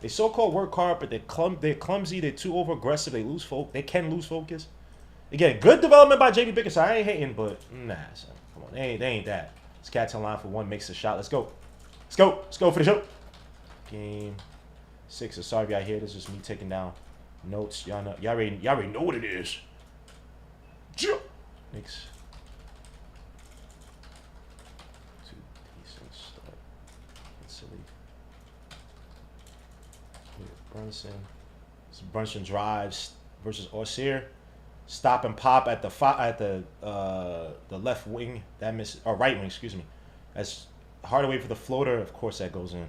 They so-called work hard, but they're clumsy. They're too over-aggressive. They lose focus. They can lose focus. Again, good development by J.B. Bickerson. I ain't hating, but nah, son. Come on, they ain't that. This cat's on line for one, makes a shot. Let's go. Let's go. Let's go for the show. Game 6. Sorry if y'all hear this. Is me taking down notes. Y'all already know what it is. Knicks. Too decent start. It's silly. Brunson. Brunson drives versus Orsier. Stop and pop at the left wing. That misses, or right wing, excuse me. That's Hardaway for the floater. Of course, that goes in.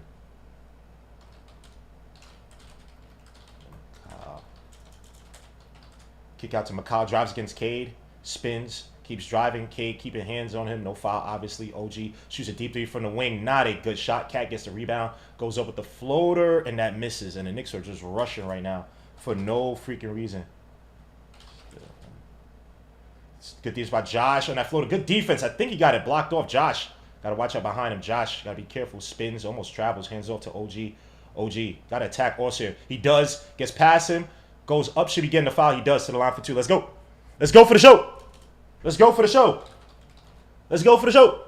Kick out to McCall. Drives against Cade. Spins. Keeps driving. Cade keeping hands on him. No foul, obviously. OG shoots a deep three from the wing. Not a good shot. Cat gets the rebound. Goes up with the floater, and that misses. And the Knicks are just rushing right now for no freaking reason. Good defense by Josh on that floater. Good defense. I think he got it blocked off. Josh. Got to watch out behind him. Josh. Got to be careful. Spins. Almost travels. Hands off to OG. OG. Got to attack Orsier. He does. Gets past him. Goes up. Should be getting the foul. He does to the line for 2. Let's go. Let's go for the show. Let's go for the show. Let's go for the show.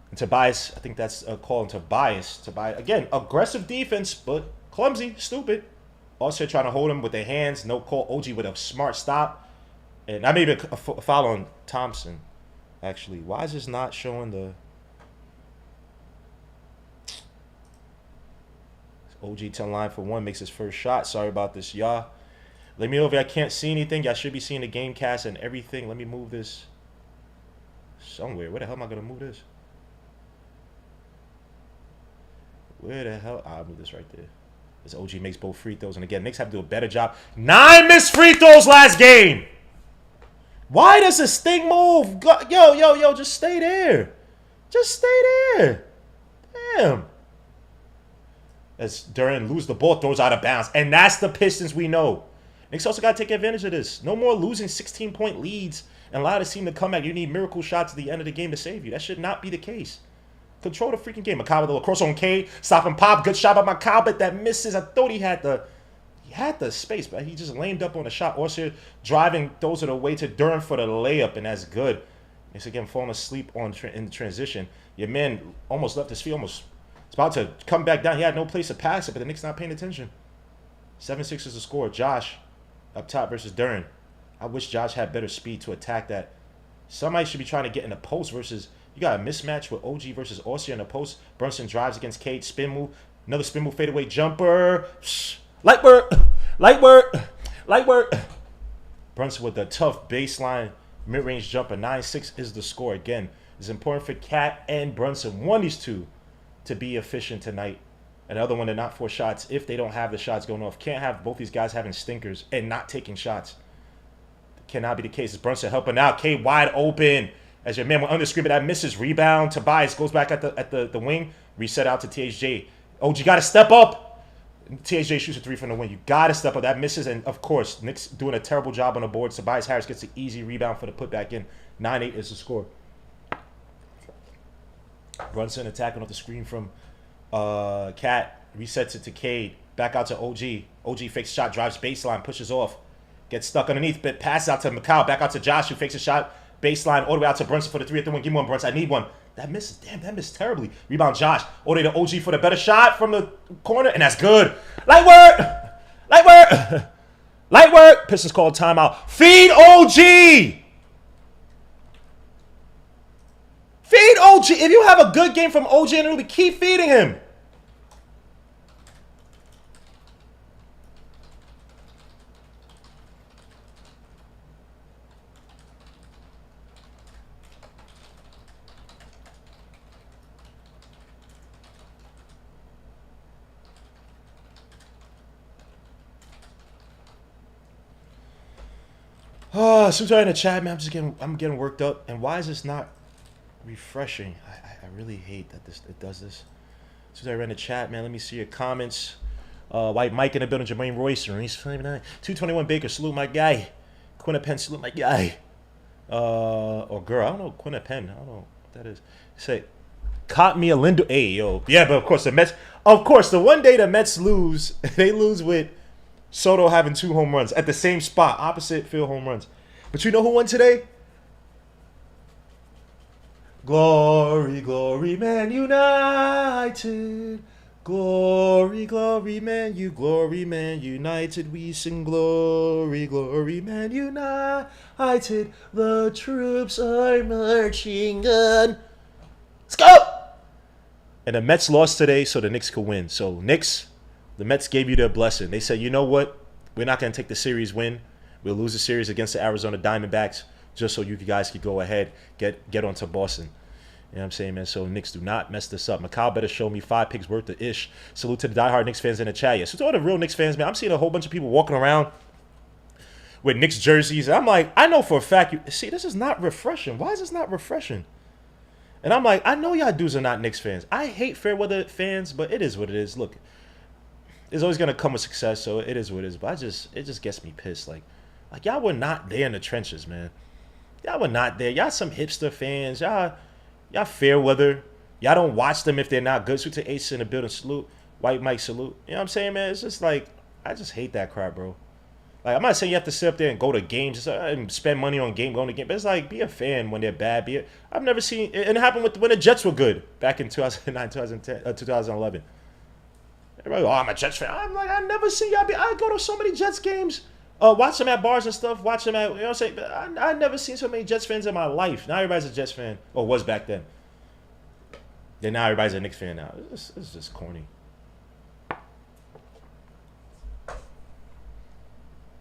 And Tobias. I think that's a call on Tobias. Tobias. Again, aggressive defense, but clumsy. Stupid. Orsier trying to hold him with their hands. No call. OG with a smart stop. And I made a foul on Thompson, actually. Why is this not showing the... OG 10 line for 1 makes his first shot. Sorry about this, y'all. Let me know if I can't see anything. Y'all should be seeing the game cast and everything. Let me move this somewhere. Where the hell am I going to move this? Where the hell? I'll move this right there. This OG makes both free throws. And again, Knicks have to do a better job. 9 missed free throws last game. Why does this thing move? Yo, just stay there. Just stay there. Damn. As Duran loses the ball, throws out of bounds. And that's the Pistons we know. Knicks also got to take advantage of this. No more losing 16-point leads and allow the team to come back. You need miracle shots at the end of the game to save you. That should not be the case. Control the freaking game. McCall with a lacrosse on Cade. Stop and pop. Good shot by McCall, but that misses. I thought he had the space, but he just lamed up on the shot. Orsier driving, throws it away to Duran for the layup, and that's good. It's again falling asleep in the transition. Your man almost left his feet, almost it's about to come back down. He had no place to pass it, but the Knicks not paying attention. 7-6 is the score. Josh up top versus Duran. I wish Josh had better speed to attack that. Somebody should be trying to get in the post versus you got a mismatch with OG versus Orsier in the post. Brunson drives against Cade. Spin move. Another spin move fadeaway jumper. Light work. Light work. Light work. Brunson with the tough baseline mid-range jumper. 9-6 is the score. Again, it's important for Cat and Brunson. One of these two to be efficient tonight. And the other one to not force shots if they don't have the shots going off. Can't have both these guys having stinkers and not taking shots. Cannot be the case. It's Brunson helping out. K wide open. As your man went under screen, but that misses. Rebound. Tobias goes back at the wing. Reset out to THJ. OG got to step up. THJ shoots a 3 from the wing. You got to step up. That misses. And, of course, Knicks doing a terrible job on the board. Tobias Harris gets an easy rebound for the putback in. 9-8 is the score. Brunson attacking off the screen from Cat. Resets it to Cade. Back out to OG. OG fakes a shot. Drives baseline. Pushes off. Gets stuck underneath. But passes out to McCall. Back out to Josh who fakes a shot. Baseline all the way out to Brunson for the 3 at the wing. Give me one, Brunson. I need one. That misses. Damn, that missed terribly. Rebound Josh. All the way to OG for the better shot from the corner. And that's good. Light work. Light work. Light work. Pistons called timeout. Feed OG. Feed OG. If you have a good game from OG and Ruby, keep feeding him. Oh, as soon as I in the chat, man, I'm getting worked up. And why is this not refreshing? I really hate that it does this. As soon as I read the chat, man, let me see your comments. White Mike in the building, Jermaine Royce, he's 59. 221 Baker, salute my guy. Quinnipen, salute my guy. Or girl, I don't know Quinnipen. I don't know what that is. Say, caught me a Lindo. Hey, yo. Yeah, but of course the Mets. Of course, the one day the Mets lose, they lose with Soto having 2 home runs at the same spot, opposite field home runs. But you know who won today? Glory, glory, man united. Glory, glory, man, glory, man united. We sing glory, glory, man united. The troops are marching on. Let's go! And the Mets lost today, so the Knicks could win. So, Knicks, the Mets gave you their blessing. They said, you know what? We're not going to take the series win. We'll lose the series against the Arizona Diamondbacks just so you guys could go ahead, get onto Boston. You know what I'm saying, man? So, Knicks, do not mess this up. Macau better show me 5 picks worth of ish. Salute to the diehard Knicks fans in the chat. Yeah, so to all the real Knicks fans, man, I'm seeing a whole bunch of people walking around with Knicks jerseys. And I'm like, I know for a fact, see, this is not refreshing. Why is this not refreshing? And I'm like, I know y'all dudes are not Knicks fans. I hate fair weather fans, but it is what it is. Look, it's always gonna come with success, so it is what it is. But it just gets me pissed. Like y'all were not there in the trenches, man. Y'all were not there. Y'all some hipster fans. Y'all fair weather. Y'all don't watch them if they're not good. Salute to Ace in the building. Salute. White Mike, salute. You know what I'm saying, man? It's just like, I just hate that crap, bro. Like, I'm not saying you have to sit up there and go to games and spend money on going to games. But it's like, be a fan when they're bad. I've never seen, and it happened when the Jets were good back in 2009, 2010, 2011. Everybody, oh, I'm a Jets fan. I'm like, I never see y'all I go to so many Jets games. Watch them at bars and stuff. Watch them at, you know what I'm saying? But I never seen so many Jets fans in my life. Now everybody's a Jets fan. Or was back then. Then now everybody's a Knicks fan now. It's just corny.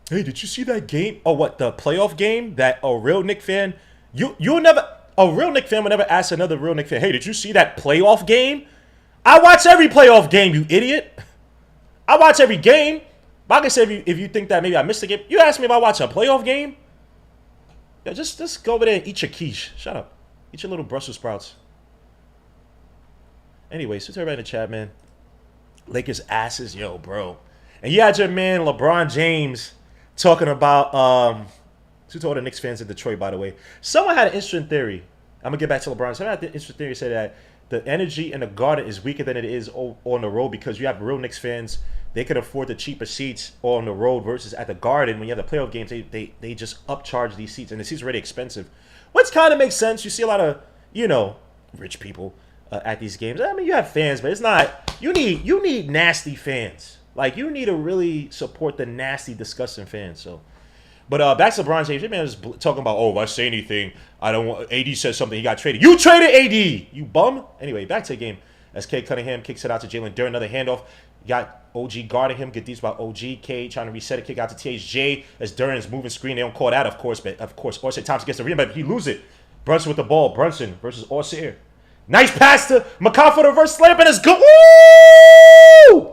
Hey, did you see that game? Oh, what, the playoff game that a real Knicks fan, a real Knicks fan would never ask another real Knicks fan, hey, did you see that playoff game? I watch every playoff game, you idiot. I watch every game. But I can say if you think that maybe I missed a game, you ask me if I watch a playoff game? Yeah, just go over there and eat your quiche. Shut up. Eat your little Brussels sprouts. Anyway, so to everybody in the chat, man. Lakers asses, yo, bro. And you had your man LeBron James talking about, to all the Knicks fans in Detroit, by the way. Someone had an interesting theory. I'm going to get back to LeBron. Someone had an interesting theory, said that the energy in the Garden is weaker than it is on the road because you have real Knicks fans. They could afford the cheaper seats on the road versus at the Garden. When you have the playoff games, they just upcharge these seats, and the seats are already expensive. Which kind of makes sense. You see a lot of, rich people at these games. I mean, you have fans, but it's not. You need nasty fans. Like, you need to really support the nasty, disgusting fans. So, but back to LeBron James. Your man was talking about, if I say anything, I don't want. AD says something, he got traded. You traded AD, you bum. Anyway, back to the game. As K Cunningham kicks it out to Jalen Duren, another handoff. You got OG guarding him. Good deeds by OG. K trying to reset it. Kick out to THJ as Duren is moving screen. They don't call that, of course. But, of course, Orsay Thompson gets the rebound, but he loses it. Brunson with the ball. Brunson versus Orsay. Nice pass to McCall for the reverse slam, and it's good. Woo!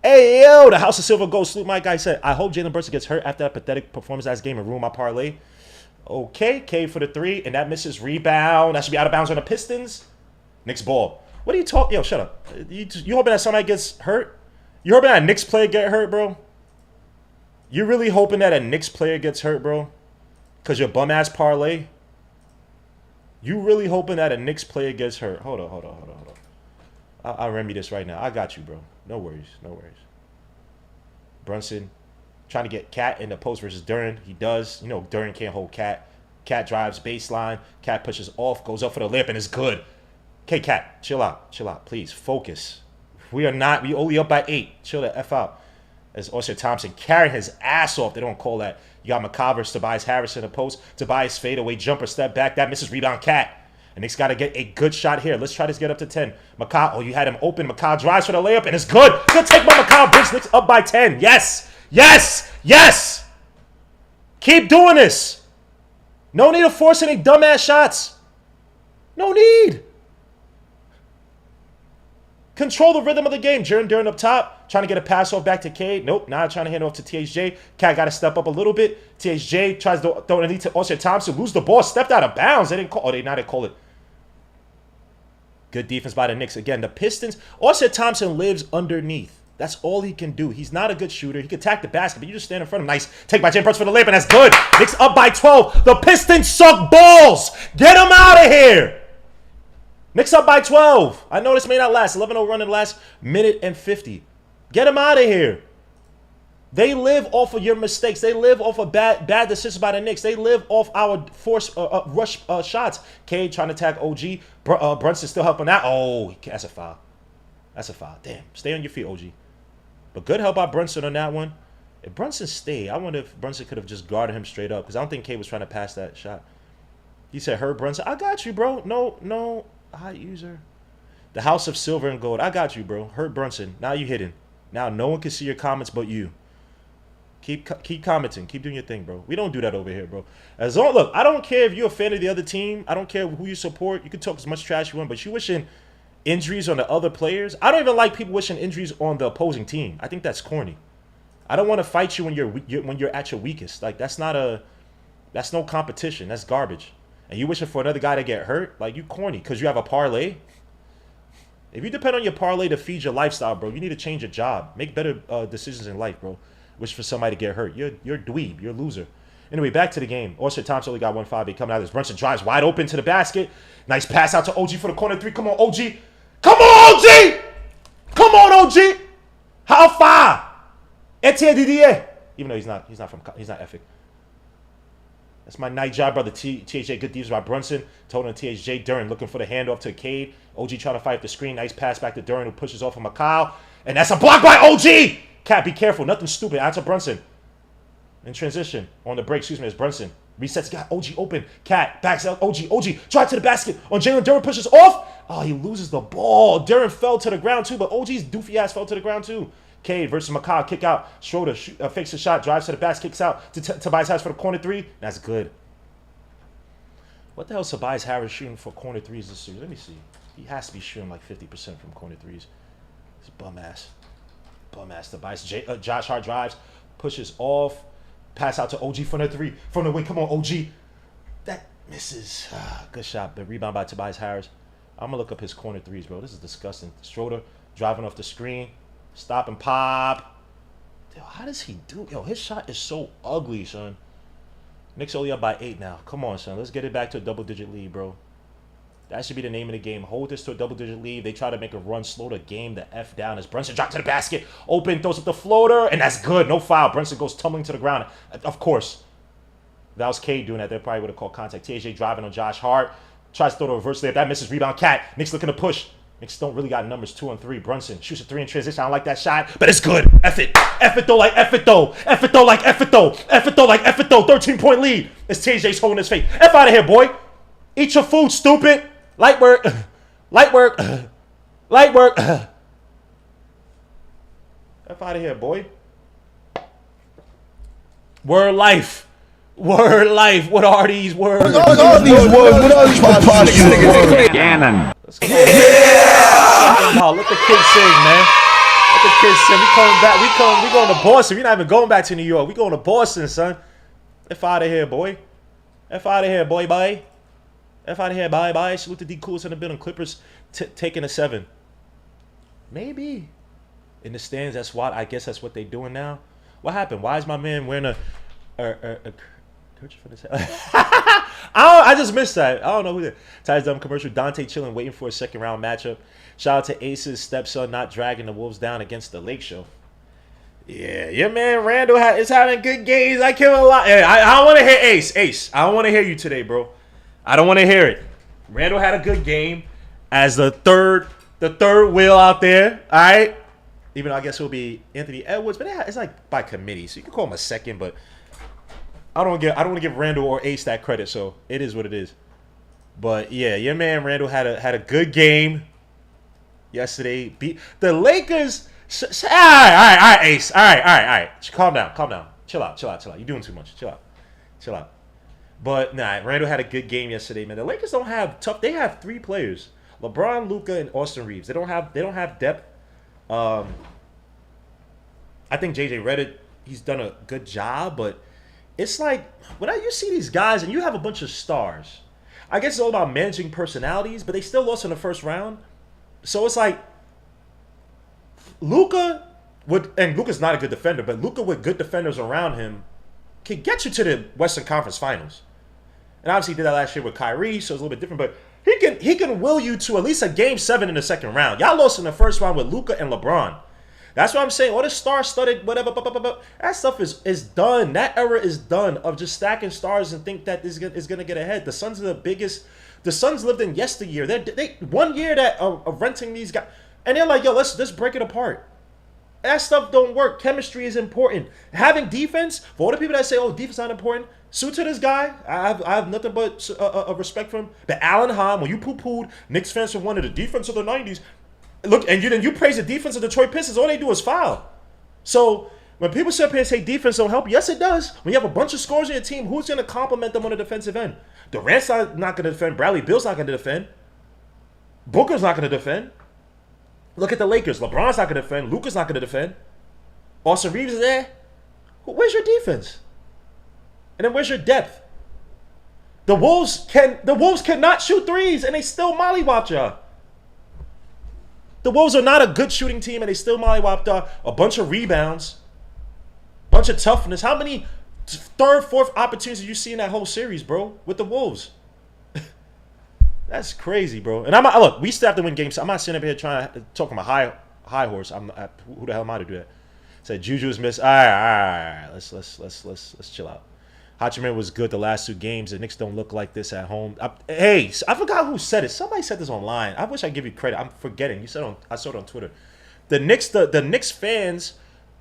Hey, yo, the House of Silver Gold. Salute my guy said, I hope Jalen Brunson gets hurt after that pathetic performance last game and ruin my parlay. Okay, K for the 3, and that misses. Rebound. That should be out of bounds on the Pistons. Knicks ball. What are you talking? Yo, shut up. You hoping that somebody gets hurt? You hoping that a Knicks player get hurt, bro? You really hoping that a Knicks player gets hurt, bro? Because your bum-ass parlay? You really hoping that a Knicks player gets hurt? Hold on. I'll remedy this right now. I got you, bro. No worries. Brunson trying to get Cat in the post versus Duren. He does. Duren can't hold Cat. Cat drives baseline. Cat pushes off, goes up for the layup, and it's good. Okay, Cat, chill out. Please, focus. We only up by 8. Chill the F out. As Orsay Thompson carrying his ass off. They don't call that. You got McCall versus Tobias Harris in the post. Tobias fadeaway jumper, step back. That misses, rebound, Cat. And Knicks got to get a good shot here. Let's try to get up to 10. McCall, you had him open. McCall drives for the layup, and it's good. Good take by McCall. Brings Knicks up by 10. Yes. Keep doing this. No need to force any dumbass shots. No need. Control the rhythm of the game. Jaren Duren up top, trying to get a pass off back to K. Nope, now trying to hand off to THJ. Cat got to step up a little bit. THJ tries to throw it to Orsay Thompson. Lose the ball, stepped out of bounds. They didn't call. They call it. Good defense by the Knicks. Again, the Pistons. Orsay Thompson lives underneath. That's all he can do. He's not a good shooter. He can attack the basket, but you just stand in front of him. Nice. Take by Jalen Brunson for the layup, and that's good. Knicks up by 12. The Pistons suck balls. Get them out of here. Knicks up by 12. I know this may not last. 11-0 run in the last minute and 50. Get them out of here. They live off of your mistakes. They live off of bad decisions by the Knicks. They live off our forced rush shots. Cade trying to tag OG. Brunson still helping out. Oh, that's a foul. That's a foul. Damn. Stay on your feet, OG. But good help by Brunson on that one. If Brunson stayed, I wonder if Brunson could have just guarded him straight up. Because I don't think Cade was trying to pass that shot. He said, Herb Brunson. I got you, bro. No. High user. The House of Silver and Gold. I got you, bro. Herb Brunson. Now you hidden. Now no one can see your comments but you. Keep commenting. Keep doing your thing, bro. We don't do that over here, bro. Look, I don't care if you're a fan of the other team. I don't care who you support. You can talk as much trash you want, but you wishing injuries on the other players. I don't even like people wishing injuries on the opposing team. I think that's corny. I don't want to fight you when you're at your weakest. Like that's no competition. That's garbage. And you wishing for another guy to get hurt, like you corny because you have a parlay. If you depend on your parlay to feed your lifestyle, bro, you need to change your job. Make better decisions in life, bro. Wish for somebody to get hurt. You're dweeb. You're a loser. Anyway, back to the game. Austin Thompson only got 1-5. Coming out of this. Brunson drives wide open to the basket. Nice pass out to OG for the corner three. Come on, OG. Come on, OG. Come on, OG. How far? Etienne Didier. Even though he's not effing. That's my night job, brother. THJ, good defense by Brunson. Told him THJ. Duran looking for the handoff to Cade. OG trying to fight the screen. Nice pass back to Duran who pushes off of McCall. And that's a block by OG. Cat, be careful. Nothing stupid. Out to Brunson. In transition. On the break, excuse me, it's Brunson. Resets, got OG open. Cat, backs out. OG. Drive to the basket. On Jalen, Duran pushes off. Oh, he loses the ball. Duran fell to the ground too, but OG's doofy ass fell to the ground too. Cade versus McCall. Kick out. Schroeder fakes a shot. Drives to the basket. Kicks out to Tobias Harris for the corner three. That's good. What the hell is Tobias Harris shooting for corner threes this series? Let me see. He has to be shooting like 50% from corner threes. It's bum ass. Tobias. Josh Hart drives, pushes off, pass out to OG from the three, from the wing. Come on, OG. That misses. Good shot. The rebound by Tobias Harris. I'm going to look up his corner threes, bro. This is disgusting. Schroeder driving off the screen. Stop and pop. Yo, how does he do? Yo, his shot is so ugly, son. Knicks only up by 8 now. Come on, son. Let's get it back to a double-digit lead, bro. That should be the name of the game. Hold this to a double-digit lead. They try to make a run, slow the game the F down as Brunson drops to the basket. Open, throws up the floater, and that's good. No foul. Brunson goes tumbling to the ground. Of course. If that was Cade doing that, they probably would have called contact. TJ driving on Josh Hart. Tries to throw the reverse layup. That misses. Rebound, Cat. Knicks looking to push. Knicks don't really got numbers 2 and 3. Brunson shoots a 3 in transition. I don't like that shot, but it's good. F it. F it though like F it though. F it though like F it though. F it though like F it though. 13-point lead. It's TJ's holding his face. F out of here, boy. Eat your food, stupid. Light work. Light work. Light work. F out of here, boy. Word life. Word life. What are these words? What are these words? What are these words? Gannon. Let's go. Yeah! Oh, let the kids sing, man. Let the kids sing. We coming back. We going to Boston. We're not even going back to New York. We going to Boston, son. F out of here, boy. F out of here, boy. Bye. F out of here. Bye. Bye. Salute the D Coolest in the building. Clippers taking a 7. Maybe. In the stands, that's what. I guess that's what they doing now. What happened? Why is my man wearing a kerchief for this? I just missed that. I don't know who that. Ty's dumb commercial. Dante chilling, waiting for a second round matchup. Shout out to Ace's stepson not dragging the Wolves down against the Lake Show. Yeah, your man Randall is having good games. I kill a lot. Hey, I don't want to hear Ace. Ace, I don't want to hear you today, bro. I don't want to hear it. Randall had a good game as the third wheel out there. All right. Even though I guess it'll be Anthony Edwards, but it's like by committee, so you can call him a second, but I don't want to give Randall or Ace that credit, so it is what it is. But yeah, your man Randall had a good game yesterday. Beat the Lakers. All right, Ace. All right. Calm down. Chill out. You're doing too much. Chill out. But nah, Randall had a good game yesterday, man. The Lakers don't have tough. They have 3 players: LeBron, Luka, and Austin Reeves. They don't have depth. I think JJ Redick, he's done a good job, but it's like when you see these guys and you have a bunch of stars, I guess it's all about managing personalities, but they still lost in the first round. So it's like Luka's not a good defender, but Luka with good defenders around him can get you to the Western Conference Finals. And obviously he did that last year with Kyrie, so it's a little bit different, but He can will you to at least a game 7 in the second round. Y'all lost in the first round with Luka and LeBron. That's what I'm saying. All the star-studded whatever, that stuff is done. That era is done of just stacking stars and think that this is gonna get ahead. The Suns are the biggest. The Suns lived in yesteryear. They 1 year that of renting these guys, and they're like, yo, let's break it apart. That stuff don't work. Chemistry is important. Having defense, for all the people that say, oh, defense not important, suit to this guy. I have nothing but respect for him. But Alan Hahn, when you poo-pooed Knicks fans for one of the defense of the 90s, look, and you praise the defense of the Detroit Pistons, all they do is foul. So when people sit up here and say defense don't help, yes, it does. When you have a bunch of scores in your team, who's going to compliment them on the defensive end? Durant's not going to defend. Bradley Beal's not going to defend. Booker's not going to defend. Look at the Lakers. LeBron's not going to defend. Luka's not going to defend. Austin Reeves is there. Where's your defense? And then where's your depth? The Wolves cannot shoot threes, and they still mollywopped y'all. The Wolves are not a good shooting team, and they still mollywopped a bunch of rebounds, bunch of toughness. How many third, fourth opportunities did you see in that whole series, bro, with the Wolves? That's crazy, bro. And look, we still have to win games. I'm not sitting up here trying to talk from a high horse. Who the hell am I to do that? Said Juju's missed. All right. Let's chill out. Hachiman was good the last 2 games. The Knicks don't look like this at home. I forgot who said it. Somebody said this online. I wish I give you credit. I'm forgetting. I saw it on Twitter. The Knicks fans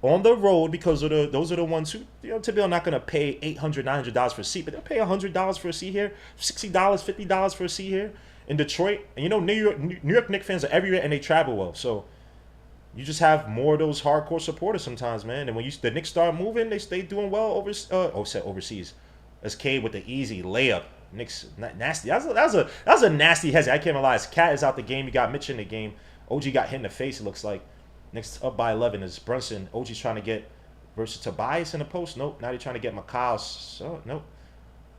on the road, because those are the ones who, typically are not going to pay $800, $900 for a seat, but they'll pay $100 for a seat here, $60, $50 for a seat here in Detroit. And New York Knicks fans are everywhere, and they travel well. So you just have more of those hardcore supporters sometimes, man. And when the Knicks start moving, they stay doing well overseas. As Cade with the easy layup. Knicks nasty. That was a nasty hesitation. I can't even lie. Cat is out the game. You got Mitch in the game. OG got hit in the face, it looks like. Knicks up by 11 is Brunson. OG's trying to get versus Tobias in the post. Nope. Now they're trying to get Mikal. So, nope.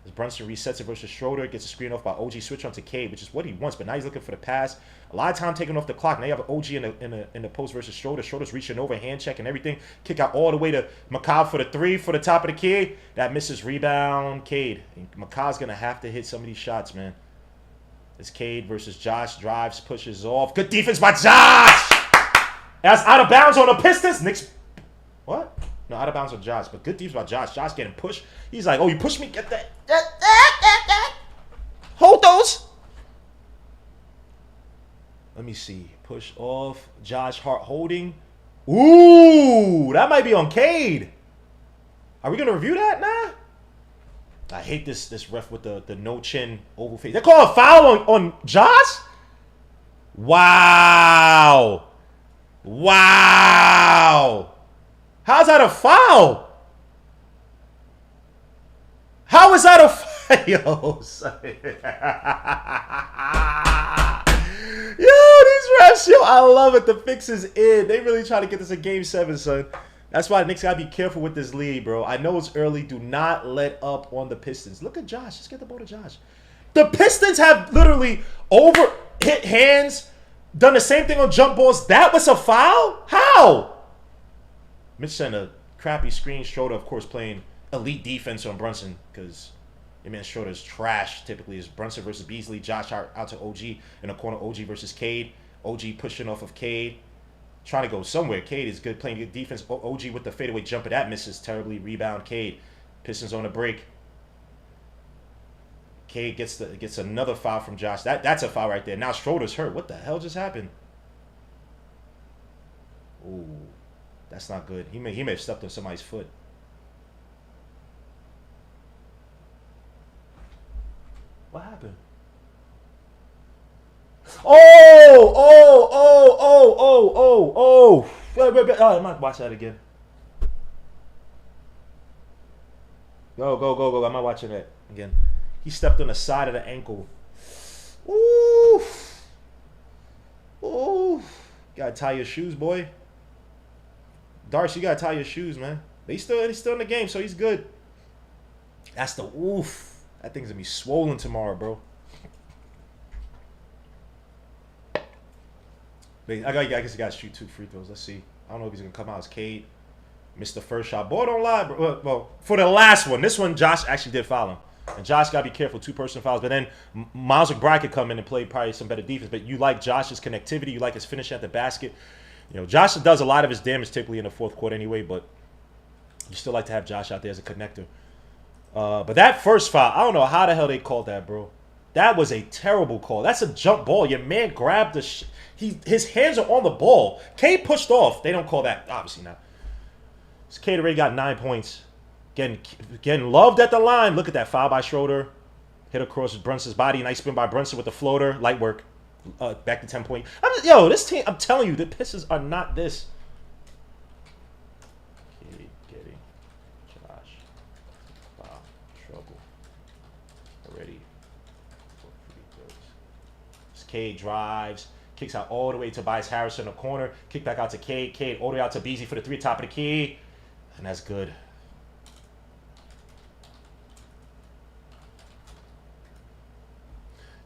As Brunson resets it versus Schroeder, gets a screen off by OG. Switch on to Cade, which is what he wants. But now he's looking for the pass. A lot of time taking off the clock. Now you have OG in the post versus Schroeder. Schroeder's reaching over, hand check and everything. Kick out all the way to Mikal for the 3 for the top of the key. That misses. Rebound. Cade. Mikal's going to have to hit some of these shots, man. It's Cade versus Josh. Drives, pushes off. Good defense by Josh! That's out of bounds on the Pistons. Knicks. What? No, out of bounds on Josh. But good defense by Josh. Josh getting pushed. He's like, oh, you pushed me? Get that. Hold those. Let me see. Push off. Josh Hart holding. Ooh, that might be on Cade. Are we going to review that? Nah. I hate this ref with the no chin oval face. They call a foul on Josh? Wow. Wow. How's that a foul? How is that a foul? Yo, these refs, I love it. The fix is in. They really try to get this in Game 7, son. That's why the Knicks got to be careful with this lead, bro. I know it's early. Do not let up on the Pistons. Look at Josh. Just get the ball to Josh. The Pistons have literally hit hands, done the same thing on jump balls. That was a foul? How? Mitch sent a crappy screen. Schroeder, of course, playing elite defense on Brunson because your man Schroeder's trash. Typically, is Brunson versus Beasley. Josh out to OG in the corner. OG versus Cade. OG pushing off of Cade. Trying to go somewhere. Cade is good, playing good defense. OG with the fadeaway jumper. That misses terribly. Rebound, Cade. Pistons on the break. Cade gets another foul from Josh. That's a foul right there. Now Schroeder's hurt. What the hell just happened? Ooh, that's not good. He may have stepped on somebody's foot. What happened? Oh. I'm not watching that again. Go. I'm not watching that again. He stepped on the side of the ankle. Ooh. Gotta tie your shoes, boy. Darcy, you gotta tie your shoes, man. He's still in the game, so he's good. That's the oof. That thing's gonna be swollen tomorrow, bro. I guess he got to shoot 2 free throws. Let's see. I don't know if he's going to come out as Cade. Missed the first shot. Boy, don't lie, bro. Well, for the last one. This one, Josh actually did foul him. And Josh got to be careful, 2 personal fouls. But then Miles McBride could come in and play probably some better defense. But you like Josh's connectivity. You like his finish at the basket. You know, Josh does a lot of his damage typically in the fourth quarter anyway. But you still like to have Josh out there as a connector. But that first foul, I don't know how the hell they called that, bro. That was a terrible call. That's a jump ball. Your man grabbed the his hands are on the ball. Cade pushed off. They don't call that. Obviously not. Cade already got 9 points. Getting loved at the line. Look at that foul by Schroeder. Hit across Brunson's body. Nice spin by Brunson with the floater. Light work. Back to 10 point. This team, I'm telling you, the Pistons are not this. Cade getting Josh. Wow. Trouble. Already. Cade drives. Kicks out all the way to Tobias Harris in the corner. Kick back out to Cade. Cade all the way out to Beasley for the 3 top of the key. And that's good.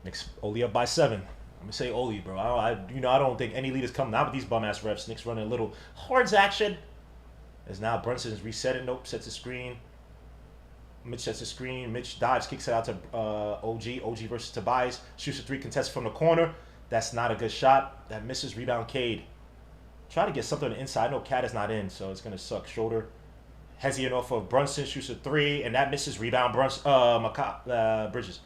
Knicks Oli up by 7. I'm gonna say Oli, bro. I don't think any lead is coming out with these bum ass refs. Knicks running a little horns action. As now Brunson's resetting. Nope, sets a screen. Mitch sets a screen. Mitch dives, kicks it out to OG. OG versus Tobias. Shoots a 3 contest from the corner. That's not a good shot. That misses. Rebound Cade. Try to get something on the inside. I know Cat is not in, so it's gonna suck. Shoulder. Hesiant off of Brunson. Shoots a 3, and that misses. Rebound Bridges.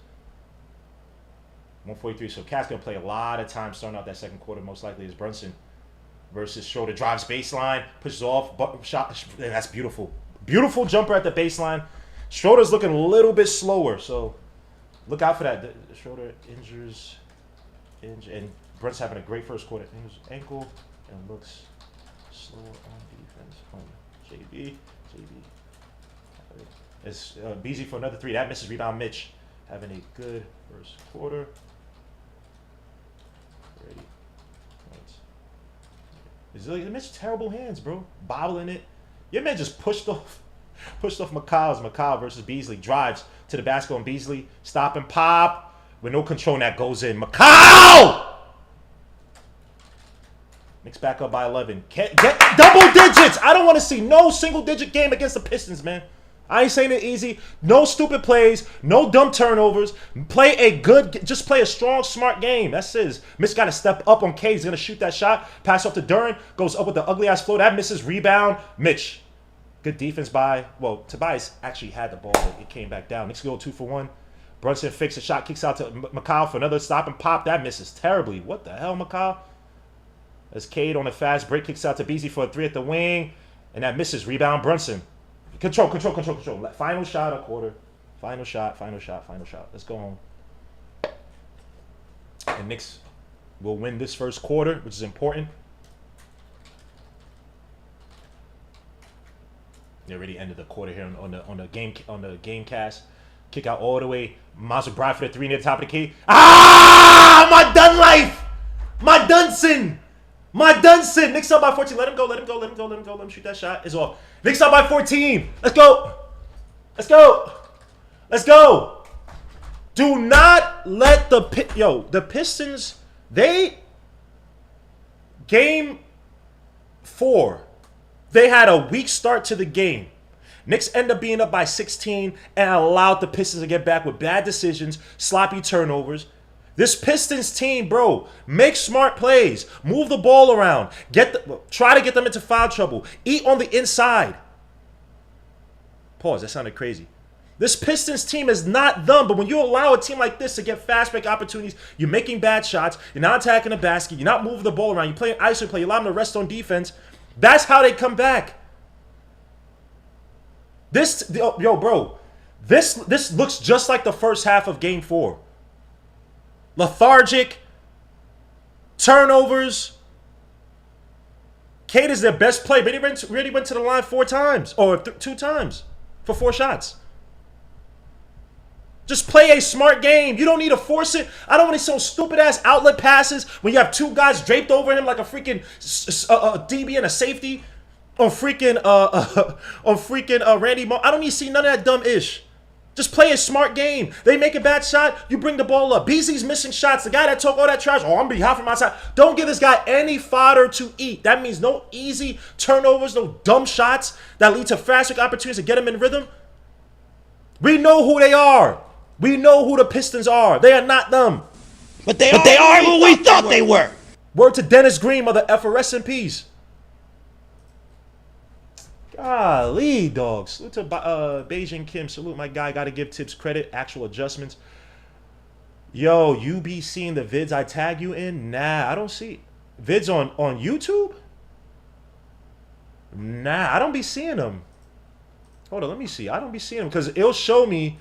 143. So Cat's going to play a lot of time starting out that second quarter, most likely, as Brunson versus Schroeder. Drives baseline, pushes off, shot. And that's beautiful. Beautiful jumper at the baseline. Schroeder's looking a little bit slower, so look out for that. Schroeder injures, and Brunson having a great first quarter. Injures ankle and looks slow on defense. JB. It's Beasley for another 3. That misses. Rebound Mitch. Having a good first quarter. Mitch terrible hands, bro. Bobbling it. Your man just pushed off McCall's. McCall versus Beasley. Drives to the basket on Beasley. Stop and pop. With no control, and that goes in. McCall! Knicks back up by 11. Get double digits! I don't want to see no single-digit game against the Pistons, man. I ain't saying it easy. No stupid plays. No dumb turnovers. Just play a strong, smart game. That's it. Mitch got to step up on Cade. He's going to shoot that shot. Pass off to Duren. Goes up with the ugly-ass flow. That misses. Rebound. Mitch. Good defense by, Tobias actually had the ball, but it came back down. Knicks go 2 for 1. Brunson fakes a shot. Kicks out to McCall for another stop and pop. That misses terribly. What the hell, McCall? As Cade on a fast break. Kicks out to Beasley for a 3 at the wing. And that misses. Rebound Brunson. Control. Final shot a quarter. Final shot. Let's go home. And Knicks will win this first quarter, which is important. They already ended the quarter here on the game cast. Kick out all the way. Miles McBride for the 3 near the top of the key. Ah! My done life! My Dunson! Knicks up by 14. Let him go. Let him shoot that shot. It's off. Knicks up by 14. Let's go. Do not let the Pistons, game 4, they had a weak start to the game. Knicks end up being up by 16 and allowed the Pistons to get back with bad decisions, sloppy turnovers. This Pistons team, bro, make smart plays. Move the ball around. Try to get them into foul trouble. Eat on the inside. Pause. That sounded crazy. This Pistons team is not them, but when you allow a team like this to get fast break opportunities, you're making bad shots, you're not attacking the basket, you're not moving the ball around, you're playing iso play, you allow them to rest on defense, that's how they come back. This looks just like the first half of game 4. Lethargic, turnovers. Cade is their best player, but he really went to the line 4 times, or 2 times for 4 shots. Just play a smart game. You don't need to force it. I don't want to see some stupid-ass outlet passes when you have 2 guys draped over him like a freaking DB and a safety on freaking Randy Moss. I don't need to see none of that dumb ish. Just play a smart game. They make a bad shot, you bring the ball up. Beasley's missing shots. The guy that talk all that trash, I'm going to be hot from outside. Don't give this guy any fodder to eat. That means no easy turnovers, no dumb shots that lead to fast break opportunities to get him in rhythm. We know who they are. We know who the Pistons are. They are not them. But they are who we thought they were. Word to Dennis Green, mother effer, rest in peace. Golly, dogs. Salute to Beijing Kim. Salute my guy. Got to give tips credit. Actual adjustments. Yo, you be seeing the vids I tag you in? Nah, I don't see vids on YouTube. Nah, I don't be seeing them. Hold on, let me see. I don't be seeing them because it'll show me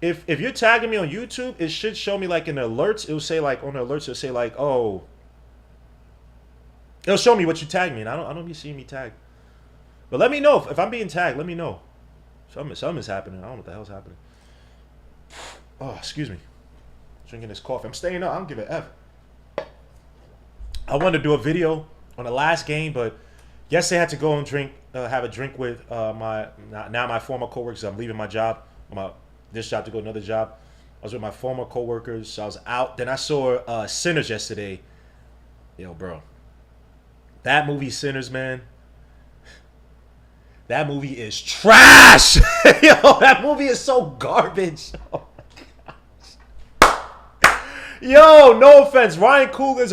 if you're tagging me on YouTube. It should show me like in the alerts. It'll say like on the alerts. It'll say like, oh, it'll show me what you tagged me, and I don't be seeing me tagged. But let me know if I'm being tagged. Let me know. Something is happening. I don't know what the hell's happening. Oh, excuse me. Drinking this coffee. I'm staying up. I don't give a F. I wanted to do a video on the last game, but yesterday I had to go and have a drink with my former coworkers. I'm leaving my job, this job to go to another job. I was with my former coworkers. So I was out. Then I saw Sinners yesterday. Yo, bro. That movie Sinners, man. That movie is trash. Yo, that movie is so garbage. Oh my gosh. Yo, no offense. Ryan Coogler's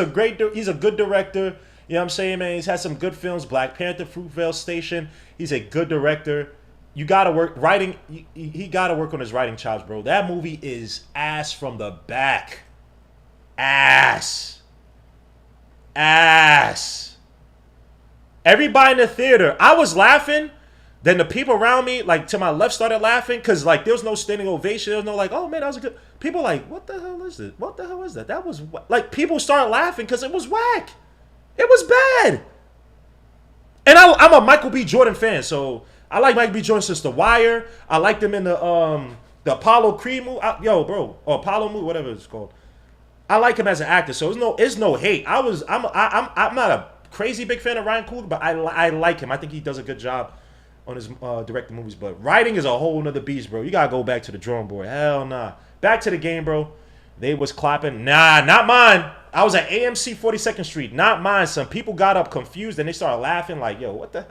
he's a good director. You know what I'm saying, man? He's had some good films. Black Panther, Fruitvale Station. He's a good director. You gotta work writing. He gotta work on his writing chops, bro. That movie is ass from the back. Ass. Everybody in the theater, I was laughing. Then the people around me, like to my left, started laughing because like there was no standing ovation. There was no like, oh man, that was a good. People like, what the hell is this? What the hell is that? That was like people started laughing because it was whack. It was bad. And I'm a Michael B. Jordan fan, so I like Michael B. Jordan since The Wire. I liked him in the Apollo Creed movie. Yo, bro, or Apollo movie, whatever it's called. I like him as an actor, so it's no hate. I'm not a crazy big fan of Ryan Coogler, but I like him. I think he does a good job on his directing movies. But writing is a whole nother beast, bro. You gotta go back to the drawing board. Hell nah. Back to the game, bro. They was clapping. Nah, not mine. I was at AMC 42nd Street. Not mine. Some people got up confused and they started laughing like, yo, what the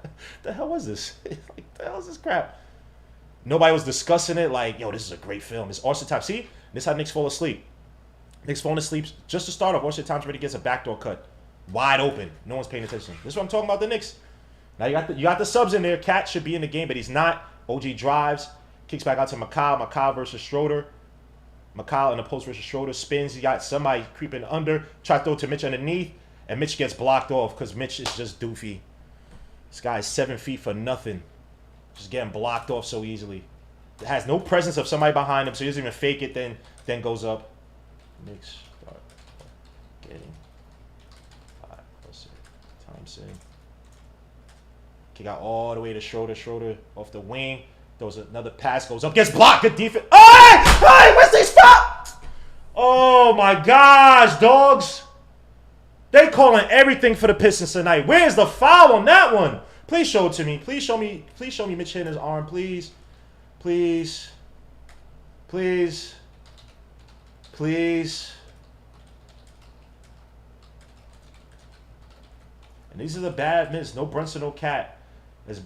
hell was this? Like, the hell is this crap? Nobody was discussing it like, yo, this is a great film. It's Austin Times. See? This is how Knicks fall asleep. Knicks falling asleep. Just to start off, Austin Times already gets a backdoor cut. Wide open. No one's paying attention. This is what I'm talking about, the Knicks. Now you got the subs in there. Cat should be in the game, but he's not. OG drives. Kicks back out to McCall. McCall versus Schroeder. McCall in the post versus Schroeder. Spins. He got somebody creeping under. Try to throw to Mitch underneath. And Mitch gets blocked off because Mitch is just doofy. This guy is 7 feet for nothing. Just getting blocked off so easily. It has no presence of somebody behind him, so he doesn't even fake it, then goes up. Knicks start getting. Alright, let's see. Thompson. Kick out all the way to Schroeder. Schroeder off the wing. Throws another pass, goes up, gets blocked. Good defense. Hey, Wesley, stop! Oh my gosh, dogs. They calling everything for the Pistons tonight. Where's the foul on that one? Please show it to me. Please show me Mitch hitting his arm, please. Please. Please. Please. And these are the bad minutes. No Brunson, no Cat.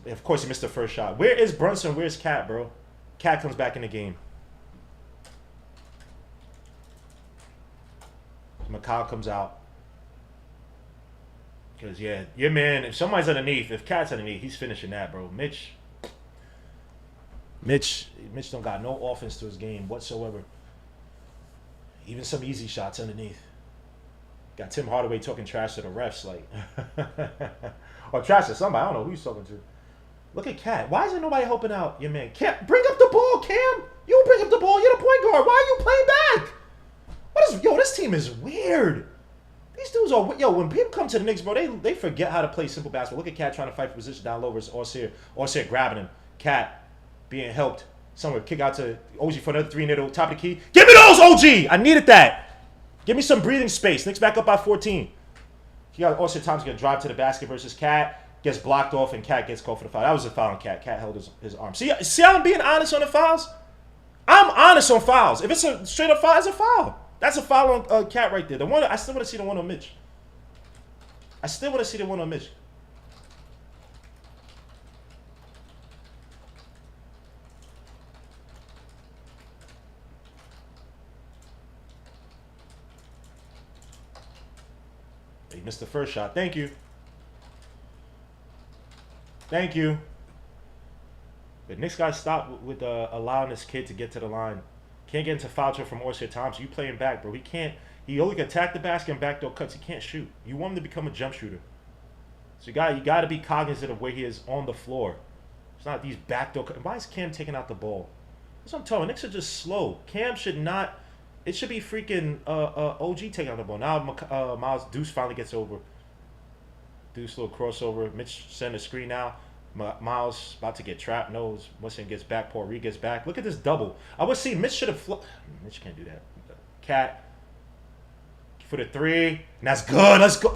Of course, he missed the first shot. Where is Brunson? Where's Cat, bro? Cat comes back in the game. McCall comes out. Because, yeah, your man, if somebody's underneath, if Cat's underneath, he's finishing that, bro. Mitch don't got no offense to his game whatsoever. Even some easy shots underneath. Got Tim Hardaway talking trash to the refs, like. Or trash to somebody. I don't know who he's talking to. Look at Cat. Why isn't nobody helping out your man? Cam, bring up the ball, Cam. You bring up the ball. You're the point guard. Why are you playing back? Yo, this team is weird. These dudes are, when people come to the Knicks, bro, they forget how to play simple basketball. Look at Cat trying to fight for position down low versus Orsier grabbing him. Cat being helped. Somewhere, kick out to OG for another 3-0, top of the key. Give me those, OG! I needed that. Give me some breathing space. Knicks back up by 14. You got Austin Thompson going to drive to the basket versus Cat. Gets blocked off, and Cat gets called for the foul. That was a foul on Cat. Cat held his arm. See how I'm being honest on the fouls? I'm honest on fouls. If it's a straight-up foul, it's a foul. That's a foul on Cat right there. The one I still want to see the one on Mitch. I still want to see the one on Mitch. He missed the first shot. Thank you. Thank you. The Knicks got to stop with allowing this kid to get to the line. Can't get into foul trouble from Orsier Thompson. You playing back, bro. He can't. He only can attack the basket and backdoor cuts. He can't shoot. You want him to become a jump shooter. So you got to be cognizant of where he is on the floor. It's not these backdoor cuts. Why is Cam taking out the ball? That's what I'm telling you. Knicks are just slow. Cam should not. It should be freaking OG taking out the ball. Now Miles Deuce finally gets over. Deuce little crossover. Mitch send a screen now. Miles about to get trapped. Knows. Winston gets back. Paul Reed gets back. Look at this double. I would see Mitch should have. Mitch can't do that. Cat for the three. And that's good. Let's go.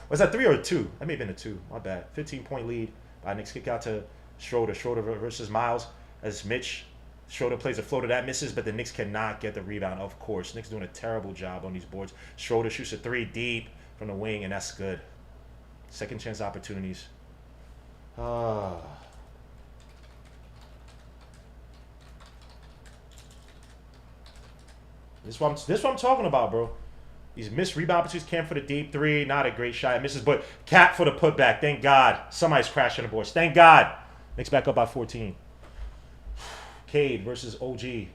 Was that 3 or 2? That may have been a 2. My bad. 15-point lead. Knicks kick out to Schroeder. Schroeder versus Miles as Mitch. Schroeder plays a floater that misses, but the Knicks cannot get the rebound. Of course, Knicks doing a terrible job on these boards. Schroeder shoots a 3 deep from the wing, and that's good. Second chance opportunities. This is what I'm talking about, bro. These missed rebound opportunities. Cam for the deep 3, not a great shot. It misses, but Cat for the putback. Thank God. Somebody's crashing the boards. Thank God. Knicks back up by 14. Cade versus OG.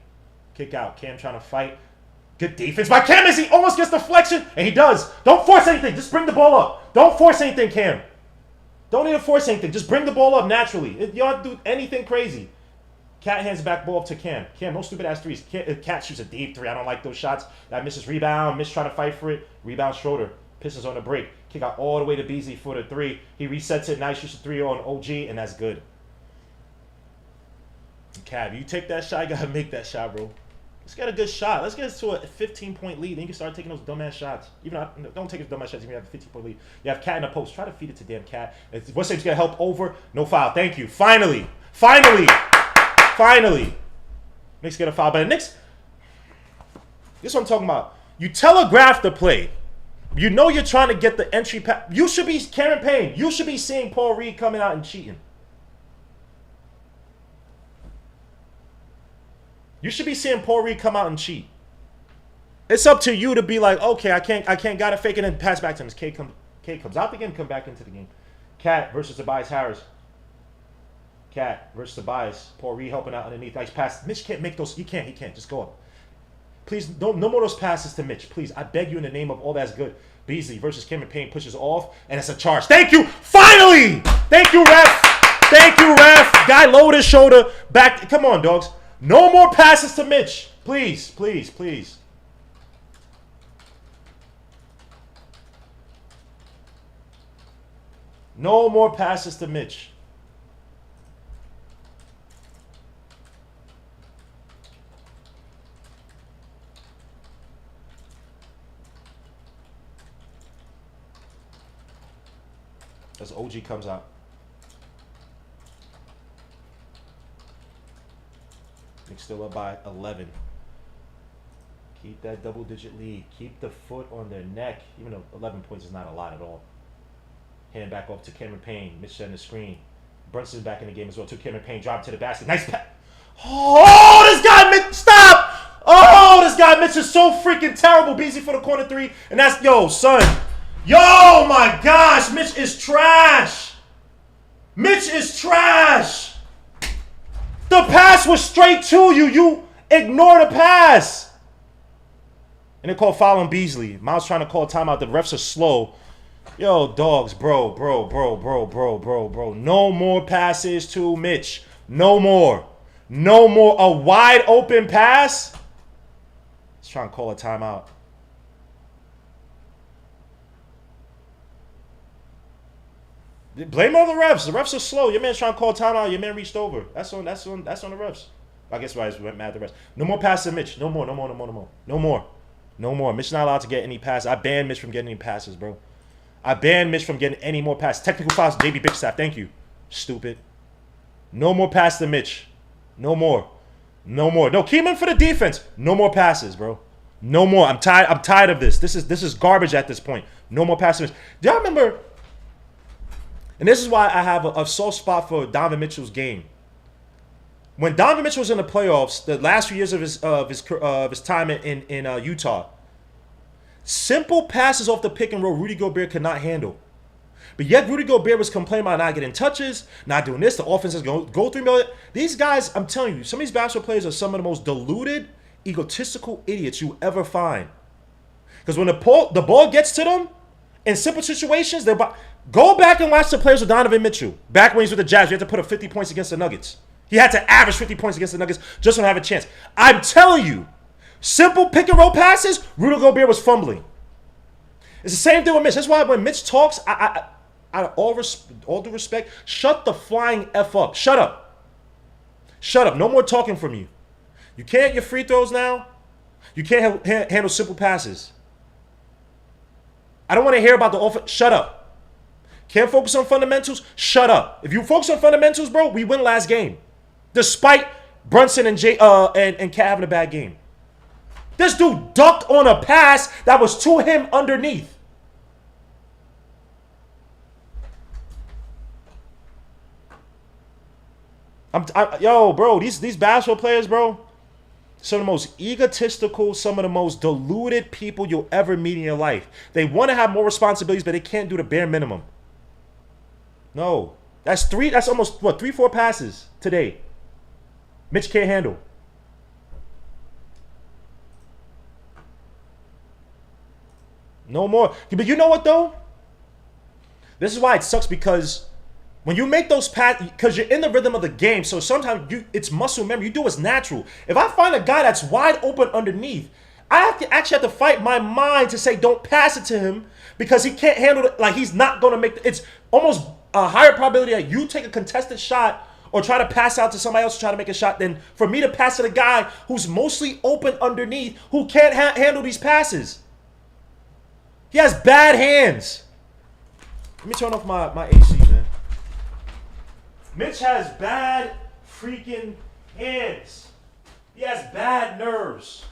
Kick out. Cam trying to fight. Good defense by Cam as he almost gets deflection. And he does. Don't force anything. Just bring the ball up. Don't force anything, Cam. Don't need to force anything. Just bring the ball up naturally. You don't do anything crazy. Cat hands back ball up to Cam. Cam, no stupid ass threes. Cat shoots a deep 3. I don't like those shots. That misses rebound. Mitch trying to fight for it. Rebound Schroeder. Pistons on the break. Kick out all the way to Beasley for the 3. He resets it. Nice. Shoots a 3 on OG, and that's good. Cav, you take that shot, you gotta make that shot, bro. Let's get a good shot. Let's get to a 15-point lead. Then you can start taking those dumbass shots. Don't take those dumbass shots. You have a 15-point lead. You have Cat in the post. Try to feed it to damn Cat. What's just gonna help over? No foul. Thank you. Finally. Knicks get a foul, but the Knicks. This is what I'm talking about. You telegraph the play. You know you're trying to get the entry pass. You should be Cameron Payne. You should be seeing Paul Reed coming out and cheating. You should be seeing Paul Reed come out and cheat. It's up to you to be like, okay, I can't gotta fake it and pass back to him. K comes out the game, come back into the game. Cat versus Tobias Harris. Cat versus Tobias. Paul Reed helping out underneath. Nice pass. Mitch can't make those. He can't. Just go up. Please, no more of those passes to Mitch. Please, I beg you in the name of all that's good. Beasley versus Cameron Payne pushes off, and it's a charge. Thank you. Finally. Thank you, ref. Guy lowered his shoulder back. Come on, dogs. No more passes to Mitch. Please. No more passes to Mitch. As OG comes out. Knicks still up by 11. Keep that double-digit lead. Keep the foot on their neck. Even though 11 points is not a lot at all. Hand back off to Cameron Payne. Mitch setting the screen. Brunson's back in the game as well. To Cameron Payne. Drive to the basket. Nice pass. Oh, this guy Mitch. Stop. Oh, this guy Mitch is so freaking terrible. Beasley for the corner 3. And that's, yo, son. Yo, my gosh. Mitch is trash. The pass was straight to you. You ignore the pass. And they call foul on Beasley. Miles trying to call timeout. The refs are slow. Yo, dogs, bro. No more passes to Mitch. No more. A wide open pass. He's trying to call a timeout. Blame it on the refs. The refs are slow. Your man's trying to call timeout. Your man reached over. That's on the refs. I guess why I went mad at the refs. No more passes to Mitch. No more. Mitch not allowed to get any passes. I banned Mitch from getting any passes, bro. I banned Mitch from getting any more passes. Technical fouls, JB Bigstaff. Thank you. Stupid. No more passes to Mitch. No more. No, keep him for the defense. No more passes, bro. No more. I'm tired of this. This is garbage at this point. No more passes. Do y'all remember? And this is why I have a soft spot for Donovan Mitchell's game. When Donovan Mitchell was in the playoffs, the last few years of his time in Utah, Simple passes off the pick and roll, Rudy Gobert could not handle. But yet Rudy Gobert was complaining about not getting touches, not doing this. The offense is going to go 3 million. These guys, I'm telling you, some of these basketball players are some of the most deluded, egotistical idiots you ever find. Because when the ball gets to them, in simple situations, go back and watch the players with Donovan Mitchell. Back when he was with the Jazz, you had to put up 50 points against the Nuggets. He had to average 50 points against the Nuggets just to have a chance. I'm telling you, simple pick and roll passes, Rudy Gobert was fumbling. It's the same thing with Mitch. That's why when Mitch talks, out of all due respect, shut the flying F up. Shut up. Shut up. No more talking from you. You can't get free throws now. You can't handle simple passes. I don't want to hear about the offense. Shut up. Can't focus on fundamentals. Shut up. If you focus on fundamentals, bro, we win last game. Despite Brunson and Cat having a bad game. This dude ducked on a pass that was to him underneath. Yo, bro, these basketball players, bro, some of the most egotistical, some of the most deluded people you'll ever meet in your life. They want to have more responsibilities, but they can't do the bare minimum. No. That's almost, 3-4 passes today. Mitch can't handle. No more. But you know what, though? This is why it sucks, because when you make those passes, because you're in the rhythm of the game, so sometimes it's muscle memory. You do what's natural. If I find a guy that's wide open underneath, I actually have to fight my mind to say don't pass it to him because he can't handle it. Like, he's not going to make it's almost a higher probability that you take a contested shot or try to pass out to somebody else to try to make a shot than for me to pass to the guy who's mostly open underneath who can't handle these passes. He has bad hands. Let me turn off my AC, man. Mitch has bad freaking hands. He has bad nerves.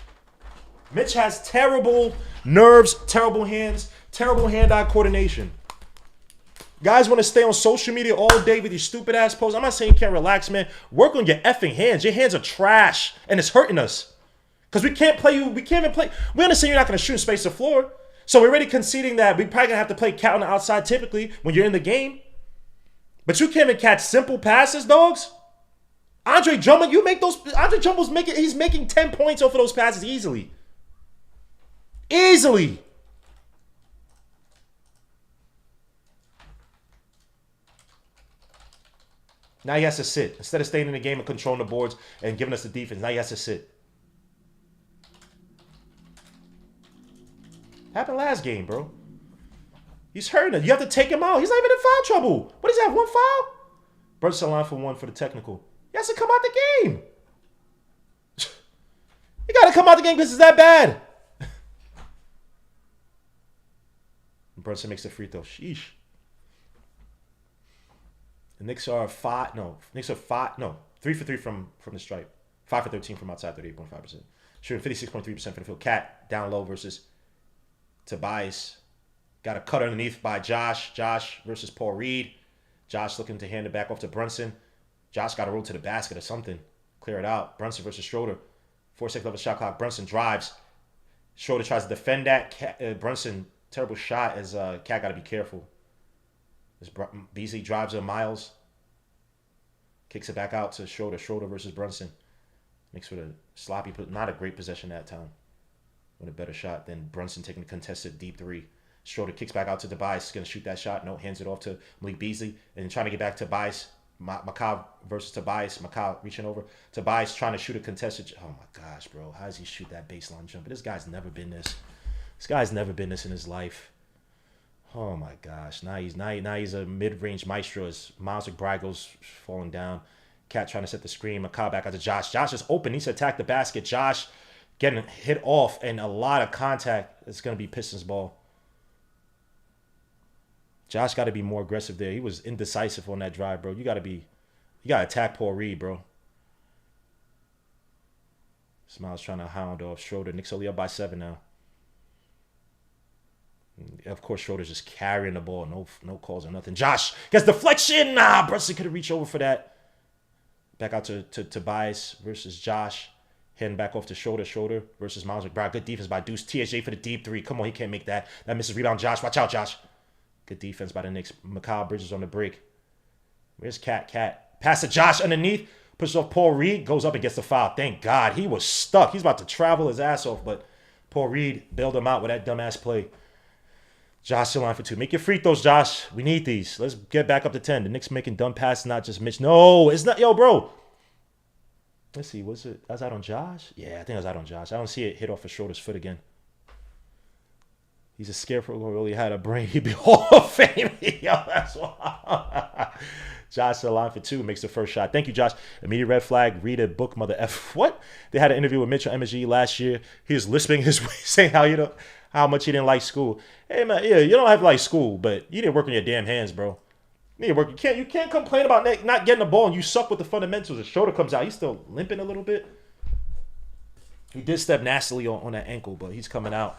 Mitch has terrible nerves, terrible hands, terrible hand-eye coordination. Guys want to stay on social media all day with your stupid ass posts. I'm not saying you can't relax, man. Work on your effing hands. Your hands are trash, and it's hurting us. Because we can't play you. We can't even play. We understand you're not going to shoot in space the floor. So we're already conceding that we're probably going to have to play cat on the outside typically when you're in the game. But you can't even catch simple passes, dogs. Andre Drummond, Andre Drummond's he's making 10 points off of those passes easily. Easily. Now he has to sit. Instead of staying in the game and controlling the boards and giving us the defense, now he has to sit. Happened last game, bro. He's hurting us. You have to take him out. He's not even in foul trouble. What is that, 1 foul? Brunson line for 1 for the technical. He has to come out the game. You got to come out the game because it's that bad. Brunson makes the free throw. Sheesh. The Knicks are 3 for 3 from the stripe. 5 for 13 from outside, 38.5%. Shooting 56.3% from the field. Cat down low versus Tobias. Got a cut underneath by Josh. Josh versus Paul Reed. Josh looking to hand it back off to Brunson. Josh got to roll to the basket or something. Clear it out. Brunson versus Schroeder. 4 seconds left of shot clock. Brunson drives. Schroeder tries to defend that. Brunson, terrible shot as Cat got to be careful. Beasley drives to Miles. Kicks it back out to Schroeder. Schroeder versus Brunson. Makes with a sloppy, not a great possession that time. With a better shot than Brunson taking the contested deep 3. Schroeder kicks back out to Tobias. He's going to shoot that shot. No, hands it off to Malik Beasley. And trying to get back to Tobias. Macau versus Tobias. Macau reaching over. Tobias trying to shoot a contested. Oh, my gosh, bro. How does he shoot that baseline jumper? This guy's never been this. This guy's never been this in his life. Oh, my gosh. Now he's a mid-range maestro as Miles McBride goes falling down. Cat trying to set the screen. Macau back out to Josh. Josh is open. He needs to attack the basket. Josh getting hit off and a lot of contact. It's going to be Pistons ball. Josh got to be more aggressive there. He was indecisive on that drive, bro. You got to attack Paul Reed, bro. Smiles trying to hound off Schroeder. Knicks only up by 7 now. Of course, Schroeder's just carrying the ball. No calls or nothing. Josh gets deflection. Brunson could have reached over for that. Back out to Tobias versus Josh. Heading back off to shoulder versus Miles McBride. Good defense by Deuce. THJ for the deep three. Come on, he can't make that. That misses rebound. Josh, watch out, Josh. Good defense by the Knicks. Mikal Bridges on the break. Where's Cat? Pass to Josh underneath. Pushes off Paul Reed. Goes up and gets the foul. Thank God. He was stuck. He's about to travel his ass off, but Paul Reed bailed him out with that dumbass play. Josh still line for 2. Make your free throws, Josh. We need these. Let's get back up to 10. The Knicks making dumb passes, not just Mitch. No, it's not. Yo, bro. Let's see. Was that on Josh? Yeah, I think it was out on Josh. I don't see it hit off his shoulder's foot again. He's a scarecrow who really had a brain. He'd be Hall of Fame. Yo, that's why. Josh still line for 2. Makes the first shot. Thank you, Josh. Immediate red flag. Read a book, mother F. What? They had an interview with Mitchell MSG last year. He was lisping his way, saying how much he didn't like school. Hey, man, yeah, you don't have to like school, but you didn't work on your damn hands, bro. You need to work. You can't complain about not getting the ball and you suck with the fundamentals. His shoulder comes out. He's still limping a little bit. He did step nastily on that ankle, but he's coming out.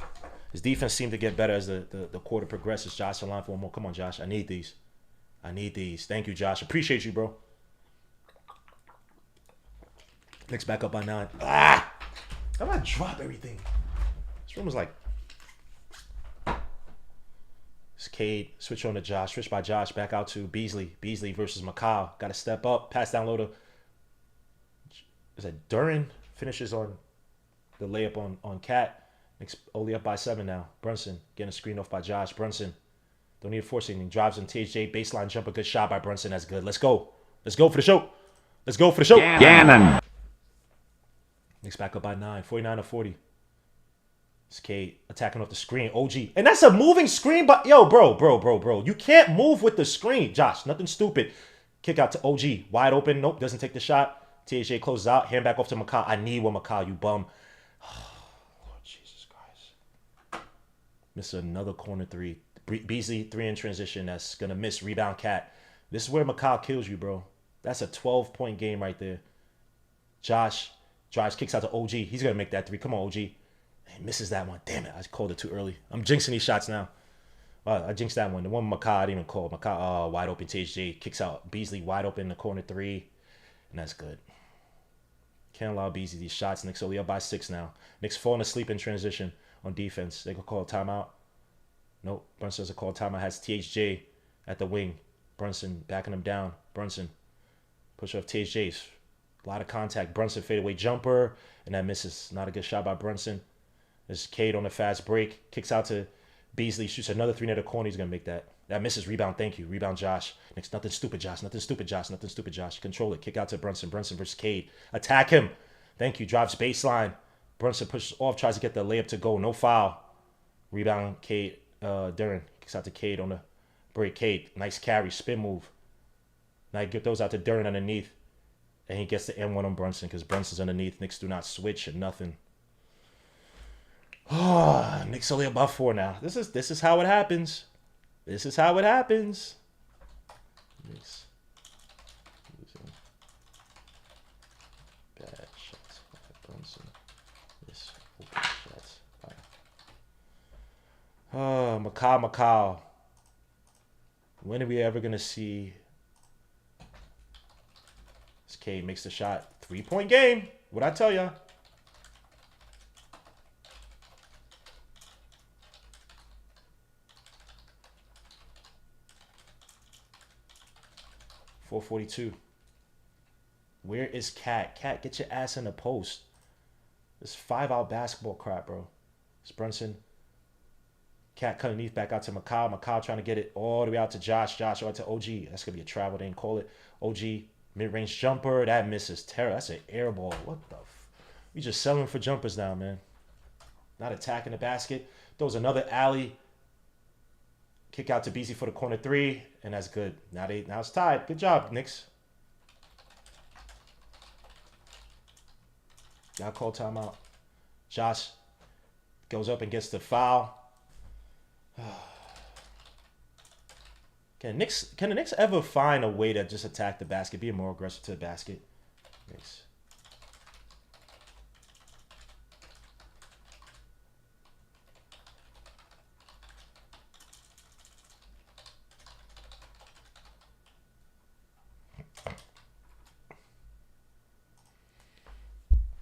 His defense seemed to get better as the quarter progresses. Josh, line for one more. Come on, Josh. I need these. Thank you, Josh. Appreciate you, bro. Knicks back up by 9. I'm gonna drop everything. This room was like. It's Cade. Switch on to Josh. Switch by Josh. Back out to Beasley. Beasley versus Mikal. Got to step up. Pass down low to. Is that Duran? Finishes on the layup on Cat. Knicks only up by 7 now. Brunson getting a screen off by Josh. Brunson. Don't need to force anything. Drives on THJ. Baseline jumper. Good shot by Brunson. That's good. Let's go. Let's go for the show. Gannon. Knicks back up by 9. 49-40. It's Cade attacking off the screen. OG. And that's a moving screen, but yo, bro. You can't move with the screen. Josh, nothing stupid. Kick out to OG. Wide open. Nope, doesn't take the shot. THJ closes out. Hand back off to Mikal. I need one, Mikal, you bum. Lord Jesus Christ. Miss another corner 3. Beasley 3 in transition. That's going to miss. Rebound Cat. This is where Mikal kills you, bro. That's a 12-point game right there. Josh drives, kicks out to OG. He's going to make that 3. Come on, OG. He misses that one. Damn it. I called it too early. I'm jinxing these shots now. I jinxed that one. The one Mikal I didn't even call. Mikal, wide open. THJ kicks out. Beasley wide open in the corner 3. And that's good. Can't allow Beasley these shots. Knicks only up by 6 now. Knicks falling asleep in transition on defense. They could call a timeout. Nope. Brunson doesn't call a timeout. Has THJ at the wing. Brunson backing him down. Brunson. Push off THJ's. A lot of contact. Brunson fadeaway jumper. And that misses. Not a good shot by Brunson. There's Cade on the fast break. Kicks out to Beasley. Shoots another 3 near the corner. He's going to make that. That misses. Rebound. Thank you. Rebound Josh. Next, nothing stupid, Josh. Control it. Kick out to Brunson. Brunson versus Cade. Attack him. Thank you. Drives baseline. Brunson pushes off. Tries to get the layup to go. No foul. Rebound Cade. Duran. Kicks out to Cade on the break. Cade. Nice carry. Spin move. Now he get those out to Duran underneath. And he gets the N1 on Brunson because Brunson's underneath. Knicks do not switch or nothing. Oh, Knicks only above 4 now. This is how it happens. Knicks losing bad shots by Brunson. This open shots by Mikal. When are we ever gonna see? This Cade makes the shot. 3-point game. What'd I tell ya? .442. Where is Cat? Cat, get your ass in the post. This 5-out basketball crap, bro. It's Brunson. Cat cut underneath, back out to Mikal. Mikal trying to get it all the way out to Josh. Josh out to OG. That's going to be a travel. They didn't call it. OG, mid-range jumper. That misses. Terror. That's an air ball. What the we just selling for jumpers now, man. Not attacking the basket. Throws another alley. Kick out to BC for the corner 3, and that's good. Now it's tied. Good job, Knicks. Y'all call timeout. Josh goes up and gets the foul. Can the Knicks ever find a way to just attack the basket, be more aggressive to the basket? Knicks.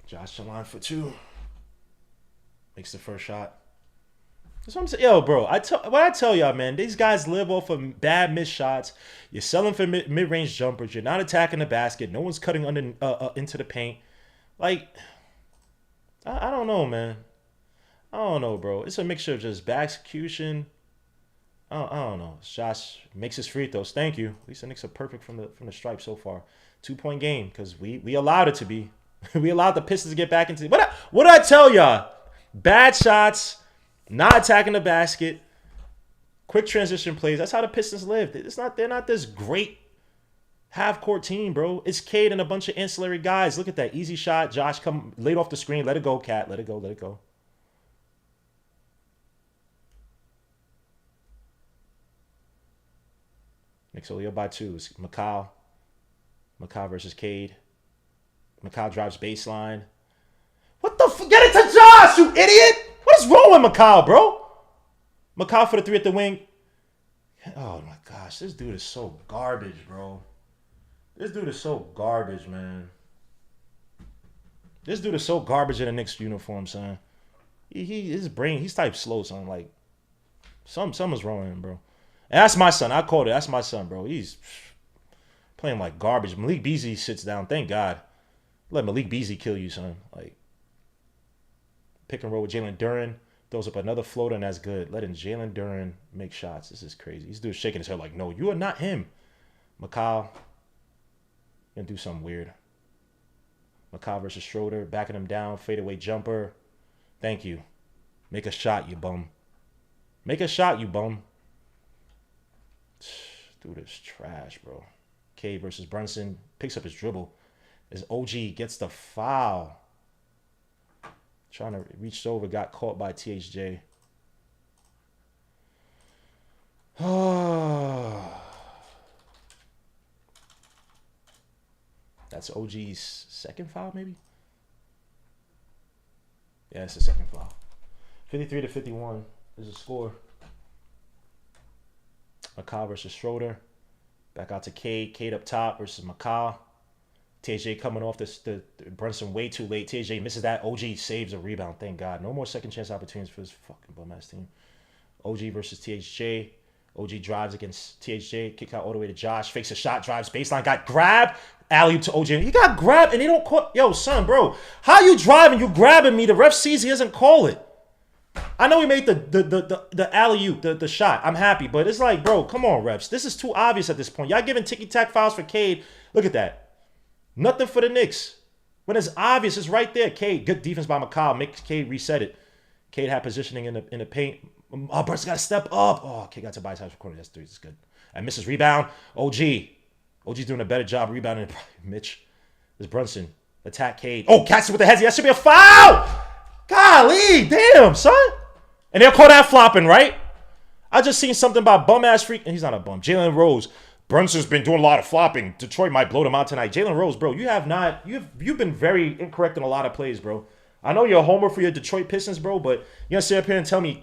Josh to line for 2. Makes the first shot. That's what I'm saying. Yo, bro, what I tell y'all, man, these guys live off of bad missed shots. You're selling for mid-range jumpers. You're not attacking the basket. No one's cutting into the paint. Like, I don't know, man. I don't know, bro. It's a mixture of just bad execution. I don't know. Josh makes his free throws. Thank you. At least the Knicks are perfect from the stripe so far. 2-point game because we allowed it to be. We allowed the Pistons to get back into what did I tell y'all? Bad shots. Not attacking the basket, quick transition plays. That's how the Pistons live. They're not this great half-court team, bro. It's Cade and a bunch of ancillary guys. Look at that. Easy shot. Josh come laid off the screen. Let it go, Cat. Let it go. Let it go. Knicks only up by 2. It's McCall. McCall versus Cade. McCall drives baseline. What the fuck? Get it to Josh, you idiot! What is wrong with McCall, bro? McCall for the 3 at the wing. Oh, my gosh. This dude is so garbage, bro. This dude is so garbage, man. This dude is so garbage in a Knicks uniform, son. His brain, he's type slow, son. Like, something's wrong with him, bro. And that's my son. I called it. That's my son, bro. He's playing like garbage. Malik Beasley sits down. Thank God. Let Malik Beasley kill you, son. Like, pick and roll with Jalen Duren. Throws up another floater, and that's good. Letting Jalen Duren make shots. This is crazy. This dude's shaking his head like, no, you are not him. McCall. Gonna do something weird. McCall versus Schroeder. Backing him down. Fadeaway jumper. Thank you. Make a shot, you bum. Make a shot, you bum. Dude is trash, bro. K versus Brunson. Picks up his dribble. As OG gets the foul. Trying to reach over, got caught by THJ. That's OG's second foul, maybe? Yeah, it's the second foul. 53-51 is the score. McCall versus Schroeder. Back out to Cade. Cade up top versus McCall. TJ coming off the Brunson way too late. TJ misses that. OG saves a rebound. Thank God. No more second chance opportunities for this fucking bum ass team. OG versus THJ. OG drives against THJ. Kick out all the way to Josh. Fakes a shot. Drives baseline. Got grabbed. Alley-oop to OG. He got grabbed and they don't call. Yo, son, bro. How you driving? You grabbing me. The ref sees he doesn't call it. I know he made the alley-oop, the shot. I'm happy. But it's like, bro, come on, refs. This is too obvious at this point. Y'all giving ticky-tack fouls for Cade. Look at that. Nothing for the Knicks. When it's obvious, it's right there. Cade, good defense by McCall. Makes Cade reset it. Cade had positioning in the paint. Oh, Brunson's got to step up. Oh, Cade got to buy his house for corner. That's 3. That's good. And misses rebound. OG. OG's doing a better job rebounding than Mitch. There's Brunson. Attack Cade. Oh, catches it with the heads. That should be a foul. Golly. Damn, son. And they'll call that flopping, right? I just seen something about bum-ass freak. And he's not a bum. Jalen Rose. Brunson's been doing a lot of flopping. Detroit might blow them out tonight. Jalen Rose, bro, you've been very incorrect in a lot of plays, bro. I know you're a homer for your Detroit Pistons, bro, but you don't sit up here and tell me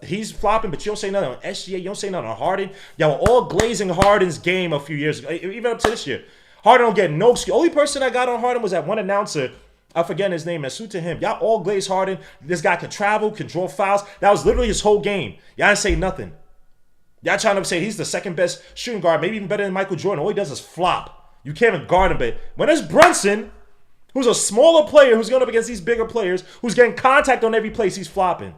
he's flopping, but you don't say nothing on SGA. You don't say nothing on Harden. Y'all were all glazing Harden's game a few years ago, even up to this year. Harden don't get no skill. Only person I got on Harden was that one announcer. I forget his name. And suit to him. Y'all all glaze Harden. This guy can travel, can draw fouls. That was literally his whole game. Y'all didn't say nothing. Y'all trying to say he's the second best shooting guard, maybe even better than Michael Jordan. All he does is flop. You can't even guard him. But when there's Brunson, who's a smaller player, who's going up against these bigger players, who's getting contact on every place, he's flopping.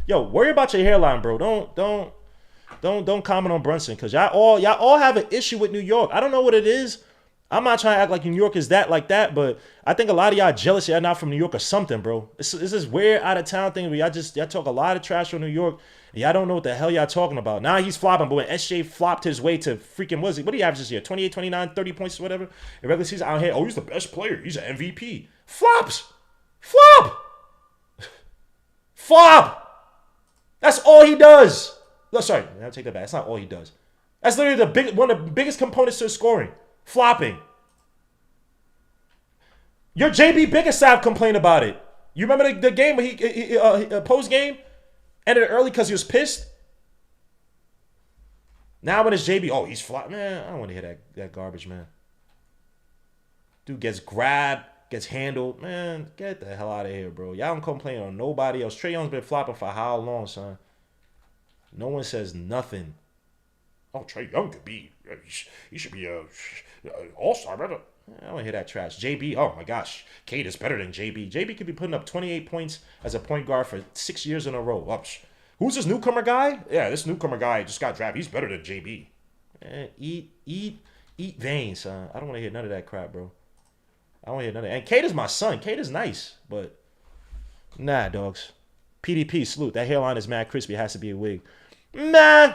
Yo, worry about your hairline, bro. Don't comment on Brunson because y'all all have an issue with New York. I don't know what it is. I'm not trying to act like New York is that like that, but I think a lot of y'all jealous y'all not from New York or something, bro. It's this weird out of town thing where y'all talk a lot of trash on New York and y'all don't know what the hell y'all talking about. Now he's flopping, but when SJ flopped his way to freaking, what do you average this year? 28, 29, 30 points or whatever? In regular season out here, oh, he's the best player. He's an MVP. Flops. Flop. Flop. That's all he does. No, sorry, I'll take that back. That's not all he does. That's literally one of the biggest components to his scoring. Flopping. Your JB Bickerstaff complained about it. You remember the game where he post game ended early because he was pissed? Now when it's JB, oh, he's flop. Man, I don't want to hear that garbage, man. Dude gets grabbed, gets handled. Man, get the hell out of here, bro. Y'all don't complain on nobody else. Trae Young's been flopping for how long, son? No one says nothing. Oh, Trae Young could be. He should be a all-star, brother. I don't hear that trash. JB, oh my gosh. Cade is better than JB. JB could be putting up 28 points as a point guard for 6 years in a row. Oh, who's this newcomer guy? Yeah, this newcomer guy just got drafted. He's better than JB. Eat veins, son. I don't want to hear none of that crap, bro. I don't want to hear none of that. And Cade is my son. Cade is nice, but nah, dogs. PDP, salute. That hairline is mad crispy. It has to be a wig. Nah.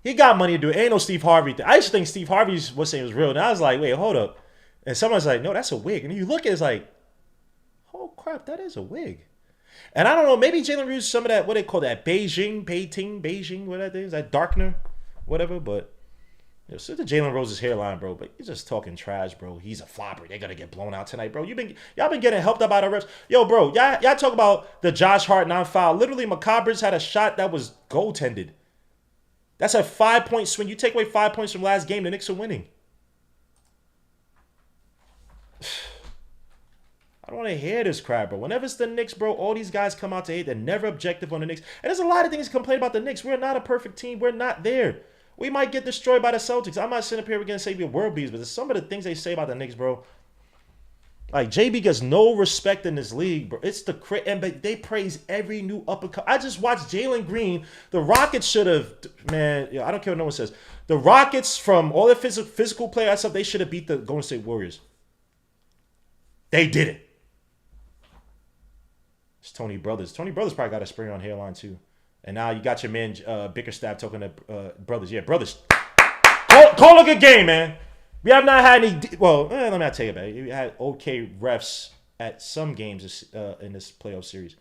He got money to do it. Ain't no Steve Harvey thing. I used to think Steve Harvey's was saying was real. And I was like, wait, hold up. And someone's like, no, that's a wig. And you look at it, it's like, oh crap, that is a wig. And I don't know, maybe Jalen used some of that, what they call that, Beijing, what that is, that darkener, whatever. But so the Jalen Rose's hairline, bro. But you're just talking trash, bro. He's a flopper. They're gonna get blown out tonight, bro. Y'all been getting helped out by the refs. Yo, bro, y'all talk about the Josh Hart non-foul. Literally, Macabres had a shot that was goaltended. That's a 5-point swing. You take away 5 points from last game, the Knicks are winning. I don't want to hear this crap, bro. Whenever it's the Knicks, bro, all these guys come out to hate. They're never objective on the Knicks. And there's a lot of things to complain about the Knicks. We're not a perfect team. We're not there. We might get destroyed by the Celtics. I'm not sitting up here again and say we're world beats, but there's some of the things they say about the Knicks, bro. Like, JB gets no respect in this league, bro. It's the but they praise every new uppercut. I just watched Jalen Green. The Rockets should have, man, I don't care what no one says. The Rockets, from all their physical play and stuff, they should have beat the Golden State Warriors. They did it. It's Tony Brothers. Tony Brothers probably got a spray on hairline, too. And now you got your man, Bickerstaff, talking to Brothers. Yeah, Brothers. Call a good game, man. We have not had any, well, let me not tell you about it. We had okay refs at some games in this playoff series.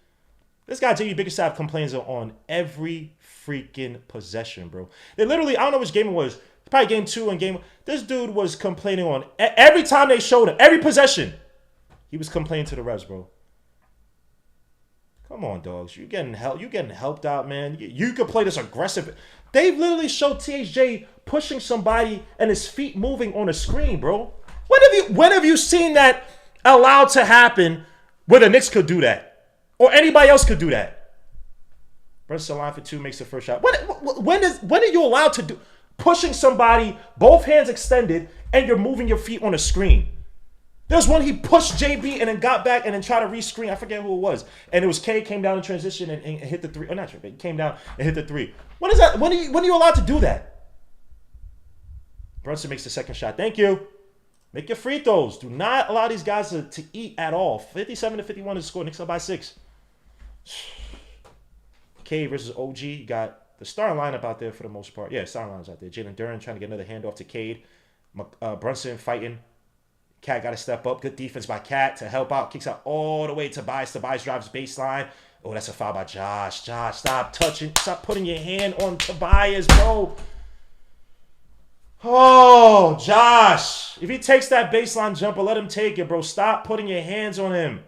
This guy, J.D. Bickerstaff, complains on every freaking possession, bro. They literally, I don't know which game it was. Probably game 2 and game 1. This dude was complaining on every time they showed him, every possession. He was complaining to the refs, bro. Come on, dogs. You're getting helped out, man. You could play this aggressive. They've literally showed THJ pushing somebody and his feet moving on a screen, bro. When have you seen that allowed to happen where the Knicks could do that? Or anybody else could do that? Brunson line for 2 makes the first shot. When are you allowed to do pushing somebody, both hands extended, and you're moving your feet on a screen? There's one he pushed JB and then got back and then tried to rescreen. I forget who it was. And it was K came down in transition and hit the 3. Oh, not sure. He came down and hit the 3. When is that? When are you allowed to do that? Brunson makes the second shot. Thank you. Make your free throws. Do not allow these guys to eat at all. 57-51 is the score. Knicks up by 6. K versus OG. You got the starting lineup out there for the most part. Yeah, starting lineup's out there. Jalen Duren trying to get another handoff to Cade. Brunson fighting. Cat got to step up. Good defense by Cat to help out. Kicks out all the way to Tobias. Tobias drives baseline. Oh, that's a foul by Josh. Josh, stop touching. Stop putting your hand on Tobias, bro. Oh, Josh. If he takes that baseline jumper, let him take it, bro. Stop putting your hands on him.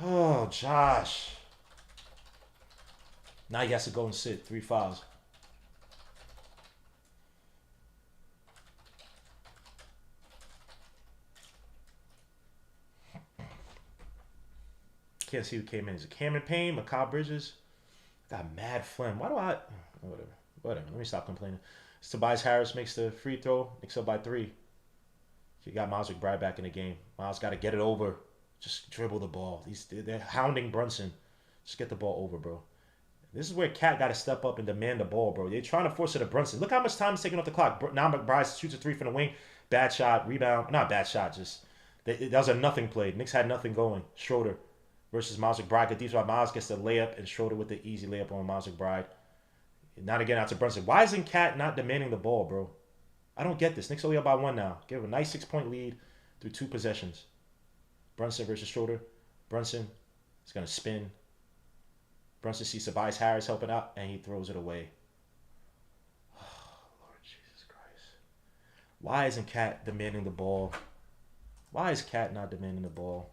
Oh, Josh. Now he has to go and sit. 3 fouls. Can't see who came in. Is it Cameron Payne, Mikal Bridges? Got mad phlegm. Why do I... Whatever. Let me stop complaining. Tobias Harris makes the free throw. Knicks up by 3. You got Miles McBride back in the game. Miles got to get it over. Just dribble the ball. They're hounding Brunson. Just get the ball over, bro. This is where Cat got to step up and demand the ball, bro. They're trying to force it to Brunson. Look how much time is taking off the clock. Now McBride shoots a 3 from the wing. Bad shot. Rebound. Not bad shot. Just that was a nothing play. Knicks had nothing going. Schroeder versus Miles McBride. Good defense by Miles, gets the layup, and Schroeder with the easy layup on Miles McBride. Not again out to Brunson. Why isn't Cat not demanding the ball, bro? I don't get this. Knicks only up by 1 now. Give him a nice 6-point lead through 2 possessions. Brunson versus Schroeder. Brunson is going to spin. Brunson sees Tobias Harris helping out, and he throws it away. Oh, Lord Jesus Christ. Why isn't Cat demanding the ball? Why is Cat not demanding the ball?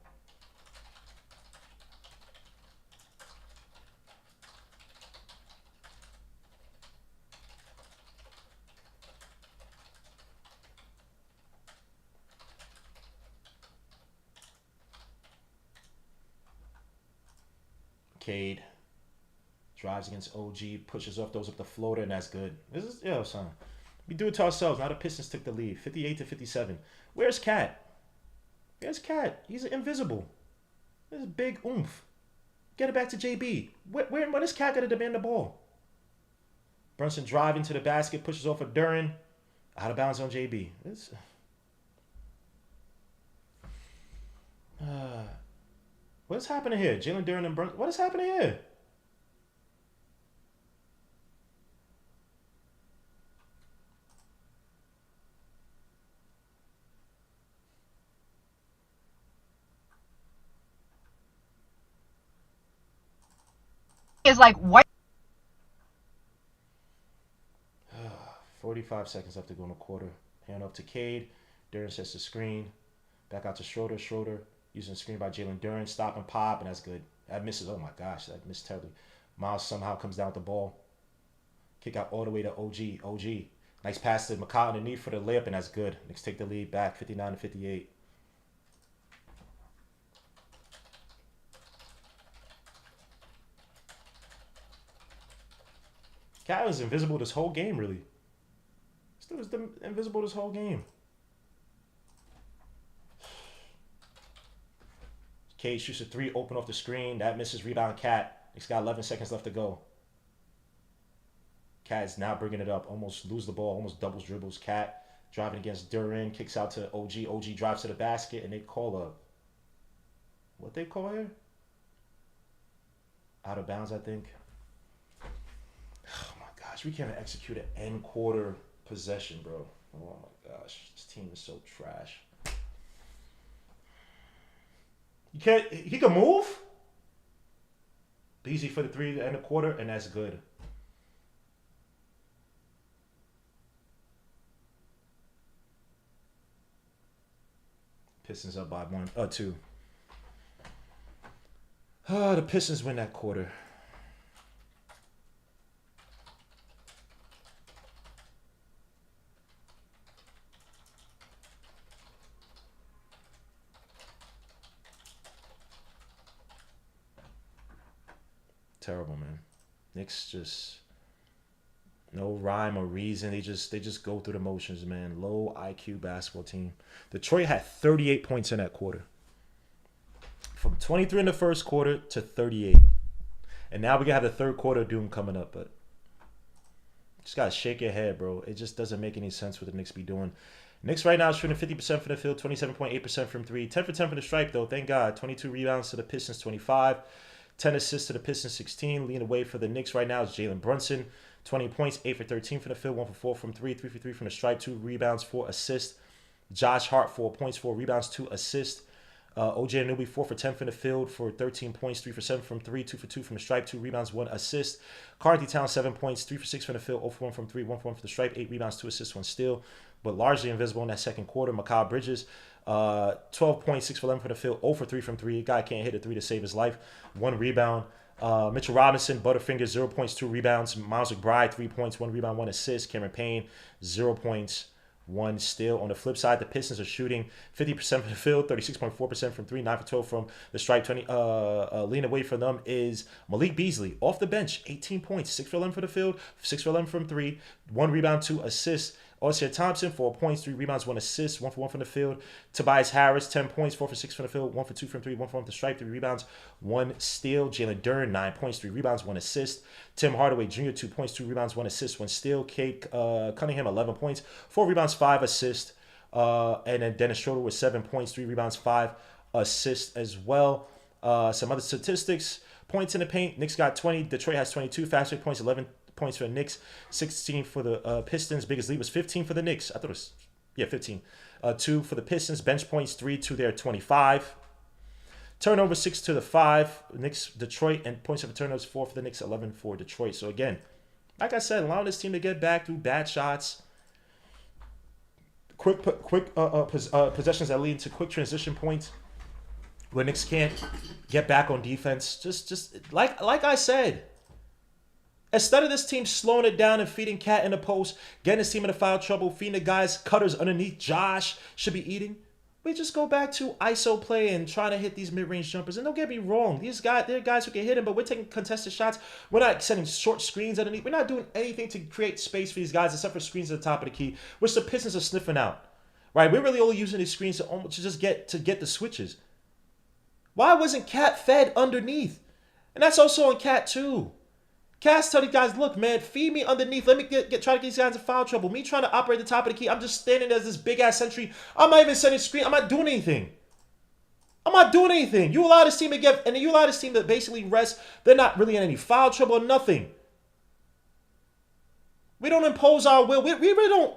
Cade drives against OG, pushes off, throws up the floater, and that's good. This is, yo, son. We do it to ourselves. Now the Pistons took the lead, 58-57. Where's Cat? Where's Cat? He's invisible. This is big oomph. Get it back to JB. When is Cat going to demand the ball? Brunson driving to the basket, pushes off of Duren. Out of bounds on JB. What's happening here? Jalen Duren and Brunson. What is happening here? Is like what? 45 seconds left to go in the quarter. Hand off to Cade. Duren sets the screen. Back out to Schroeder. Schroeder using the screen by Jalen Duren. Stop and pop, and that's good. That misses. Oh my gosh, that missed terribly. Miles somehow comes down with the ball. Kick out all the way to OG. OG. Nice pass to McCall underneath for the layup, and that's good. Knicks take the lead back, 59-58. Cat was invisible this whole game, really. Still was invisible this whole game. Cade shoots a three, open off the screen. That misses, rebound Cat. He's got 11 seconds left to go. Cat is now bringing it up. Almost lose the ball, almost doubles dribbles. Cat driving against Duren, kicks out to OG. OG drives to the basket, and they call a... What they call here? Out of bounds, I think. Oh my gosh, we can't execute an end quarter possession, bro. Oh my gosh, this team is so trash. You can't. He can move. Beasley for the three to end the quarter, and that's good. Pistons up by 2. The Pistons win that quarter. Terrible, man. Knicks just no rhyme or reason. They just go through the motions, man. Low IQ basketball team. Detroit had 38 points in that quarter. From 23 in the first quarter to 38. And now we're gonna have the third quarter doom coming up, but just gotta shake your head, bro. It just doesn't make any sense what the Knicks be doing. Knicks right now is shooting 50% from the field, 27.8% from three. 10 for 10 from the stripe, though. Thank God. 22 rebounds to the Pistons, 25. 10 assists to the Pistons, 16. Leading the way for the Knicks right now is Jalen Brunson. 20 points, 8 for 13 from the field, 1 for 4 from 3, 3 for 3 from the stripe, 2 rebounds, 4 assists. Josh Hart, 4 points, 4 rebounds, 2 assists. OJ Anunoby, 4 for 10 from the field for 13 points, 3 for 7 from 3, 2 for 2 from the stripe, 2 rebounds, 1 assist. Karl-Anthony Towns, 7 points, 3 for 6 from the field, 0 for 1 from 3, 1 for 1 from the stripe, 8 rebounds, 2 assists, 1 steal. But largely invisible in that second quarter. Mikal Bridges, 12 points, 6 for 11 from the field, 0 for 3 from 3. Guy can't hit a 3 to save his life. 1 rebound. Mitchell Robinson, Butterfinger, 0 points, 2 rebounds. Miles McBride, 3 points, 1 rebound, 1 assist. Cameron Payne, 0 points, 1 steal. On the flip side, the Pistons are shooting 50% from the field, 36.4% from 3, 9 for 12 from the stripe. 20. Leading away from them is Malik Beasley off the bench, 18 points, 6 for 11 for the field, 6 for 11 from 3, 1 rebound, 2 assists. Oscar Thompson, 4 points, 3 rebounds, 1 assist, 1 for 1 from the field. Tobias Harris, 10 points, 4 for 6 from the field, 1 for 2 from 3, 1 for 1 from the stripe, 3 rebounds, 1 steal. Jalen Duren, 9 points, 3 rebounds, 1 assist. Tim Hardaway Jr., 2 points, 2 rebounds, 1 assist, 1 steal. Kate Cunningham, 11 points, 4 rebounds, 5 assists. And then Dennis Schroeder with 7 points, 3 rebounds, 5 assists as well. Some other statistics. Points in the paint, Knicks got 20. Detroit has 22. Fast break points, 11 points for the Knicks, 16 for the Pistons. Biggest lead was 15 for the Knicks. I thought it was, 15. 2 for the Pistons. Bench points, 3 to their 25. Turnover, 6 to the 5. Knicks, Detroit, and points of turnovers, 4 for the Knicks, 11 for Detroit. So again, like I said, allowing this team to get back through bad shots, quick possessions that lead to quick transition points where Knicks can't get back on defense. Just like I said, instead of this team slowing it down and feeding Cat in the post, getting his team into foul trouble, feeding the guys cutters underneath, Josh should be eating. We just go back to ISO play and trying to hit these mid-range jumpers. And don't get me wrong, these guys, they're guys who can hit them, but we're taking contested shots. We're not sending short screens underneath. We're not doing anything to create space for these guys except for screens at the top of the key, which the Pistons are sniffing out. Right? We're really only using these screens to just get the switches. Why wasn't Cat fed underneath? And that's also on Cat too. Cat's telling these guys, look, man, feed me underneath. Let me try to get these guys in foul trouble. Me trying to operate the top of the key. I'm just standing as this big-ass sentry. I'm not even sending screen. I'm not doing anything. I'm not doing anything. You allow this team to get, and you allow this team to basically rest. They're not really in any foul trouble or nothing. We don't impose our will. We really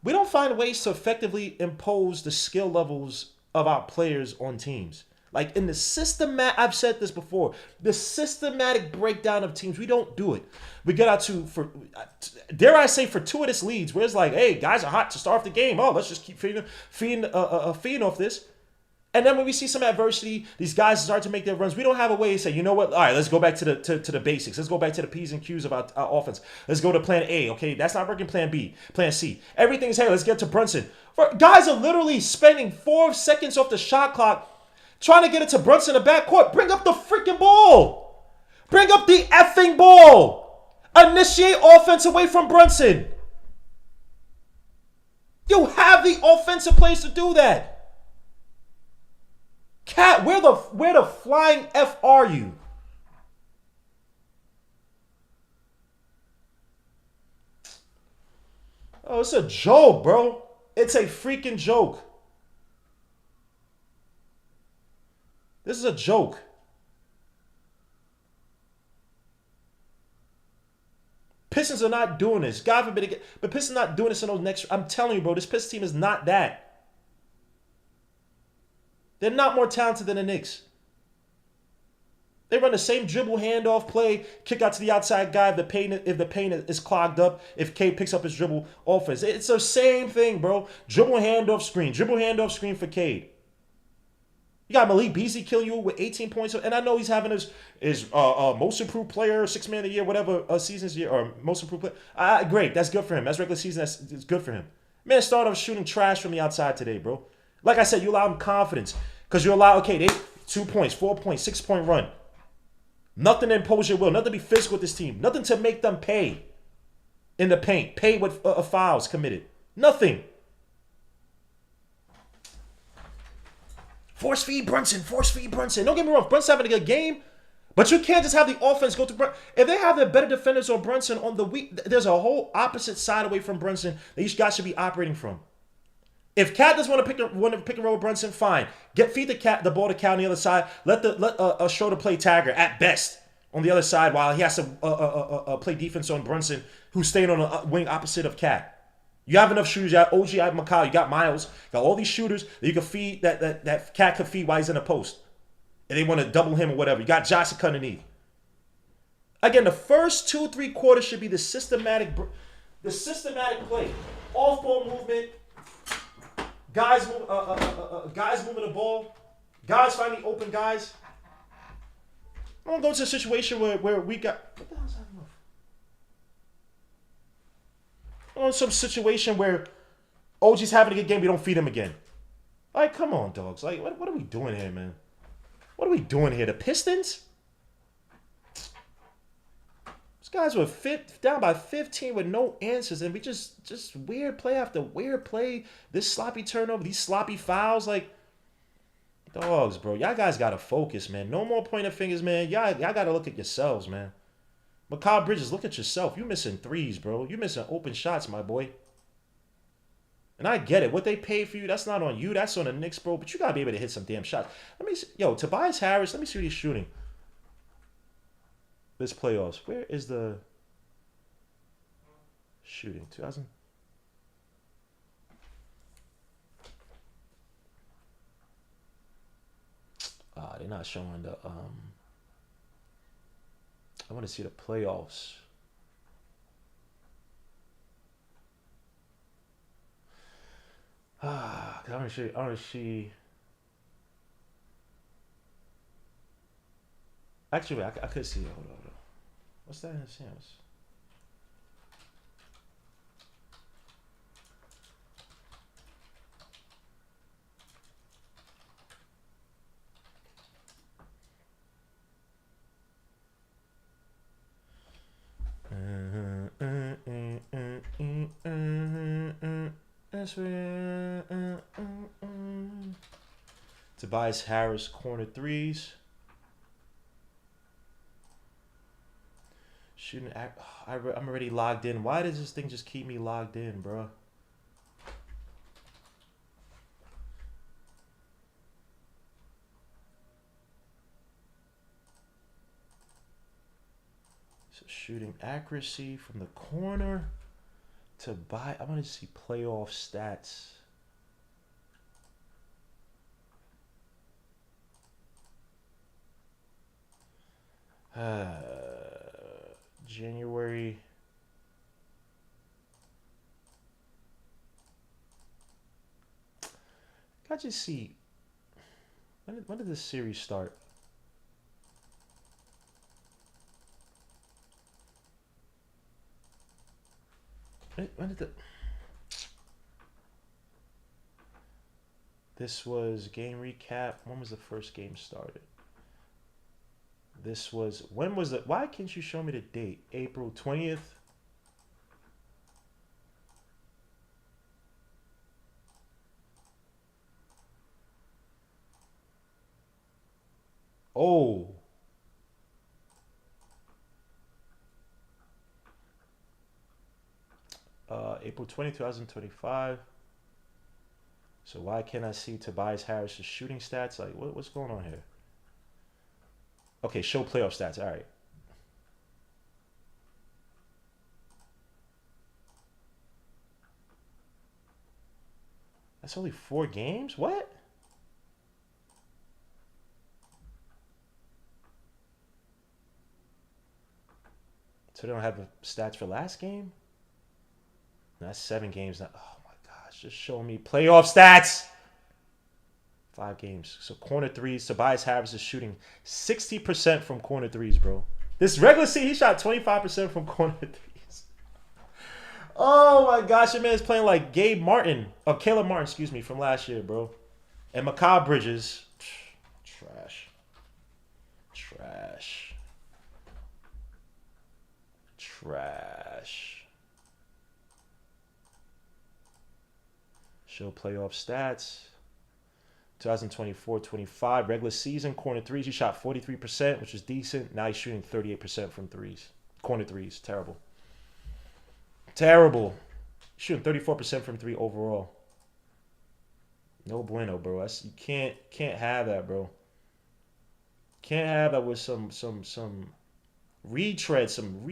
don't find ways to effectively impose the skill levels of our players on teams. Like in the systematic, I've said this before, the systematic breakdown of teams, we don't do it. We get out to, dare I say, fortuitous leads where it's like, hey, guys are hot to start off the game. Oh, let's just keep feeding off this. And then when we see some adversity, these guys start to make their runs. We don't have a way to say, you know what? All right, let's go back to the basics. Let's go back to the P's and Q's of our offense. Let's go to plan A. Okay, that's not working. Plan B, plan C. Everything's, hey, let's get to Brunson. Guys are literally spending 4 seconds off the shot clock trying to get it to Brunson in the backcourt. Bring up the freaking ball. Bring up the effing ball. Initiate offense away from Brunson. You have the offensive players to do that. Cat, where the flying F are you? Oh, it's a joke, bro. It's a freaking joke. This is a joke. Pistons are not doing this. God forbid, but Pistons not doing this in those next. I'm telling you, bro, this Pistons team is not that. They're not more talented than the Knicks. They run the same dribble handoff play, kick out to the outside guy if the paint is clogged up, if K picks up his dribble offense. It's the same thing, bro. Dribble handoff screen for Cade. You got Malik Beasley killing you with 18 points. And I know he's having his most improved player, 6th man of the year, whatever season's year, or most improved player. Great. That's good for him. That's regular season. It's good for him. Man started off shooting trash from the outside today, bro. Like I said, you allow him confidence. Because you allow, okay, 2 points, 4 points, 6-point run. Nothing to impose your will. Nothing to be physical with this team. Nothing to make them pay in the paint. Pay with fouls committed. Nothing. Force feed Brunson. Don't get me wrong. Brunson's having a good game. But you can't just have the offense go to Brunson. If they have the better defenders on Brunson on the week, there's a whole opposite side away from Brunson that each guy should be operating from. If Cat doesn't want to pick and roll with Brunson, fine. Feed the ball to Cat on the other side. Let a shoulder play tagger at best on the other side while he has to play defense on Brunson, who's staying on the wing opposite of Cat. You have enough shooters. You got OG, you have Mikal, you got Miles, you got all these shooters that you can feed that Cat could feed while he's in the post. And they want to double him or whatever. You got Josh underneath. Again, the first 2-3 quarters should be the systematic play. Off-ball movement. Guys moving the ball. Guys finding open guys. I want to go to a situation where we got... What the hell's happening? I want some situation where OG's having a good game, we don't feed him again. Like, come on, dogs. Like, what are we doing here, man? What are we doing here? The Pistons? These guys were down by 15 with no answers, and we just weird play after weird play. This sloppy turnover, these sloppy fouls, like, dogs, bro. Y'all guys gotta focus, man. No more pointing fingers, man. Y'all gotta look at yourselves, man. Mikal Bridges, look at yourself. You missing threes, bro. You missing open shots, my boy. And I get it. What they paid for you, that's not on you. That's on the Knicks, bro. But you got to be able to hit some damn shots. Let me see. Yo, Tobias Harris, let me see what he's shooting. This playoffs. Where is the shooting? 2000? They're not showing the... I want to see the playoffs. I want to see. Actually, I could see it. Hold on. What's that in the sense? Tobias Harris, corner threes. Shooting. I'm already logged in. Why does this thing just keep me logged in, bro? So shooting accuracy from the corner. I want to see playoff stats. January. I just see. When did this series start? When did the... This was game recap. When was the first game started? This was... When was it? Why can't you show me the date? April 20th? Oh. April 20, 2025. So why can't I see Tobias Harris' shooting stats? Like, what's going on here? Okay, show playoff stats. All right. That's only 4 games? What? So they don't have the stats for last game? That's 7 games now. Oh my gosh, just show me playoff stats. 5 games. So corner threes, Tobias Harris is shooting 60% from corner threes, bro. This regular season, he shot 25% from corner threes. Oh my gosh, your man's playing like Caleb Martin, excuse me, from last year, bro. And Mikal Bridges. Trash. Show playoff stats. 2024-25 regular season corner threes. He shot 43%, which is decent. Now he's shooting 38% from threes. Corner threes, terrible. Shooting 34% from 3 overall. No bueno, bro. You can't have that, bro. Can't have that with some retreads, some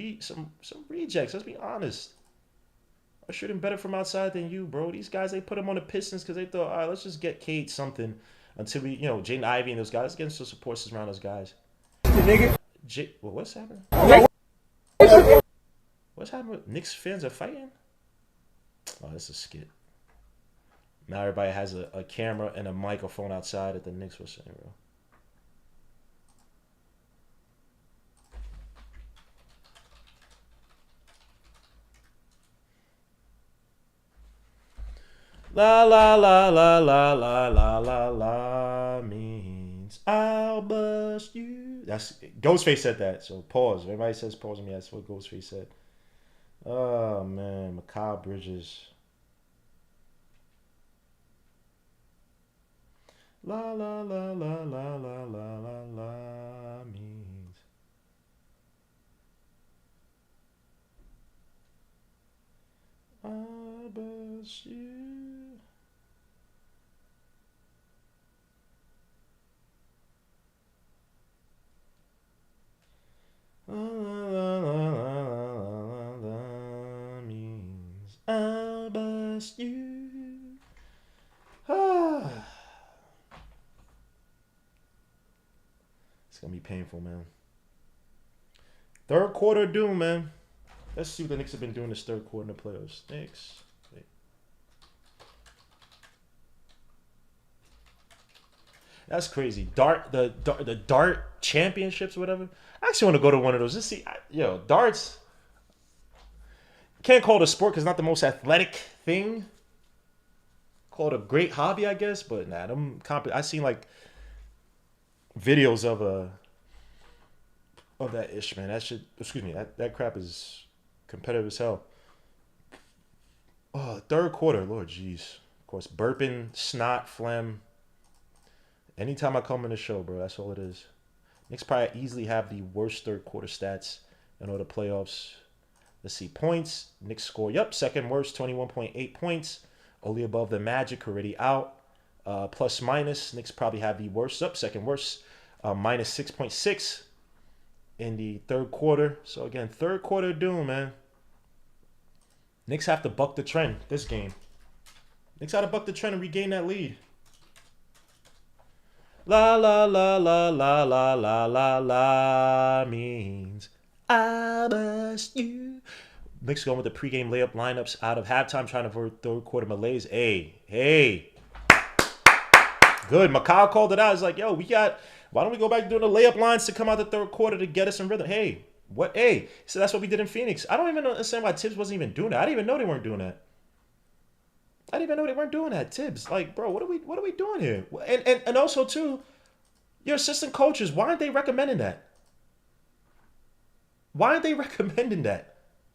rejects. Let's be honest. I'm shooting better from outside than you, bro. These guys, they put them on the Pistons because they thought, all right, let's just get Cade something until we, Jaden Ivey and those guys. Let's get some support system around those guys. What's happening? What's happening with Knicks fans are fighting? Oh, this is a skit. Now everybody has a camera and a microphone outside at the Knicks were saying, bro. La la la la la la la la la means I'll bust you. That's Ghostface said that. So pause. If everybody says pause on me, that's what Ghostface said. Oh man, Mikal Bridges. La la la la la la la la la means I'll bust you. Means I'll bust you. It's gonna be painful, man. Third quarter doom, man. Let's see what the Knicks have been doing this third quarter in the playoffs. Knicks. Wait. That's crazy. The dart championships or whatever. I actually want to go to one of those. Just see, darts. Can't call it a sport because it's not the most athletic thing. Call it a great hobby, I guess. But nah, I seen like videos of that ish, man. That crap is competitive as hell. Oh, third quarter, Lord jeez. Of course, burping, snot, phlegm. Anytime I come in the show, bro, that's all it is. Knicks probably easily have the worst third quarter stats in all the playoffs. Let's see, points. Knicks score, second worst, 21.8 points. Only above the Magic, already out. Plus minus, Knicks probably have the worst, second worst, minus 6.6 in the third quarter. So again, third quarter doom, man. Knicks have to buck the trend this game. Knicks have to buck the trend and regain that lead. La la la la la la la la la means I must you. Knicks going with the pregame layup lineups out of halftime, trying to avoid third quarter malaise. Hey. Good. Macau called it out. He's like, yo, why don't we go back to doing the layup lines to come out the third quarter to get us in rhythm? Hey, what? Hey, so that's what we did in Phoenix. I don't even understand why Tibbs wasn't even doing that. I didn't even know they weren't doing that. Tibbs. Like, bro, what are we doing here? And also too, your assistant coaches, why aren't they recommending that?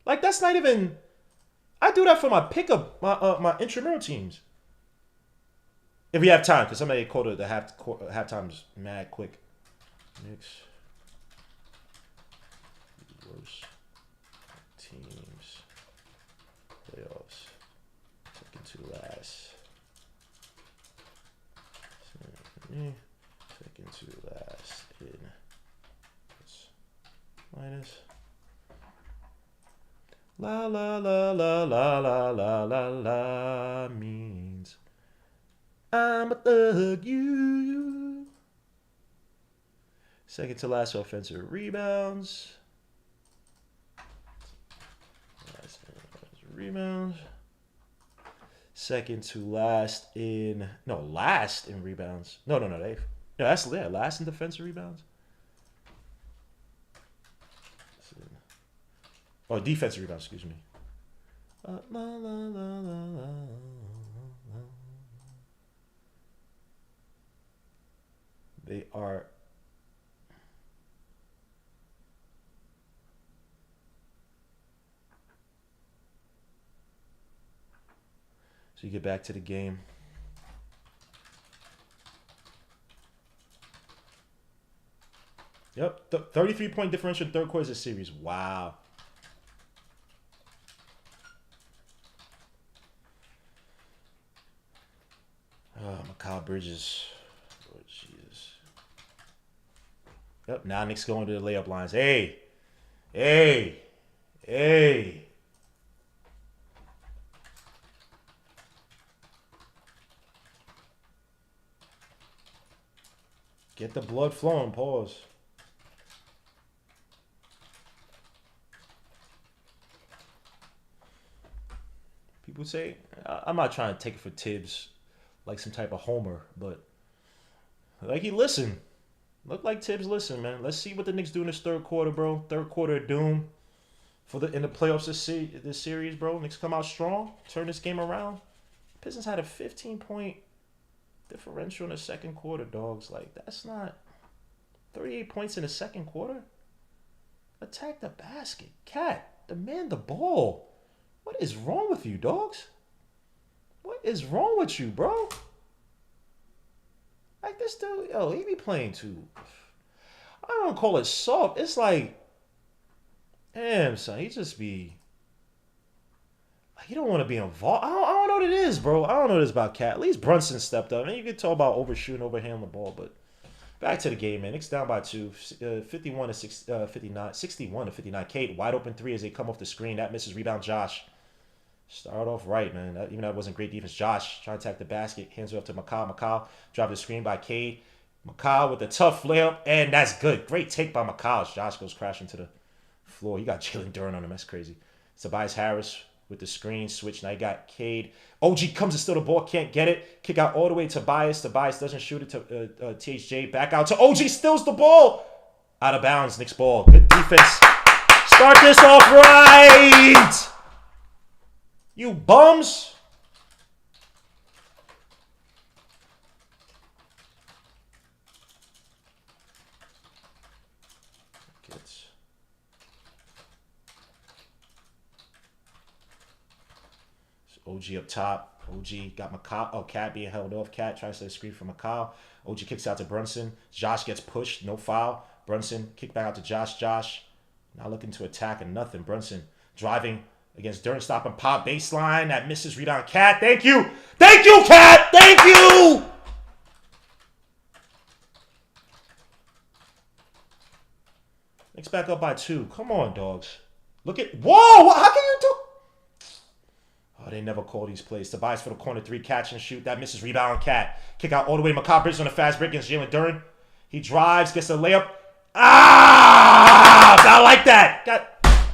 Like, that's not even. I do that for my pickup, my intramural teams. If we have time, because somebody called it the halftime's mad quick. Knicks worst teams playoffs. Second to last. Second to last in minus. La la la la la la la la la means I'm a thug you. Second to last offensive rebounds. Second to last in last in rebounds. No, that's last in defensive rebounds. Oh, defensive rebounds, excuse me. They are so you get back to the game. Yep, 33-point differential in third quarter of the series. Wow. Oh, Mikal Bridges. Oh, Jesus. Yep, now Knicks going to the layup lines. Hey. Get the blood flowing. Pause. People say, I'm not trying to take it for Tibbs like some type of homer, but like he listened. Looked like Tibbs listened, man. Let's see what the Knicks do in this third quarter, bro. Third quarter of doom in the playoffs this series, bro. Knicks come out strong, turn this game around. Pistons had a 15-point differential in the second quarter, dogs. Like, that's not 38 points in the second quarter. Attack the basket. Cat, demand the ball. What is wrong with you, dogs? What is wrong with you, bro? Like, this dude, he be playing too. I don't call it soft. It's like, damn, son, he just be. Like, you don't want to be involved. I don't know what it is, bro. I don't know what it is about Cat. At least Brunson stepped up. I mean, you could talk about overshooting, overhandling the ball, but back to the game, man. Knicks down by 2, 51 to 59, 61 to 59. Cade, wide open three as they come off the screen. That misses. Rebound, Josh. Start off right, man. Even that wasn't great defense. Josh trying to attack the basket. Hands it off to Macau. Macau dropped the screen by Cade. Macau with a tough layup, and that's good. Great take by Macau. Josh goes crashing to the floor. You got Jalen Duren on him. That's crazy. Tobias Harris with the screen switch. Now you got Cade. OG comes to steal the ball. Can't get it. Kick out all the way to Tobias. Tobias doesn't shoot it to THJ. Back out to OG. Steals the ball. Out of bounds. Knicks ball. Good defense. Start this off right. You bums. OG up top. OG got McCall. Oh, Cat being held off. Cat tries to screen for McCall. OG kicks out to Brunson. Josh gets pushed. No foul. Brunson kick back out to Josh. Josh not looking to attack or nothing. Brunson driving against Durant. Stop and pop. Baseline. That misses. Rebound. Cat. Thank you. Thank you, Cat. Thank you. Knicks back up by 2. Come on, dogs. Look at... Whoa! How can you do... Oh, they never call these plays. Tobias for the corner 3. Catch and shoot. That misses. Rebound. Cat. Kick out all the way to McCall Bridges on a fast break against Jalen Duren. He drives. Gets a layup. Ah! I like that. God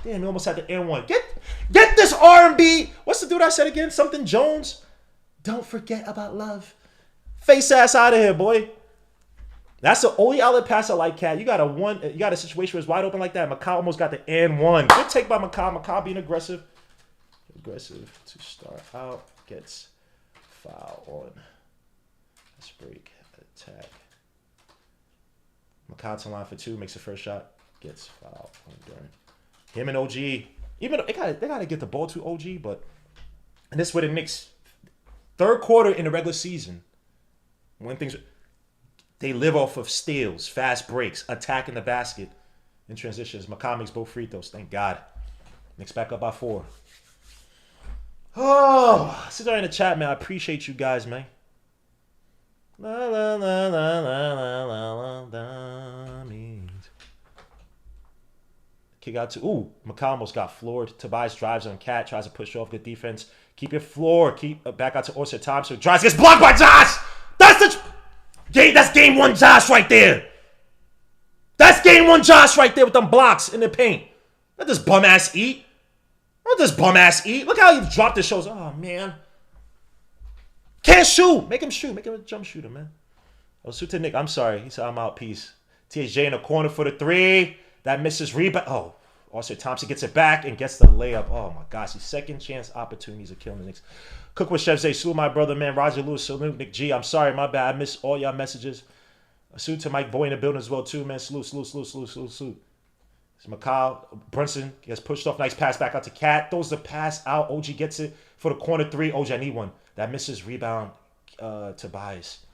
damn, he almost had the N1. Get this R&B. What's the dude I said again? Something Jones. Don't forget about love. Face ass out of here, boy. That's the only outlet pass I like, Cat. You got a situation where it's wide open like that. McCall almost got the N1. Good take by McCall. McCall being aggressive. Aggressive to start out. Gets foul on. Let's break. Attack. McCall to line for 2. Makes the first shot. Gets foul on Durant. Him and OG. Even though they gotta get the ball to OG, but and this is where the Knicks third quarter in the regular season, when things they live off of steals, fast breaks, attacking the basket in transitions. McCall makes both free throws. Thank God. Knicks back up by 4. Oh, sit there in the chat, man. I appreciate you guys, man. La la la la la la la la. Kick out to McCall almost got floored. Tobias drives on Cat, tries to push off. Good defense. Keep your floor. Keep back out to Orsa Thompson. Drives, gets blocked by Josh. That's game 1 Josh right there. That's game 1 Josh right there with them blocks in the paint. Let this bum ass eat. Look how he dropped his shoulders. Oh man. Can't shoot. Make him shoot. Make him a jump shooter, man. Oh, shoot to Nick. I'm sorry. He said I'm out. Peace. THJ in the corner for the 3. That misses rebound. Oh, also Thompson gets it back and gets the layup. Oh my gosh, these second chance opportunities are killing the Knicks. Cook with Chef Zay. Salute my brother, man. Roger Lewis. Salute Nick G. I'm sorry, my bad. I missed all y'all messages. A salute to Mike Boy in the building as well too, man. Salute. It's McCall. Brunson gets pushed off. Nice pass back out to Cat. Throws the pass out. OG gets it for the corner 3. OG, I need one. That misses. Rebound. Tobias.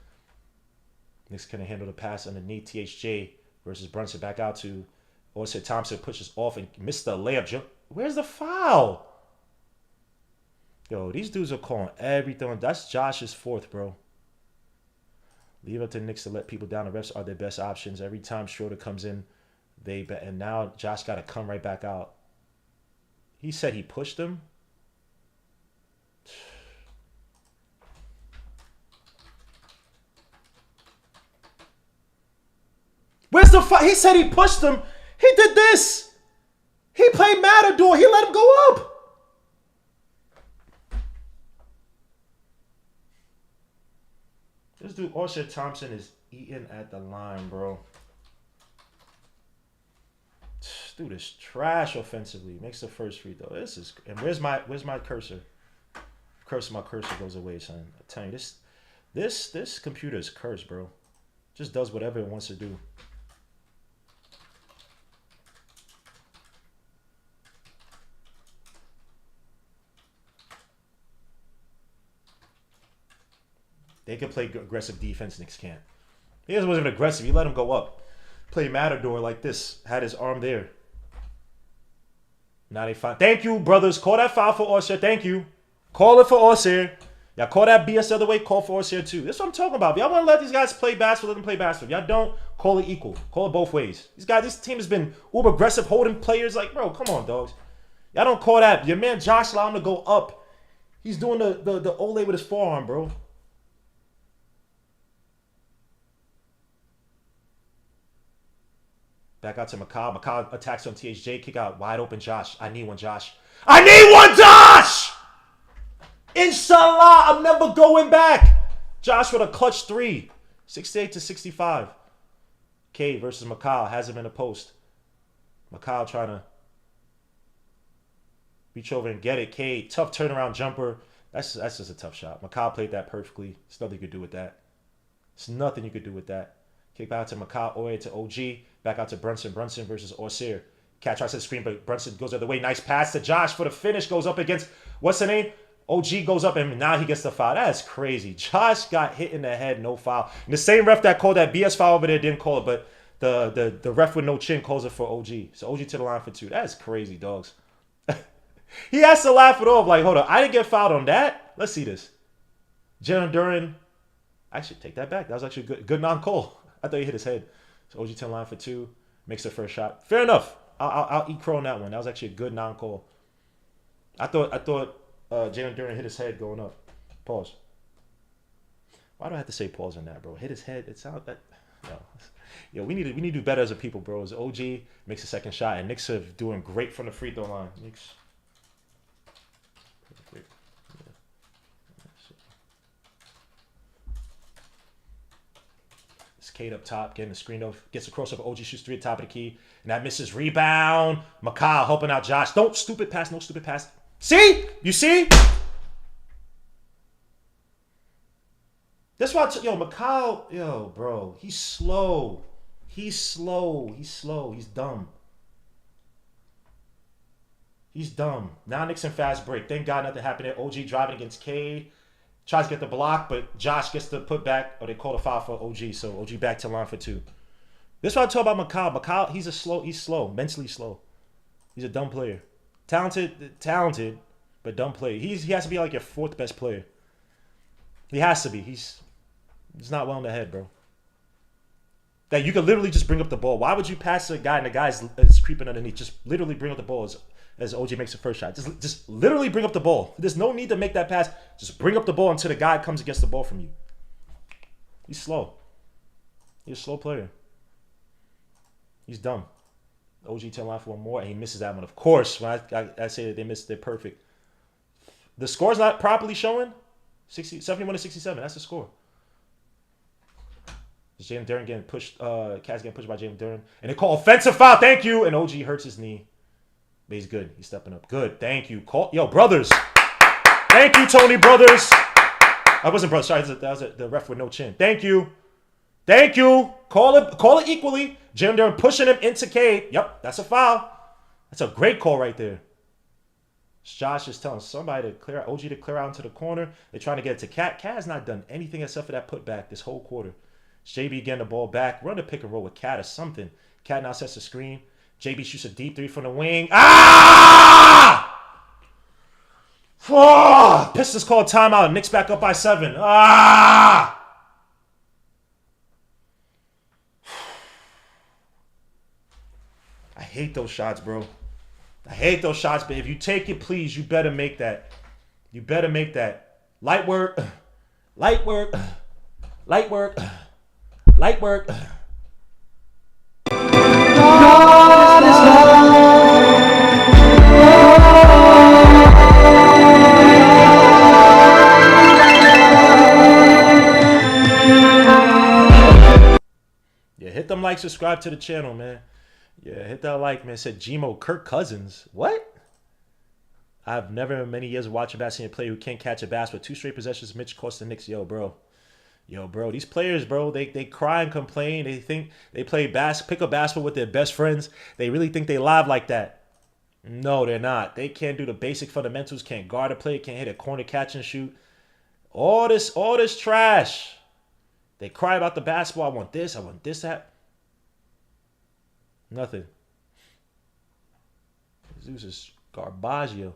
Knicks couldn't handle the pass underneath. THJ versus Brunson back out to Orsa Thompson. Pushes off and missed the layup. Where's the foul? Yo, these dudes are calling everything. That's Josh's 4th, bro. Leave it to Knicks to let people down. The refs are their best options. Every time Schroeder comes in, they bet. And now Josh got to come right back out. He said he pushed him. Where's the fight? He said he pushed him. He did this. He played Matador. He let him go up. This dude, Orsa Thompson, is eating at the line, bro. This dude is trash offensively. Makes the first free throw. This is, and where's my cursor? My cursor goes away, son. I'm telling you, this computer is cursed, bro. Just does whatever it wants to do. They can play aggressive defense. Knicks can't. He wasn't aggressive. You let him go up. Play Matador like this. Had his arm there. Now they find. Thank you, brothers. Call that foul for Orsa. Thank you. Call it for Orsa. Y'all call that BS the other way. Call for Orsa too. That's what I'm talking about. If y'all want to let these guys play basketball, let them play basketball. If y'all don't, call it equal. Call it both ways. This team has been uber aggressive, holding players like, bro, come on, dogs. Y'all don't call that. Your man Josh allowed him to go up. He's doing the Ole with his forearm, bro. Back out to McCall. McCall attacks on THJ. Kick out. Wide open Josh. I need one, Josh. I need one, Josh! Inshallah, I'm never going back. Josh with a clutch 3. 68-65. Cade versus McCall. Has him in the post. McCall trying to reach over and get it. Cade, tough turnaround jumper. That's just a tough shot. McCall played that perfectly. There's nothing you could do with that. There's nothing you could do with that. Kick back out to McCall, all the way to OG. Back out to Brunson. Brunson versus Orsier. Cat tries to screen, but Brunson goes the other way. Nice pass to Josh for the finish. Goes up against, what's the name? OG goes up and now he gets the foul. That's crazy. Josh got hit in the head, no foul. And the same ref that called that BS foul over there didn't call it, but the ref with no chin calls it for OG. So OG to the line for 2. That's crazy, dogs. He has to laugh it off. Like, hold on, I didn't get fouled on that. Let's see this. Jalen Duren. Actually, take that back. That was actually good non-call. I thought he hit his head. So OG to the line for 2. Makes the first shot. Fair enough. I'll eat crow on that one. That was actually a good non-call. I thought Jalen Duren hit his head going up. Pause. Why do I have to say pause on that, bro? Hit his head. It sounds that. Yo, we need to do better as a people, bro. As OG makes a second shot, and Knicks are doing great from the free throw line. Knicks. Cade up top, getting the screen off, gets a crossover. OG shoots 3 at top of the key, and that misses. Rebound. McCall helping out Josh. Don't stupid pass, no stupid pass. See? You see? That's why, McCall, bro, he's slow. He's slow. He's dumb. He's dumb. Now Knicks in fast break. Thank God nothing happened there. OG driving against Cade. Tries to get the block, but Josh gets the put back, or they call a foul for OG. So OG back to line for 2. This is what I talk about McCall. McCall, he's slow, mentally slow. He's a dumb player. Talented, but dumb player. He has to be like your 4th best player. He has to be. He's not well in the head, bro. That you could literally just bring up the ball. Why would you pass a guy and the guy's creeping underneath? Just literally bring up the ball as OG makes the first shot. Just literally bring up the ball. There's no need to make that pass. Just bring up the ball until the guy comes against the ball from you. He's slow. He's a slow player. He's dumb. OG 10 line for 1 more, and he misses that one. Of course, when I say that they missed, they're perfect. The score's not properly showing. 71-67. That's the score. Jalen Duren getting pushed. Cavs getting pushed by Jalen Duren, and they call offensive foul. Thank you. And OG hurts his knee. But he's good. He's stepping up. Good. Thank you. Brothers. Thank you, Tony Brothers. I wasn't brothers. Sorry, that was the ref with no chin. Thank you. Thank you. Call it equally. Jalen Duren pushing him into Cade. Yep, that's a foul. That's a great call right there. Josh is telling somebody to clear out, OG to clear out into the corner. They're trying to get it to Cat. Cat has not done anything except for that putback this whole quarter. JB getting the ball back. Run the pick and roll with Cat or something. Cat now sets the screen. JB shoots a deep 3 from the wing. Pistons call timeout. Knicks back up by 7. I hate those shots, bro. I hate those shots, but if you take it, please, you better make that. You better make that. Light work. Light work. Light work. Light work. Yeah, hit them like, subscribe to the channel, man. Yeah, hit that like, man. It said Gmo Kirk Cousins. What? I've never in many years of watching basketball player who can't catch a basket. 2 straight possessions, Mitch cost the Knicks. Yo, bro, these players, bro, they cry and complain. They think they play pick up basketball with their best friends. They really think they live like that. No, they're not. They can't do the basic fundamentals. Can't guard a play. Can't hit a corner catch and shoot. All this trash. They cry about the basketball. I want this. That. Nothing. Zeus is Garbaggio.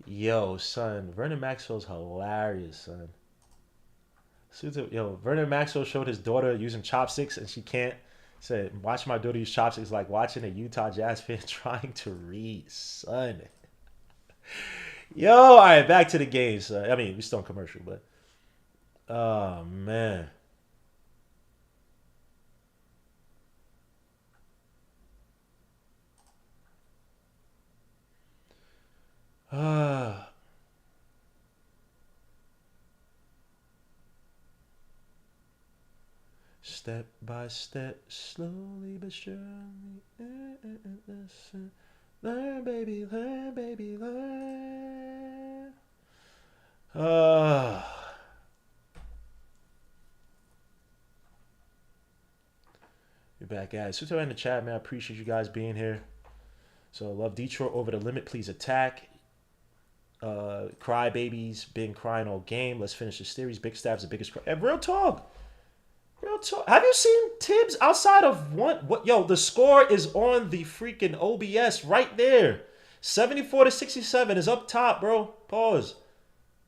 Yo, son, Vernon Maxwell's hilarious, son. Yo, Vernon Maxwell showed his daughter using chopsticks, and she can't. Said, watching my daughter use chopsticks like watching a Utah Jazz fan trying to read, son. Yo, all right, back to the game, son. I mean, we still on commercial, but oh man. Step by step, slowly but surely. Learn, baby, learn. You're back, guys. So in the chat, man. I appreciate you guys being here. So love Detroit over the limit. Please attack. Cry babies been crying all game. Let's finish the series. Big Stab's the biggest cry. Real talk. Real talk. Have you seen Tibbs outside of one? What? Yo, the score is on the freaking OBS right there. 74-67 is up top, bro. Pause.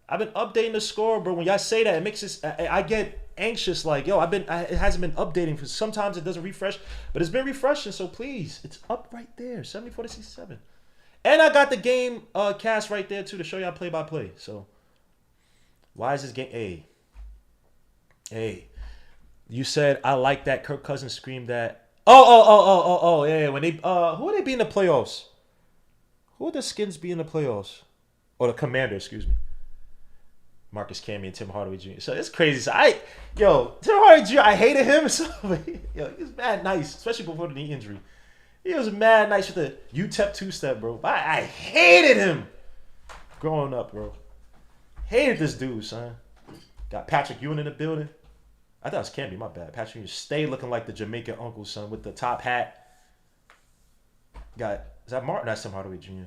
I've been updating the score, bro. When y'all say that, it makes it. I get anxious. Like, yo, it hasn't been updating for. Sometimes it doesn't refresh, but it's been refreshing. So please, it's up right there. 74-67. And I got the game cast right there, too, to show y'all play-by-play. So, why is this game... Hey. You said, I like that Kirk Cousins screamed that... Yeah. When they... who would they be in the playoffs? Who would the Skins be in the playoffs? Or the Commander, excuse me. Marcus Camby and Tim Hardaway Jr. So, it's crazy. So, Tim Hardaway Jr., I hated him. So, yo, he was mad nice, especially before the knee injury. He was mad nice with the UTEP two-step, bro. I hated him growing up, bro. Hated this dude, son. Got Patrick Ewing in the building. I thought it was Camby, my bad. Patrick Ewing stay looking like the Jamaican uncle, son, with the top hat. Is that Martin? That's Tim Hardaway Jr.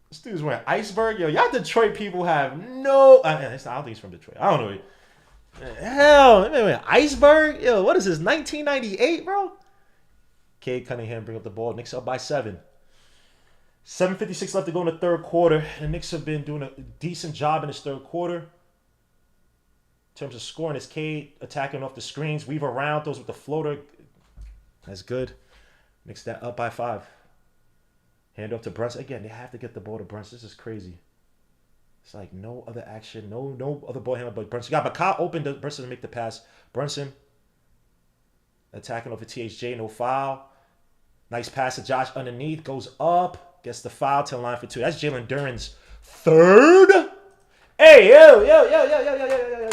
This dude's wearing Iceberg. Yo, y'all Detroit people have no... I don't think he's from Detroit. I don't know. Hell, man, Iceberg? Yo, what is this, 1998, bro? Cade Cunningham bring up the ball. Knicks up by 7. 7:56 left to go in the third quarter. The Knicks have been doing a decent job in this third quarter. In terms of scoring, it's Cade attacking off the screens. Weave around, those with the floater. That's good. Knicks that up by 5. Hand off to Brunson. Again, they have to get the ball to Brunson. This is crazy. It's like no other action. No other ball handler but Brunson. You got Makai open. Brunson to make the pass. Brunson attacking over THJ, no foul. Nice pass to Josh underneath. Goes up. Gets the foul to the line for 2. That's Jalen Duren's third. Hey, yo.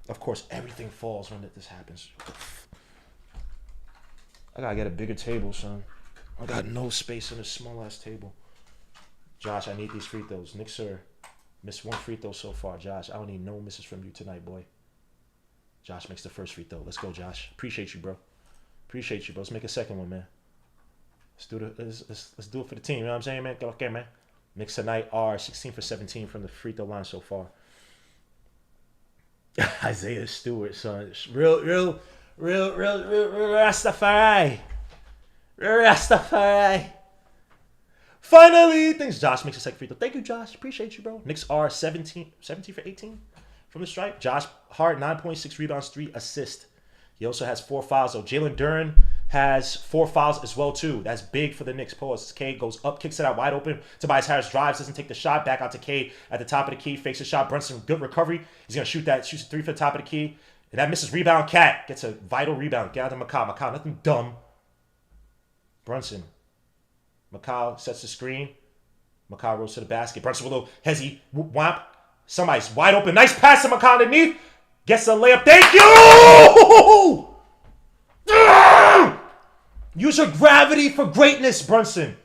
Of course, everything falls when this happens. I gotta get a bigger table, son. I got no space on this small-ass table. Josh, I need these free throws. Knicks, sir. Missed 1 free throw so far. Josh, I don't need no misses from you tonight, boy. Josh makes the first free throw. Let's go, Josh. Appreciate you, bro. Appreciate you, bro. Let's make a second one, man. Let's do it for the team. You know what I'm saying, man? Okay, man. Knicks tonight are 16 for 17 from the free throw line so far. Isaiah Stewart, son. Real Rastafari. Rastafari. Finally, thanks. Josh makes a second free throw. Thank you, Josh. Appreciate you, bro. Knicks are 17 for 18 from the stripe. Josh Hart, 9.6 rebounds, 3 assists. He also has 4 fouls, though. Jalen Duren has 4 fouls as well, too. That's big for the Knicks. Pause. Cade goes up, kicks it out wide open. Tobias Harris drives, doesn't take the shot. Back out to Cade at the top of the key. Fakes a shot. Brunson, good recovery. He's going to shoot that. Shoots a 3 for the top of the key. And that misses rebound. Cat gets a vital rebound. Get out to Macau. Macau, nothing dumb. Brunson. Macau sets the screen. Macau rolls to the basket. Brunson with a little hezzy. Whomp. Somebody's wide open. Nice pass to Macau underneath. Gets a layup. Thank you! Use your gravity for greatness, Brunson.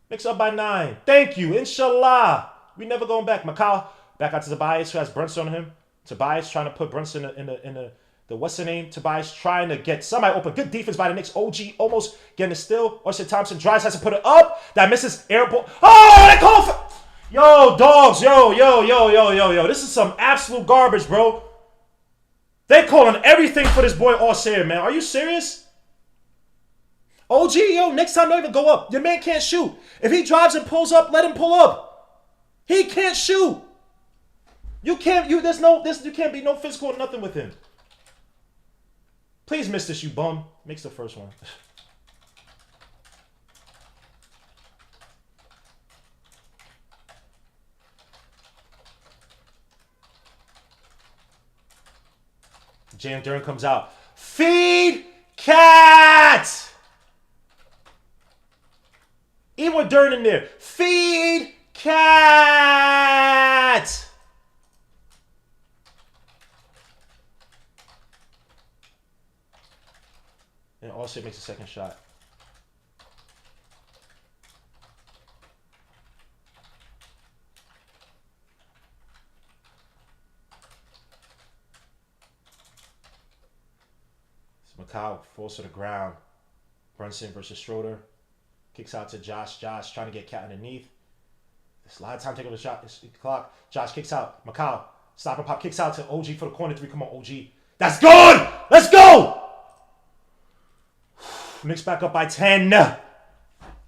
Knicks up by 9. Thank you. Inshallah. We never going back. Macau back out to Tobias, who has Brunson on him. Tobias trying to put Brunson in the what's the name? Tobias trying to get somebody open. Good defense by the Knicks. OG almost getting it still. Austin Thompson drives, has to put it up. That misses air ball. Oh, they call for... Yo, dogs. Yo. This is some absolute garbage, bro. They calling everything for this boy Austin, man. Are you serious? OG, yo, next time don't even go up. Your man can't shoot. If he drives and pulls up, let him pull up. He can't shoot. You can't be no physical or nothing with him. Please miss this, you bum. Makes the first one. Jalen Duren comes out. Feed cat! Even with Duren in there. Feed cat! And also makes a second shot. Macau falls to the ground. Brunson versus Schroeder. Kicks out to Josh. Josh trying to get Cat underneath. There's a lot of time taking the shot. It's clock. Josh kicks out. Macau. Stop and pop. Kicks out to OG for the corner three. Come on, OG. That's good! Let's go! Knicks back up by 10.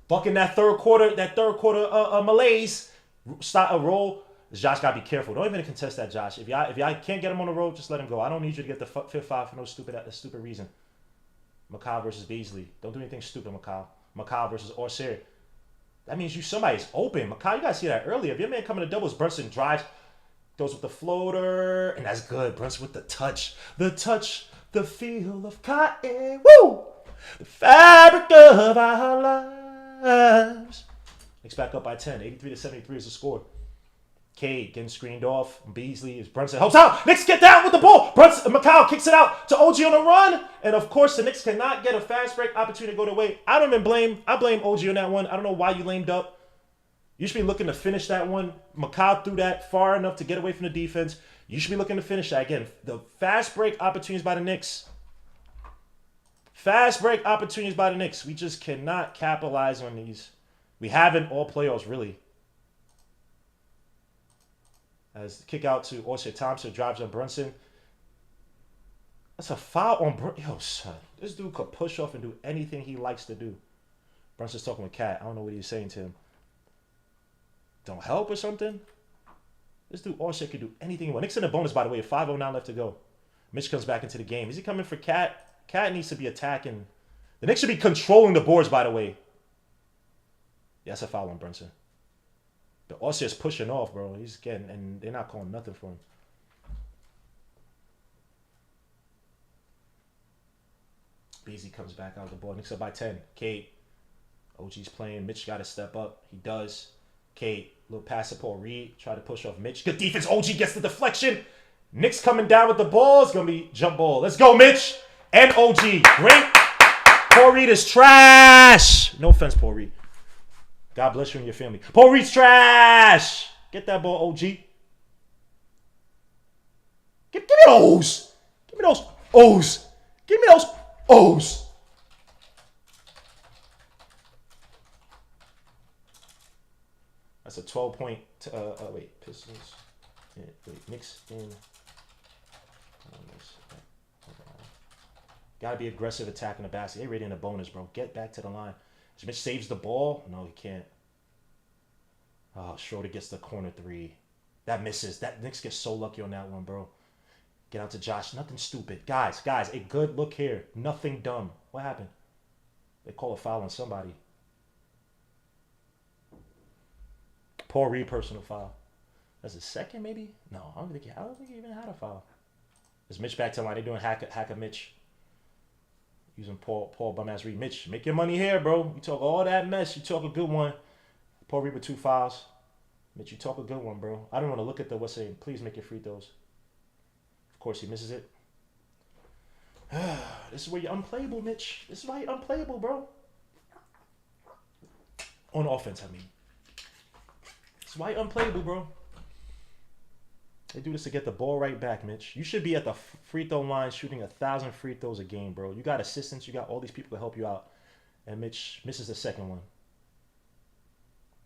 Bucking that third quarter malaise. Start a roll. Josh got to be careful. Don't even contest that, Josh. If y'all can't get him on the road, just let him go. I don't need you to get the fifth foul for no stupid reason. Macau versus Beasley. Don't do anything stupid, Macau. Macau versus Orsier. That means somebody's open. Macau, you got to see that earlier. If your man coming to doubles, Brunson drives, goes with the floater, and that's good. Brunson with the touch. The touch, the feel of cotton. Woo! The fabric of our lives. Knicks back up by 10. 83-73 is the score. Cade getting screened off. Beasley is Brunson helps out. Knicks get down with the ball. Macau kicks it out to OG on the run. And of course, the Knicks cannot get a fast break opportunity to go their way. I blame OG on that one. I don't know why you lamed up. You should be looking to finish that one. Macau threw that far enough to get away from the defense. You should be looking to finish that. Again, the fast break opportunities by the Knicks. Fast break opportunities by the Knicks. We just cannot capitalize on these. We haven't all playoffs, really. As the kick out to Orsier Thompson, drives on Brunson. That's a foul on Brunson. Yo, son. This dude could push off and do anything he likes to do. Brunson's talking with Cat. I don't know what he's saying to him. Don't help or something? This dude Orsier could do anything he wants. Knicks in the bonus, by the way. 5:09 left to go. Mitch comes back into the game. Is he coming for Cat? Cat needs to be attacking. The Knicks should be controlling the boards, by the way. Yeah, that's a foul on Brunson. But Ossier's pushing off, bro. He's getting, and they're not calling nothing for him. Beasley comes back out of the ball. Knicks up by 10. Cade. OG's playing. Mitch got to step up. He does. Cade. Little pass to Paul Reed. Try to push off Mitch. Good defense. OG gets the deflection. Knicks coming down with the ball. It's going to be jump ball. Let's go, Mitch. And OG. Great. Paul Reed is trash. No offense, Paul Reed. God bless you and your family. Paul Reed's trash. Get that ball, OG. Give me those. Give me those O's. Give me those O's. That's a 12-point. Wait, Pistons. Yeah, wait, Knicks in. Gotta be aggressive attacking the basket. They ready in the bonus, bro. Get back to the line. Mitch saves the ball. No, he can't. Oh, Schroeder gets the corner three. That misses. That Knicks gets so lucky on that one, bro. Get out to Josh. Nothing stupid. Guys, a good look here. Nothing dumb. What happened? They call a foul on somebody. Paul Reed personal foul. That's a second, maybe? No, I don't think he even had a foul. Is Mitch back to the line? They're doing hack a Mitch. Using Paul Bum-ass Reed. Mitch, make your money here, bro. You talk all that mess. You talk a good one. Paul Reed with 2 fouls. Mitch, you talk a good one, bro. I don't want to look at the what's saying. Please make your free throws. Of course, he misses it. This is where you're unplayable, Mitch. This is why you're unplayable, bro. On offense, I mean. This is why you're unplayable, bro. They do this to get the ball right back, Mitch. You should be at the free throw line shooting 1,000 free throws a game, bro. You got assistants. You got all these people to help you out. And Mitch misses the second one.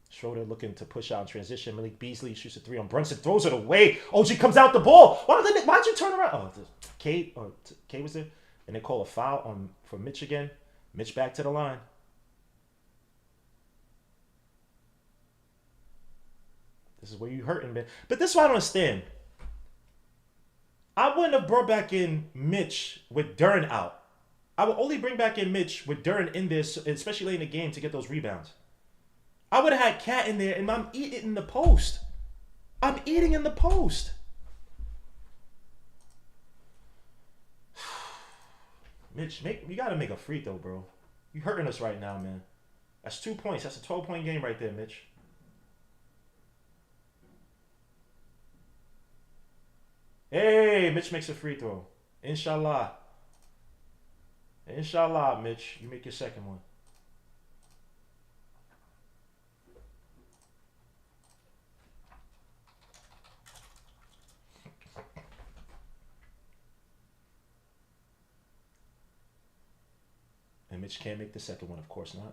Schroeder looking to push out in transition. Malik Beasley shoots a 3 on Brunson. Throws it away. OG comes out the ball. Why'd you turn around? Oh, Cade was there. And they call a foul for Mitch again. Mitch back to the line. This is where you hurting, man. But this is what I don't understand. I wouldn't have brought back in Mitch with Duren out. I would only bring back in Mitch with Duren in this, especially late in the game, to get those rebounds. I would have had Cat in there, and I'm eating in the post. I'm eating in the post. Mitch, you got to make a free throw, bro. You hurting us right now, man. That's 2 points. That's a 12-point game right there, Mitch. Hey, Mitch makes a free throw. Inshallah. Inshallah, Mitch. You make your second one. And Mitch can't make the second one, of course not.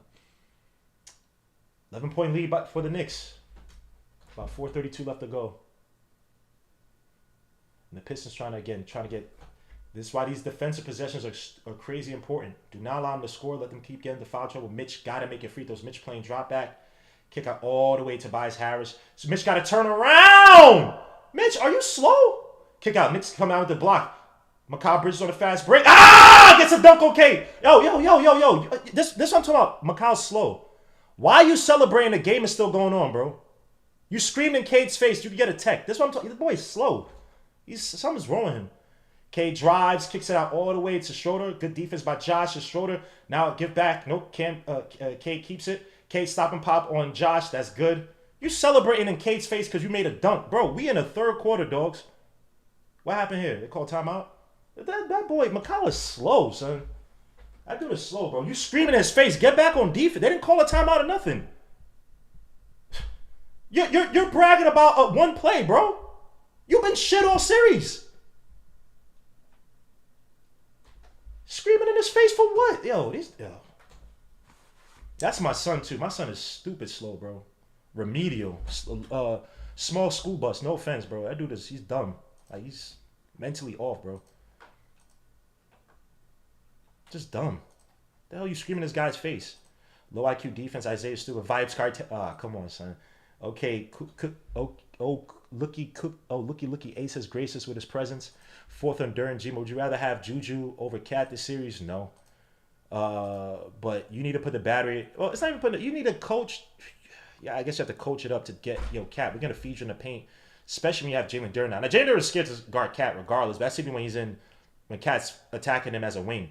11-point lead for the Knicks. About 4:32 left to go. And the Pistons trying to get. This is why these defensive possessions are crazy important. Do not allow them to score. Let them keep getting the foul trouble. Mitch got to make it free throws. Mitch playing drop back. Kick out all the way to Tobias Harris. So Mitch got to turn around. Mitch, are you slow? Kick out. Knicks come out with the block. Mikal Bridges on a fast break. Gets a dunk. Okay. Yo. This what I'm talking about. Mikal's slow. Why are you celebrating? The game is still going on, bro. You screamed in Cade's face. You can get a tech. This is what I'm talking. The boy's slow. Something's wrong with him. Cade drives, kicks it out all the way to Schroeder. Good defense by Josh and Schroeder. Now give back. Nope. Cade keeps it. Cade stop and pop on Josh. That's good. You celebrating in Cade's face because you made a dunk. Bro, we in the third quarter, dogs. What happened here? They called timeout? That boy, Mikal is slow, son. That dude is slow, bro. You screaming in his face. Get back on defense. They didn't call a timeout or nothing. You're bragging about one play, bro. You've been shit all series. Screaming in his face for what? Yo. That's my son, too. My son is stupid slow, bro. Remedial. Small school bus. No offense, bro. That dude he's dumb. Like, he's mentally off, bro. Just dumb. The hell you screaming in this guy's face? Low IQ defense. Isaiah Stewart. Vibes card. Come on, son. Okay. Looky Ace has graced us with his presence. Fourth on Duran. Jimo, would you rather have Juju over Cat this series? No. But you need to put the battery. Well, it's not even putting. You need to coach. Yeah, I guess you have to coach it up to get Cat. We're gonna feed you in the paint, especially when you have Jalen Duran now. Now Jalen Duran is scared to guard Cat regardless. But that's even when Cat's attacking him as a wing.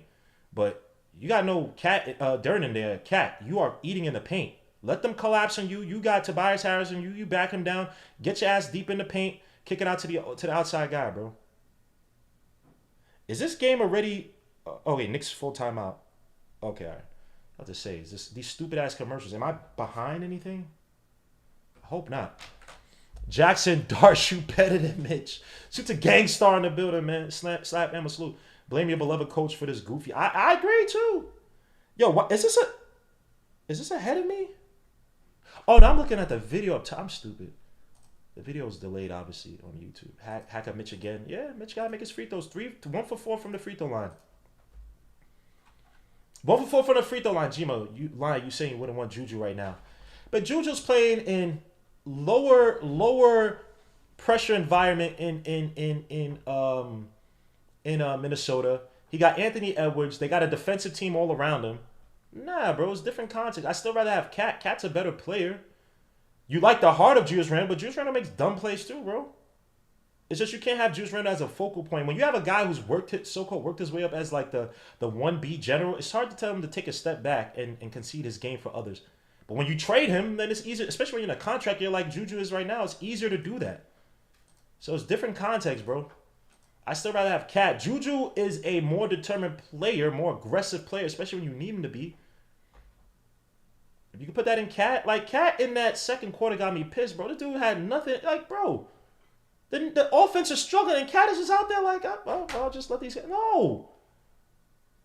But you got no Cat Duran in there. Cat, you are eating in the paint. Let them collapse on you. You got Tobias Harris and you back him down. Get your ass deep in the paint. Kick it out to the outside guy, bro. Is this game already? Okay, Knicks full timeout. Okay, all right. I have to say, is these stupid ass commercials? Am I behind anything? I hope not. Jackson Dart shoot better than Mitch. Shoots a gang star in the building, man. Slap Emma salute. Blame your beloved coach for this goofy. I agree too. Yo, what is this? Is this ahead of me? Oh, no, I'm looking at the video up top. I'm stupid. The video is delayed, obviously, on YouTube. Hack up Mitch again. Yeah, Mitch got to make his free throws. 1 for 4 from the free throw line. 1 for 4 from the free throw line. Gmo, you saying you wouldn't want Juju right now. But Juju's playing in lower pressure environment in Minnesota. He got Anthony Edwards. They got a defensive team all around him. Nah, bro, it's different context. I still rather have Cat. Cat's a better player. You like the heart of Julius Randle, but Julius Randle makes dumb plays too, bro. It's just you can't have Julius Randle as a focal point. When you have a guy who's worked his way up as like the 1B general, it's hard to tell him to take a step back and concede his game for others. But when you trade him, then it's easier, especially when you're in a contract year like Juju is right now, it's easier to do that. So it's different context, bro. I still rather have Cat. Juju is a more determined player, more aggressive player, especially when you need him to be. If you can put that in Cat, like Cat in that second quarter got me pissed, bro. This dude had nothing. Like, bro, the offense is struggling, and Cat is just out there like, I'll just let these guys. No.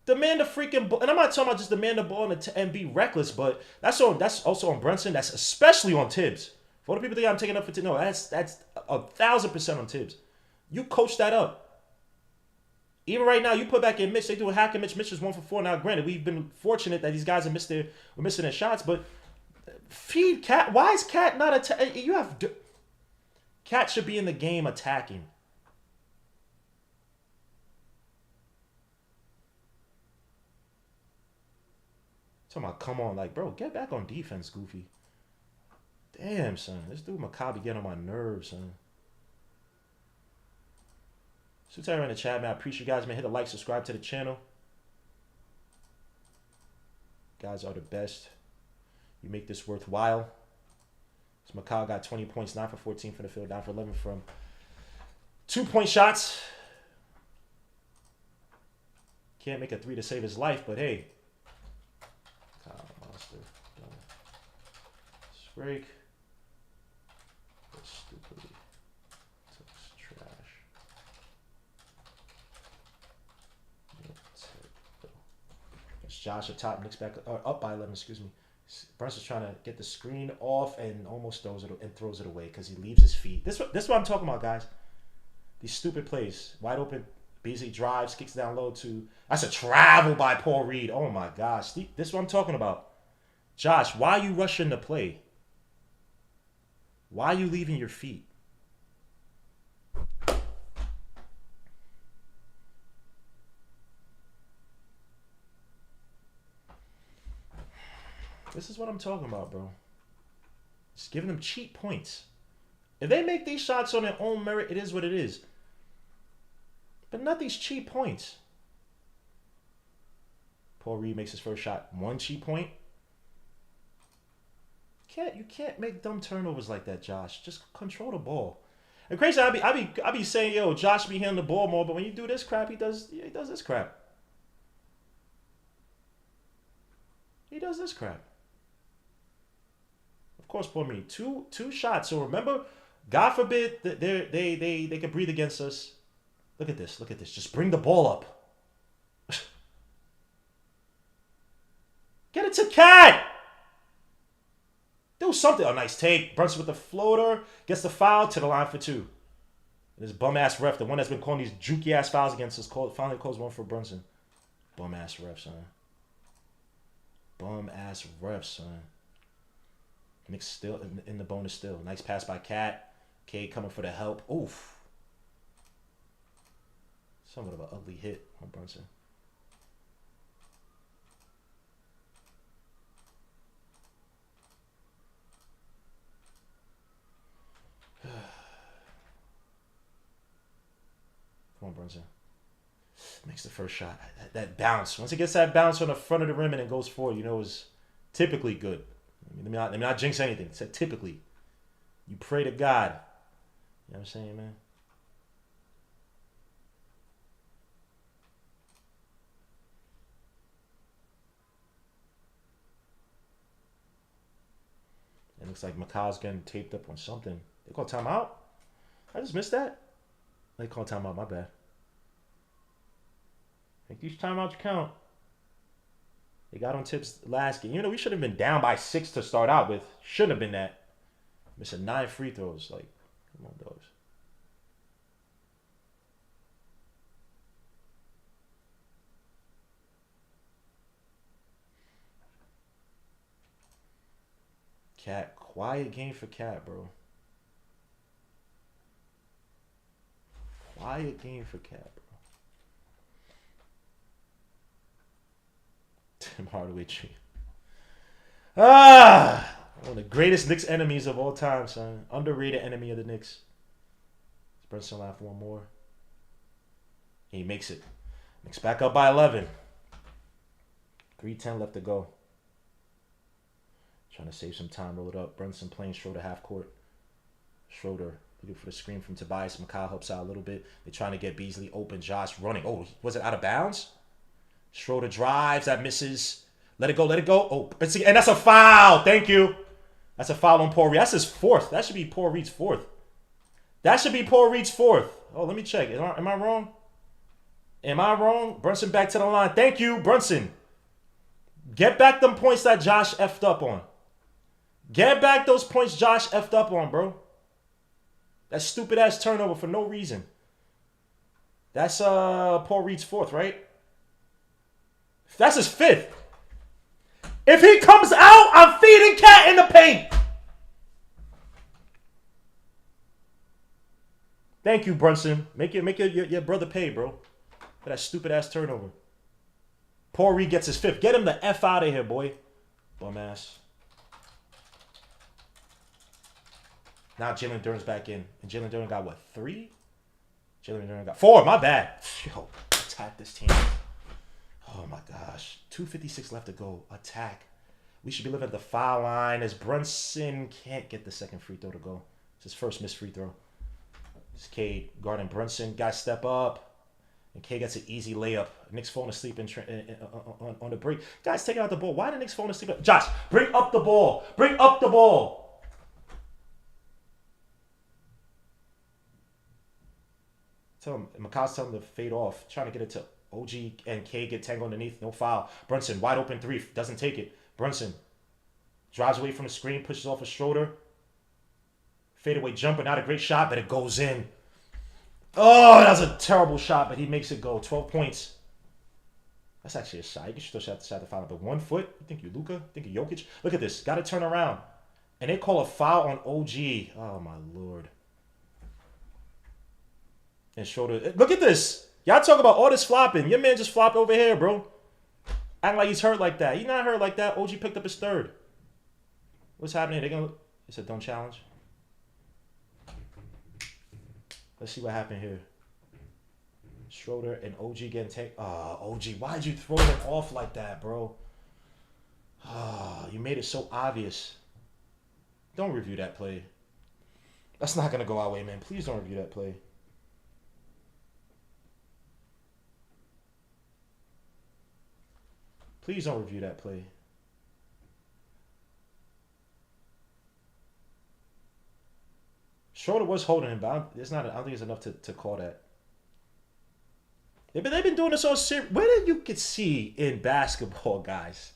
Demand the freaking ball. And I'm not talking about just demand the ball and be reckless, but that's also on Brunson. That's especially on Tibbs. For the people think I'm taking up for Tibbs, no, that's 1,000% on Tibbs. You coach that up. Even right now, you put back in Mitch, they do a hack and Mitch. Mitch is 1 for 4. Now, granted, we've been fortunate that these guys are missing their shots, but feed Cat. Why is Cat not attacking? Cat should be in the game attacking. Talking about, come on, like, bro, get back on defense, Goofy. Damn, son. This dude Maccabi getting on my nerves, son. So tell you in the chat, man. I appreciate you guys, man. Hit a like, subscribe to the channel. You guys are the best. You make this worthwhile. So Mikal got 20 points, 9 for 14 from the field, 9 for 11 from 2-point shots. Can't make a 3 to save his life, but hey. Kyle Monster. Break. Stupidly. Trash. Let's Josh up top. Knicks back up by 11. Excuse me. Brunson's trying to get the screen off and almost throws it away because he leaves his feet. This is what I'm talking about, guys. These stupid plays. Wide open. Beasley drives, kicks down low to. That's a travel by Paul Reed. Oh my gosh. This is what I'm talking about. Josh, why are you rushing the play? Why are you leaving your feet? This is what I'm talking about, bro. Just giving them cheap points. If they make these shots on their own merit, it is what it is. But not these cheap points. Paul Reed makes his first shot. 1 cheap point. You can't make dumb turnovers like that, Josh. Just control the ball. And crazy, I be saying, yo, Josh be handling the ball more, but when you do this crap, he does this crap. He does this crap. Of course, Paul Reed. Two shots. So remember, God forbid that they could breathe against us. Look at this. Look at this. Just bring the ball up. Get it to Cat. Do something. Oh, nice take. Brunson with the floater. Gets the foul to the line for 2. And this bum-ass ref, the one that's been calling these jukey-ass fouls against us, finally calls one for Brunson. Bum-ass ref, son. Bum-ass ref, son. Knicks still in the bonus still. Nice pass by Cat. Cade coming for the help. Oof. Somewhat of an ugly hit on Brunson. Come on, Brunson. Makes the first shot. That bounce. Once it gets that bounce on the front of the rim and it goes forward, you know it's typically good. Let me not jinx anything. It said typically. You pray to God. You know what I'm saying, man? It looks like Macau's getting taped up on something. They call timeout? I just missed that. They call timeout, my bad. Make these timeouts count. They got on tips last game. You know, we should have been down by 6 to start out with. Shouldn't have been that. Missing 9 free throws. Like, come on, dogs. Cat. Quiet game for Cat, bro. Quiet game for Cat, bro. Tim Hardaway Tree. One of the greatest Knicks enemies of all time, son. Underrated enemy of the Knicks. Brunson laugh one more. He makes it. Knicks back up by 11. 3:10 left to go. Trying to save some time, roll it up. Brunson playing Schroeder half court. Schroeder looking for the screen from Tobias. Macau helps out a little bit. They're trying to get Beasley open. Josh running. Oh, was it out of bounds? Schroeder drives. That misses. Let it go. Let it go. Oh, and that's a foul. Thank you. That's a foul on Paul Reed. That's his 4th. That should be Paul Reed's 4th. That should be Paul Reed's 4th. Oh, let me check. Am I wrong? Am I wrong? Brunson back to the line. Thank you, Brunson. Get back them points that Josh effed up on. Get back those points Josh effed up on, bro. That stupid-ass turnover for no reason. That's Paul Reed's 4th, right? That's his 5th. If he comes out, I'm feeding Cat in the paint. Thank you, Brunson. Make your brother pay, bro. For that stupid-ass turnover. Paul Reed gets his 5th. Get him the F out of here, boy. Bum ass. Now Jalen Duren's back in. And Jalen Duren got what, 3? Jalen Duren got 4. My bad. Yo, attack this team. Oh my gosh. 2:56 left to go. Attack. We should be living at the foul line as Brunson can't get the second free throw to go. It's his first missed free throw. This Cade guarding Brunson. Guys step up. And Cade gets an easy layup. Knicks falling asleep on the break. Guys taking out the ball. Why the Knicks falling asleep? Josh, bring up the ball. Bring up the ball. Tell him, Macau's telling him to fade off. Trying to get it to OG and K get tangled underneath. No foul. Brunson, wide open three. Doesn't take it. Brunson drives away from the screen, pushes off a Schroeder. Fadeaway jumper, not a great shot, but it goes in. Oh, that was a terrible shot, but he makes it go. 12 points. That's actually a shot. You can still shot the foul, but 1 foot. You think you Luka? You think you Jokic? Look at this. Got to turn around. And they call a foul on OG. Oh, my Lord. And Schroeder. Look at this. Y'all talk about all this flopping. Your man just flopped over here, bro. Acting like he's hurt like that. He's not hurt like that. OG picked up his third. What's happening here? They said don't challenge. Let's see what happened here. Schroeder and OG getting taken. OG, why'd you throw him off like that, bro? You made it so obvious. Don't review that play. That's not going to go our way, man. Please don't review that play. Please don't review that play. Schroeder was holding him, but I don't think it's enough to call that. They've been doing this all series. Where did you could see in basketball, guys,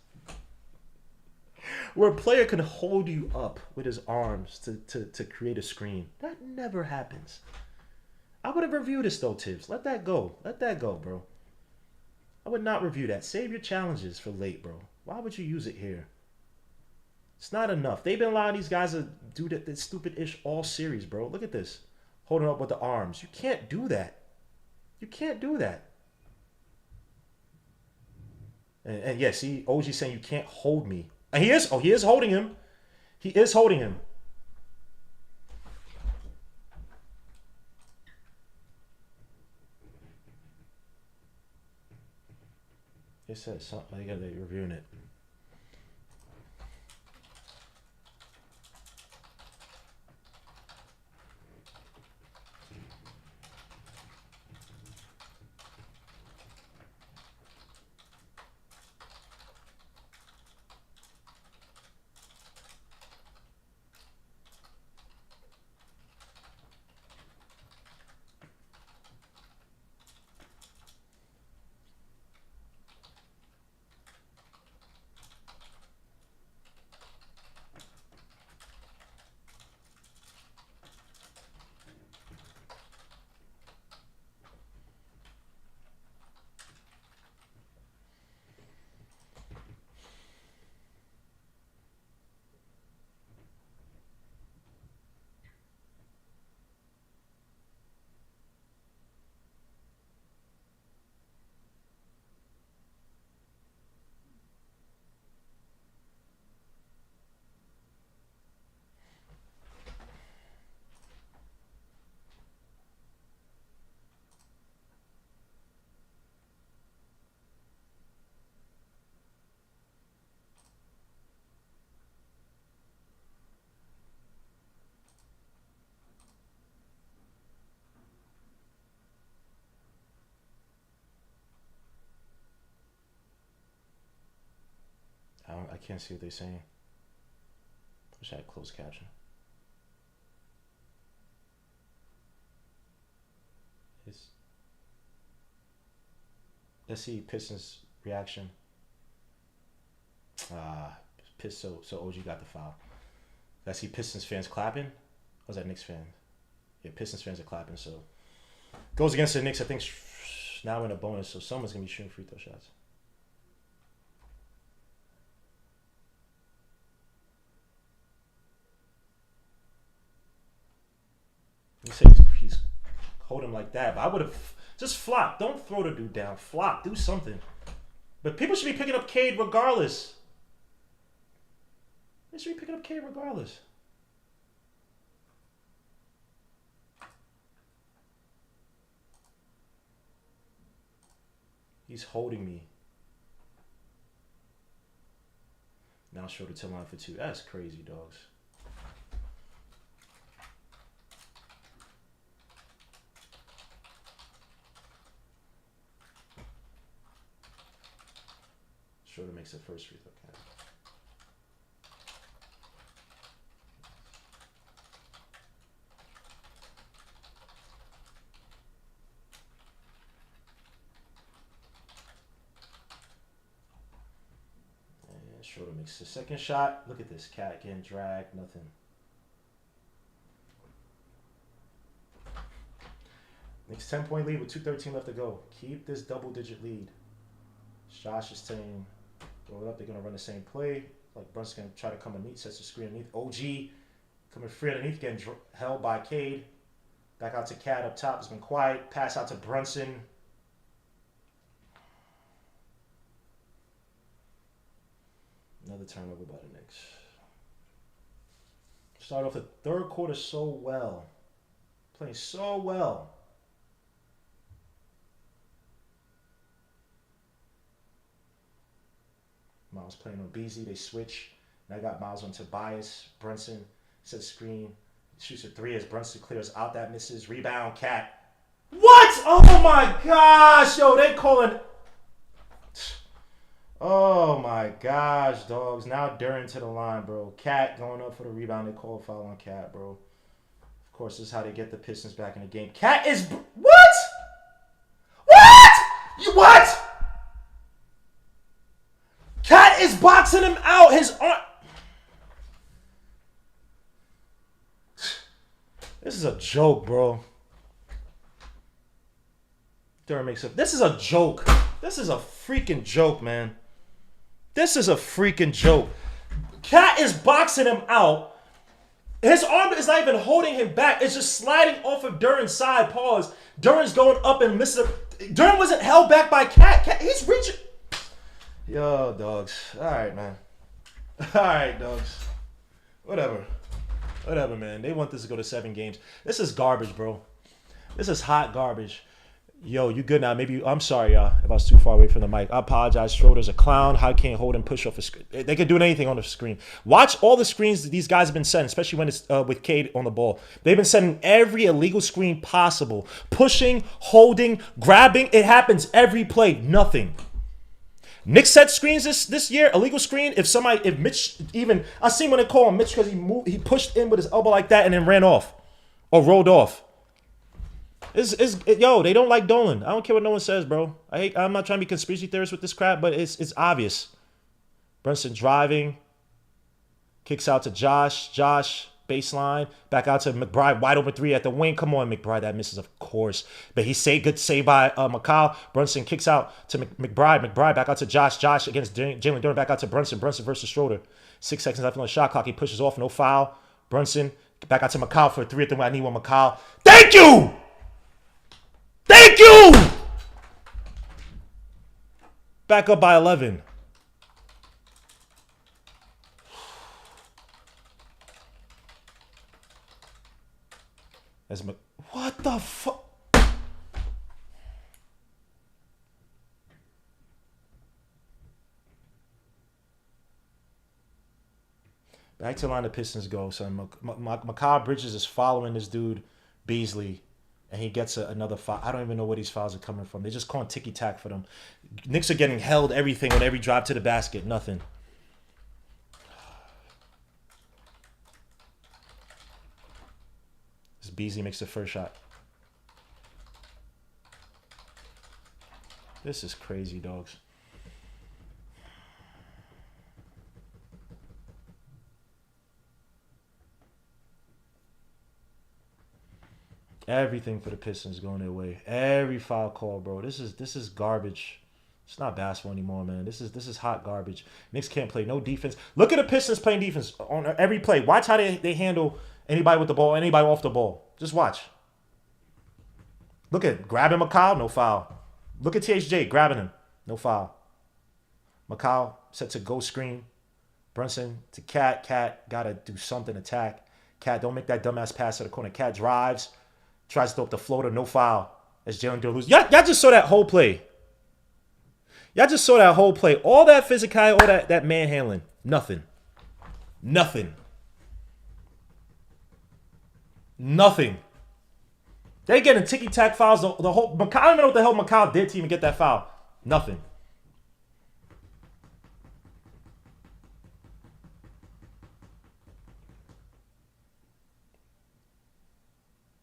where a player can hold you up with his arms to create a screen? That never happens. I would have reviewed this though, Tibbs. Let that go. Let that go, bro. I would not review that. Save your challenges for late, bro. Why would you use it here? It's not enough. They've been allowing these guys to do that stupid-ish all series, bro. Look at this. Holding up with the arms. You can't do that. You can't do that. And yeah, see, OG saying you can't hold me. And he is. Oh, he is holding him. He is holding him. It says something. They're reviewing it. I can't see what they're saying. Wish I had closed caption. Let's see Pistons reaction. So OG got the foul. Let's see Pistons fans clapping. Or was that Knicks fan? Yeah, Pistons fans are clapping. So goes against the Knicks. I think now we're in a bonus, so someone's gonna be shooting free throw shots. You say he's holding him like that, but I would have just flop. Don't throw the dude down. Flop. Do something. But people should be picking up Cade regardless. They should be picking up Cade regardless. He's holding me. Now show the 10 line for 2. That's crazy, dogs. Schroeder makes the first free throw count. Schroeder makes the second shot. Look at this cat getting dragged. Nothing. Knicks 10-point lead with 2:13 left to go. Keep this double-digit lead. Josh is saying, throw it up. They're going to run the same play. Like Brunson's going to try to come underneath, sets the screen underneath. OG coming free underneath, getting held by Cade. Back out to Cat up top. It's been quiet. Pass out to Brunson. Another turnover by the Knicks. Start off the third quarter so well. Playing so well. Miles playing on Beasley. They switch. Now I got Miles on Tobias. Brunson sets screen. Shoots a three as Brunson clears out. That misses. Rebound. Cat. What? Oh my gosh. Yo, they calling. Oh my gosh, dogs. Now Duran to the line, bro. Cat going up for the rebound. They call a foul on Cat, bro. Of course, this is how they get the Pistons back in the game. Cat is... What? What? You what? Cat is boxing him out. His arm... This is a joke, bro. Duran makes up. This is a joke. This is a freaking joke, man. This is a freaking joke. Cat is boxing him out. His arm is not even holding him back. It's just sliding off of Duran's side. Pause. Duran's going up and missing. Duran wasn't held back by Cat. He's reaching. Yo, dogs. All right, man. All right, dogs. Whatever. Whatever, man. They want this to go to 7 games. This is garbage, bro. This is hot garbage. Yo, you good now? Maybe I'm sorry, y'all, if I was too far away from the mic. I apologize. Schroeder's a clown. How can't hold and push off a screen? They could do anything on the screen. Watch all the screens that these guys have been setting, especially when it's with Cade on the ball. They've been setting every illegal screen possible. Pushing, holding, grabbing. It happens every play. Nothing. Knicks set screens this year. Illegal screen. If Mitch even, I seen when they call him Mitch because he pushed in with his elbow like that and then ran off or rolled off. Yo, they don't like Dolan. I don't care what no one says, bro. I'm not trying to be conspiracy theorist with this crap, but it's obvious. Brunson driving. Kicks out to Josh. Josh, baseline. Back out to McBride. Wide open three at the wing. Come on, McBride. That misses, of course. But good save by McCall. Brunson kicks out to McBride. McBride back out to Josh. Josh against Jalen Duran. Back out to Brunson. Brunson versus Schroeder. 6 seconds left on the shot clock. He pushes off. No foul. Brunson back out to McCall for a three at the wing. I need one, McCall. Thank you! Thank you! Back up by 11. What the fuck? Back to the line the Pistons go. So Mikal Bridges is following this dude, Beasley. And he gets another foul. I don't even know where these fouls are coming from. They're just calling ticky-tack for them. Knicks are getting held everything on every drive to the basket. Nothing. This Beasley makes the first shot. This is crazy, dogs. Everything for the Pistons going their way. Every foul call, bro. This is garbage. It's not basketball anymore, man. This is hot garbage. Knicks can't play no defense. Look at the Pistons playing defense on every play. Watch how they handle anybody with the ball, anybody off the ball. Just watch. Look at grabbing McCall, no foul. Look at THJ grabbing him, no foul. McCall sets a go screen. Brunson to Cat. Cat gotta do something. Attack. Cat, don't make that dumbass pass to the corner. Cat drives. Tries to throw up the floater, no foul. As Jalen Duran loses. Y'all just saw that whole play. Y'all just saw that whole play. All that physicality, all that manhandling. Nothing. Nothing. Nothing. They getting ticky-tack fouls. The whole I don't even know what the hell McCall did to even get that foul. Nothing.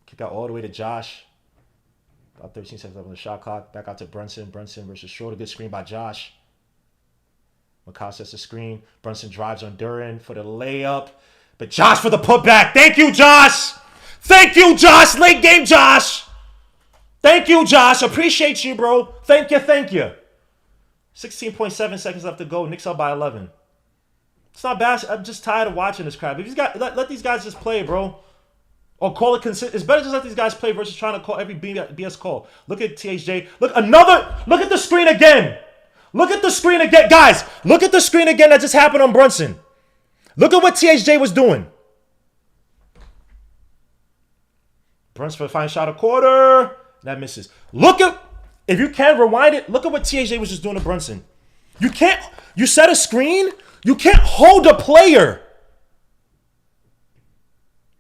Kick out all the way to Josh. About 13 seconds left on the shot clock. Back out to Brunson. Brunson versus Schroeder. Good screen by Josh. McCall sets the screen. Brunson drives on Duran for the layup. But Josh for the putback. Thank you, Josh. Thank you, Josh. Late game, Josh. Thank you, Josh. Appreciate you, bro. Thank you. 16.7 seconds left to go. Knicks up by 11. It's not bad. I'm just tired of watching this crap. If these guys, let these guys just play, bro. Or call it consistent. It's better just let these guys play versus trying to call every BS call. Look at THJ. Look at the screen again. Look at the screen again. Guys, look at the screen again that just happened on Brunson. Look at what THJ was doing. Brunson for the final shot of quarter. That misses. Look at, if you can rewind it, look at what THJ was just doing to Brunson. You set a screen. You can't hold a player.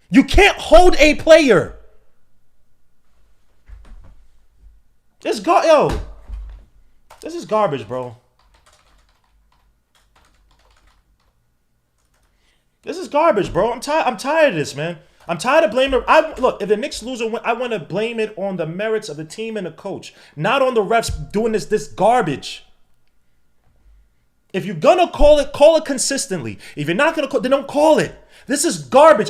You can't hold a player. This is garbage, bro. This is garbage, bro. I'm tired of this, man. I'm tired of blaming. Look, if the Knicks lose or win, I want to blame it on the merits of the team and the coach, not on the refs doing this garbage. If you're gonna call it consistently. If you're not gonna call, then don't call it. This is garbage.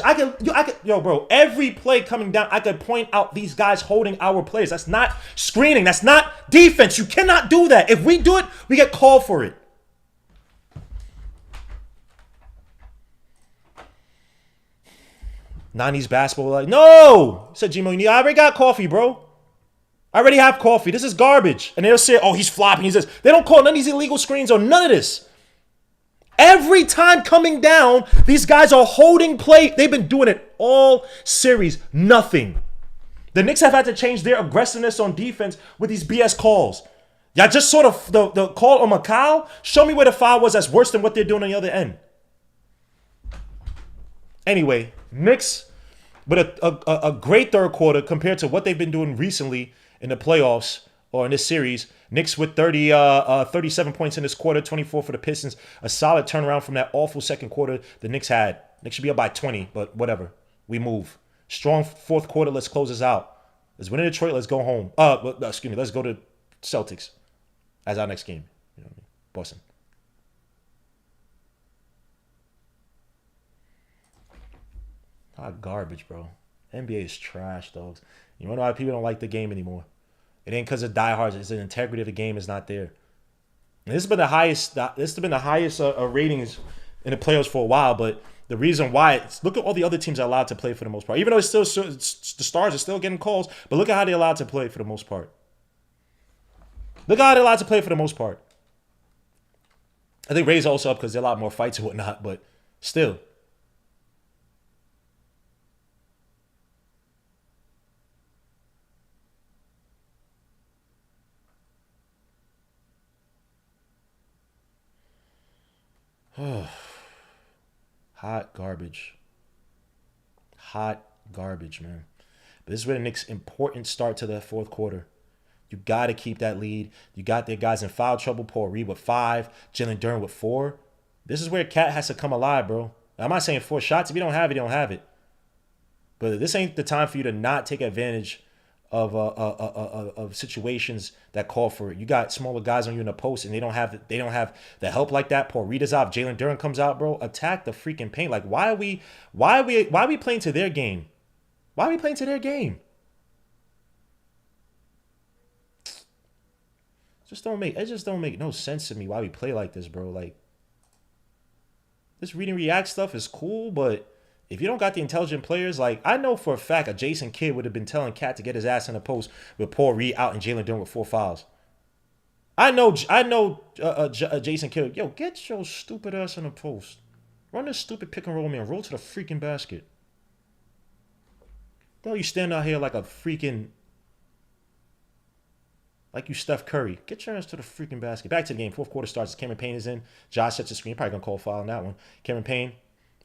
Yo, bro. Every play coming down, I could point out these guys holding our players. That's not screening. That's not defense. You cannot do that. If we do it, we get called for it. '90s basketball, like, no, said Gmo. I already got coffee, bro. I already have coffee. This is garbage. And they'll say, oh, he's flopping. He's this. They don't call none of these illegal screens or none of this. Every time coming down, these guys are holding play. They've been doing it all series. Nothing. The Knicks have had to change their aggressiveness on defense with these BS calls. Y'all just sort of, the call on McCall, show me where the foul was that's worse than what they're doing on the other end. Anyway, Knicks with a great third quarter compared to what they've been doing recently in the playoffs or in this series. Knicks with 37 points in this quarter, 24 for the Pistons. A solid turnaround from that awful second quarter the Knicks had. Knicks should be up by 20, but whatever. We move. Strong fourth quarter. Let's close this out. Let's win in Detroit. Let's go home. Let's go to Celtics as our next game. You know what I mean? Boston. Garbage, bro. NBA is trash, dogs. You know why people don't like the game anymore? It ain't because of diehards. It's the integrity of the game is not there. And this has been the highest. This has been the highest ratings in the playoffs for a while. But the reason why, look at all the other teams are allowed to play for the most part. Even though it's still the Stars are still getting calls, but look at how they're allowed to play for the most part. Look at how they're allowed to play for the most part. I think Rays also up because there are a lot more fights and whatnot. But still. Hot garbage. Hot garbage, man. But this is where the Knicks' important start to the fourth quarter. You got to keep that lead. You got their guys in foul trouble. Paul Reed with 5. Jalen Duren with 4. This is where Cat has to come alive, bro. I'm not saying 4 shots. If you don't have it, you don't have it. But this ain't the time for you to not take advantage of situations that call for it. You got smaller guys on you in the post, and they don't have the help like that. Paul Reed is out. Jalen Duren comes out, bro. Attack the freaking paint. Like, why are we playing to their game? Why are we playing to their game? It just don't make no sense to me why we play like this, bro. Like, this read and react stuff is cool, but if you don't got the intelligent players, like, I know for a fact a Jason Kidd would have been telling Cat to get his ass in the post with Paul Reed out and Jalen Duren with 4 fouls. I know Jason Kidd. Yo, get your stupid ass in the post. Run this stupid pick and roll, man. Roll to the freaking basket. Don't you stand out here like a freaking, like you Steph Curry. Get your ass to the freaking basket. Back to the game. Fourth quarter starts. Cameron Payne is in. Josh sets the screen. Probably going to call a foul on that one. Cameron Payne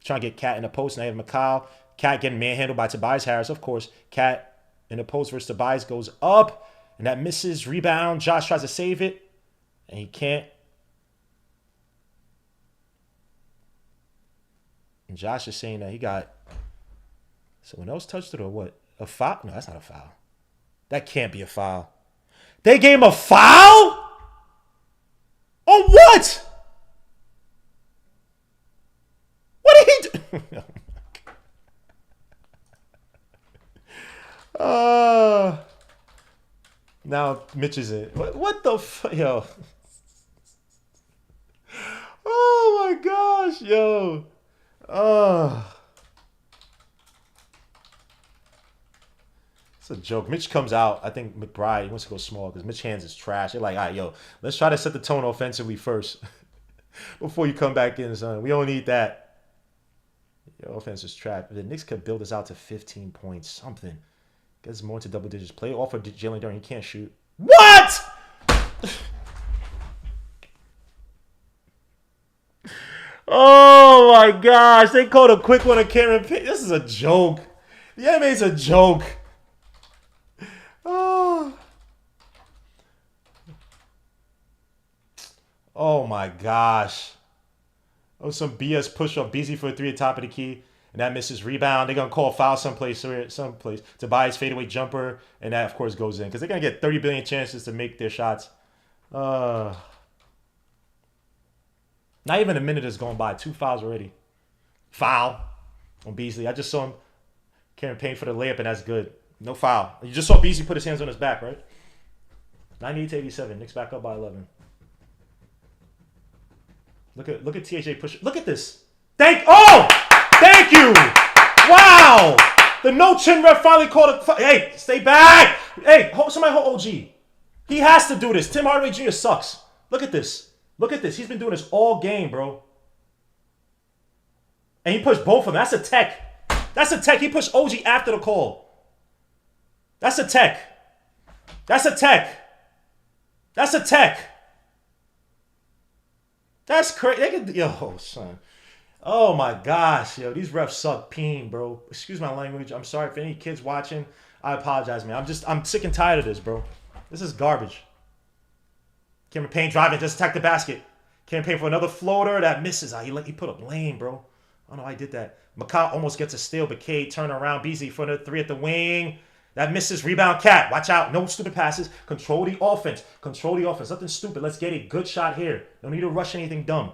trying to get Cat in the post. Now you have McCall. Cat getting manhandled by Tobias Harris. Of course, Cat in the post versus Tobias goes up. And that misses. Rebound. Josh tries to save it. And he can't. And Josh is saying that he got someone else touched it or what? A foul? No, that's not a foul. That can't be a foul. They gave him a foul? On what? Now Mitch is in. What the fuck, yo? Oh my gosh, yo. It's a joke. Mitch comes out. I think McBride, he wants to go small because Mitch hands is trash. They're like, all right, yo, let's try to set the tone offensively first before you come back in, son. We don't need that. Your offense is trash. The Knicks could build this out to 15 points, something. Gets more into double digits. Play off of Jalen Duren. He can't shoot. What? Oh my gosh. They called a quick one on Cameron Payne. This is a joke. The NBA's a joke. Oh my gosh. Oh, some BS push up. BZ for a three at top of the key. And that misses rebound. They're going to call a foul someplace. Tobias fadeaway jumper. And that, of course, goes in. Because they're going to get 30 billion chances to make their shots. Not even a minute has gone by. 2 fouls already. Foul on Beasley. I just saw him. Cameron Payne for the layup, and that's good. No foul. You just saw Beasley put his hands on his back, right? 98-87. Knicks back up by 11. Look at THJ push. Look at this. Thank you. Wow. The no chin ref finally called a. Hey, stay back. Hey, somebody hold OG. He has to do this. Tim Hardaway Jr. sucks. Look at this. Look at this. He's been doing this all game, bro. And he pushed both of them. That's a tech. That's a tech. He pushed OG after the call. That's a tech. That's a tech. That's a tech. That's crazy. Yo, son. Oh my gosh, yo. These refs suck peen, bro. Excuse my language. I'm sorry for any kids watching. I apologize, man. I'm sick and tired of this, bro. This is garbage. Cameron Payne driving, just attack the basket. Cameron Payne for another floater that misses. He put up lane, bro. I don't know how he did that. McCall almost gets a steal, but Cade turn around. Beasley for the three at the wing. That misses. Rebound, Cat. Watch out. No stupid passes. Control the offense. Control the offense. Nothing stupid. Let's get a good shot here. Don't need to rush anything dumb.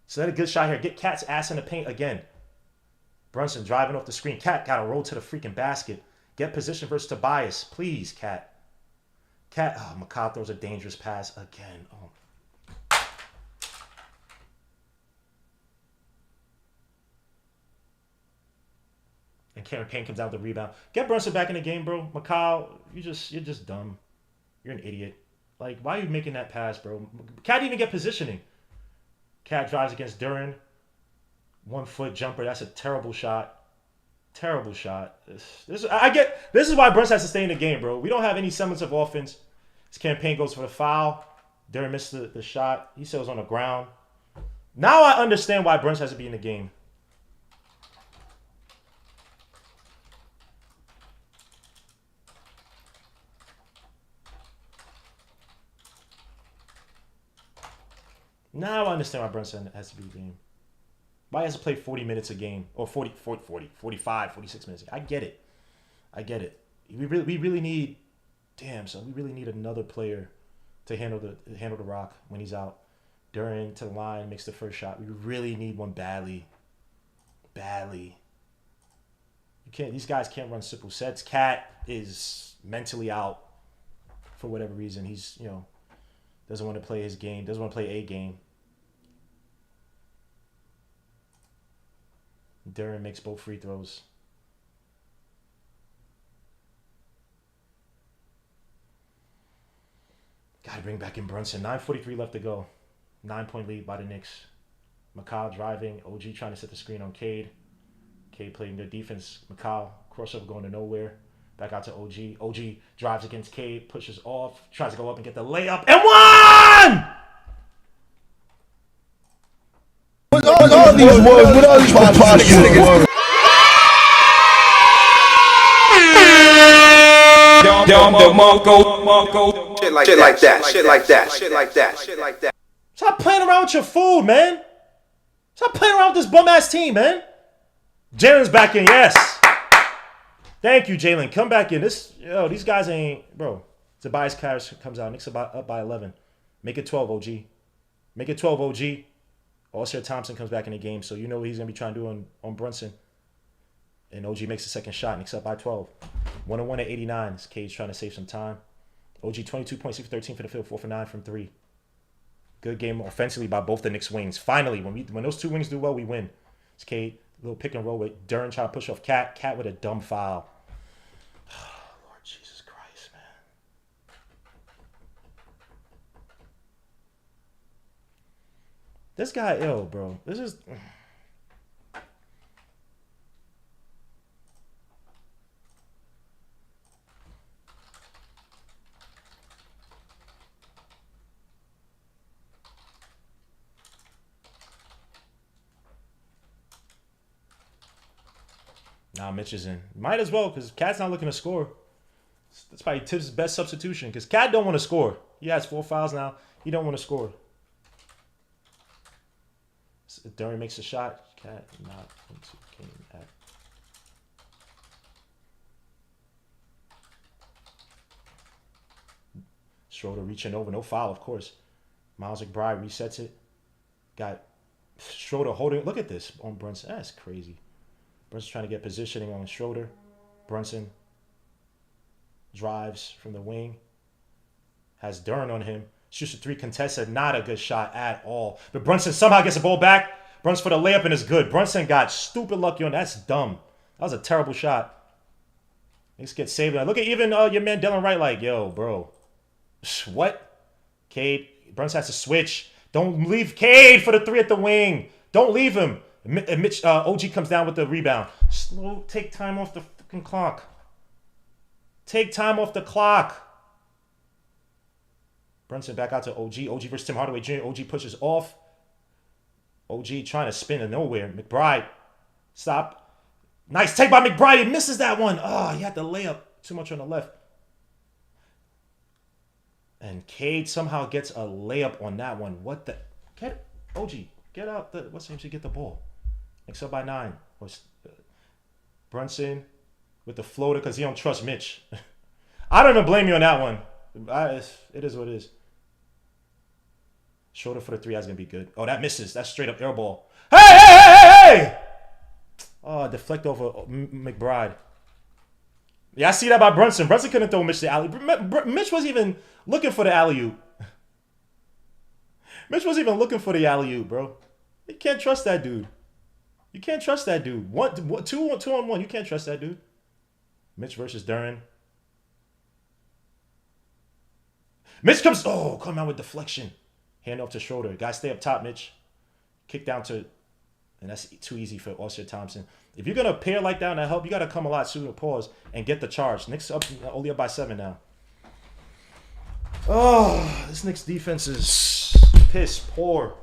So let a good shot here. Get Cat's ass in the paint again. Brunson driving off the screen. Cat got to roll to the freaking basket. Get position versus Tobias. Please, Cat. McCall throws a dangerous pass again. Oh. And Cameron Payne comes out with the rebound. Get Brunson back in the game, bro. McCall, you're just dumb. You're an idiot. Like, why are you making that pass, bro? Cat didn't even get positioning. Cat drives against Duren. 1 foot jumper. That's a terrible shot. Terrible shot. This is why Brunson has to stay in the game, bro. We don't have any semblance of offense. His campaign goes for the foul. Duren missed the shot. He sails on the ground. Now I understand why Brunson has to be in the game. Now I understand why Brunson has to be in the game. Why he has to play 40 minutes a game. Or 45, 46 minutes. I get it. We really need... Damn, son. We really need another player to handle the rock when he's out. Duren to the line, makes the first shot. We really need one badly. These guys can't run simple sets. Cat is mentally out for whatever reason. He's, doesn't want to play his game. Doesn't want to play a game. Duren makes both free throws. Gotta bring back in Brunson. 9:43 left to go. 9-point lead by the Knicks. McCall driving. OG trying to set the screen on Cade. Cade playing good defense. McCall crossover going to nowhere. Back out to OG. OG drives against Cade. Pushes off. Tries to go up and get the layup. And one! What all these words? What all these podcasts? Shit like that. Stop playing around with your food, man. Stop playing around with this bum-ass team, man. Jalen's back in, yes. Thank you, Jalen. Come back in. These guys ain't... Bro, Tobias Harris comes out. Knicks up by 11. Make it 12, OG. Make it 12, OG. Allstar Thompson comes back in the game, so you know what he's going to be trying to do on Brunson. And OG makes the second shot. Knicks up by 12. 101 at 89. Cage trying to save some time. OG 22 points, 6 for 13 for the field, 4 for 9 from 3. Good game offensively by both the Knicks wings. Finally, when those two wings do well, we win. It's Cade, little pick and roll with Duren trying to push off Cat. Cat with a dumb foul. Lord Jesus Christ, man. This guy ill, bro. This is... Nah, Mitch is in. Might as well, because Cat's not looking to score. That's probably Tibbs' best substitution, because Cat don't want to score. He has 4 fouls now. He don't want to score. Duren makes a shot. Cat not into game at. Schroeder reaching over. No foul, of course. Miles McBride resets it. Got Schroeder holding. Look at this on Brunson. That's crazy. Brunson's trying to get positioning on Schroeder. Brunson drives from the wing. Has Duren on him. Shoots a 3 contested. Not a good shot at all. But Brunson somehow gets the ball back. Brunson for the layup and is good. Brunson got stupid lucky on that. That's dumb. That was a terrible shot. Knicks get saved. Look at even your man Dylan Wright like, yo, bro. What? Cade. Brunson has to switch. Don't leave Cade for the 3 at the wing. Don't leave him. Mitch, OG comes down with the rebound. Slow, take time off the fucking clock. Take time off the clock. Brunson back out to OG. OG versus Tim Hardaway Jr. OG pushes off. OG trying to spin to nowhere. McBride, stop. Nice take by McBride. He misses that one. Oh, he had the layup. Too much on the left. And Cade somehow gets a layup on that one. What the? OG, get out. What's the name to get the ball? Knicks up by 9. Brunson with the floater because he don't trust Mitch. I don't even blame you on that one. It is what it is. Schroeder for the 3 is going to be good. Oh, that misses. That's straight up air ball. Hey! Oh, deflect over McBride. Yeah, I see that by Brunson. Brunson couldn't throw Mitch the alley. Mitch wasn't even looking for the alley-oop. Mitch wasn't even looking for the alley-oop, bro. You can't trust that dude. You can't trust that dude. Two on one. You can't trust that dude. Mitch versus Duren. Mitch comes. Oh, come out with deflection. Hand off to Schroeder. Guys, stay up top, Mitch. Kick down to. And that's too easy for Austin Thompson. If you're going to pair like that and that help, you got to come a lot sooner, pause, and get the charge. Knicks only up by 7 now. Oh, this Knicks defense is piss poor.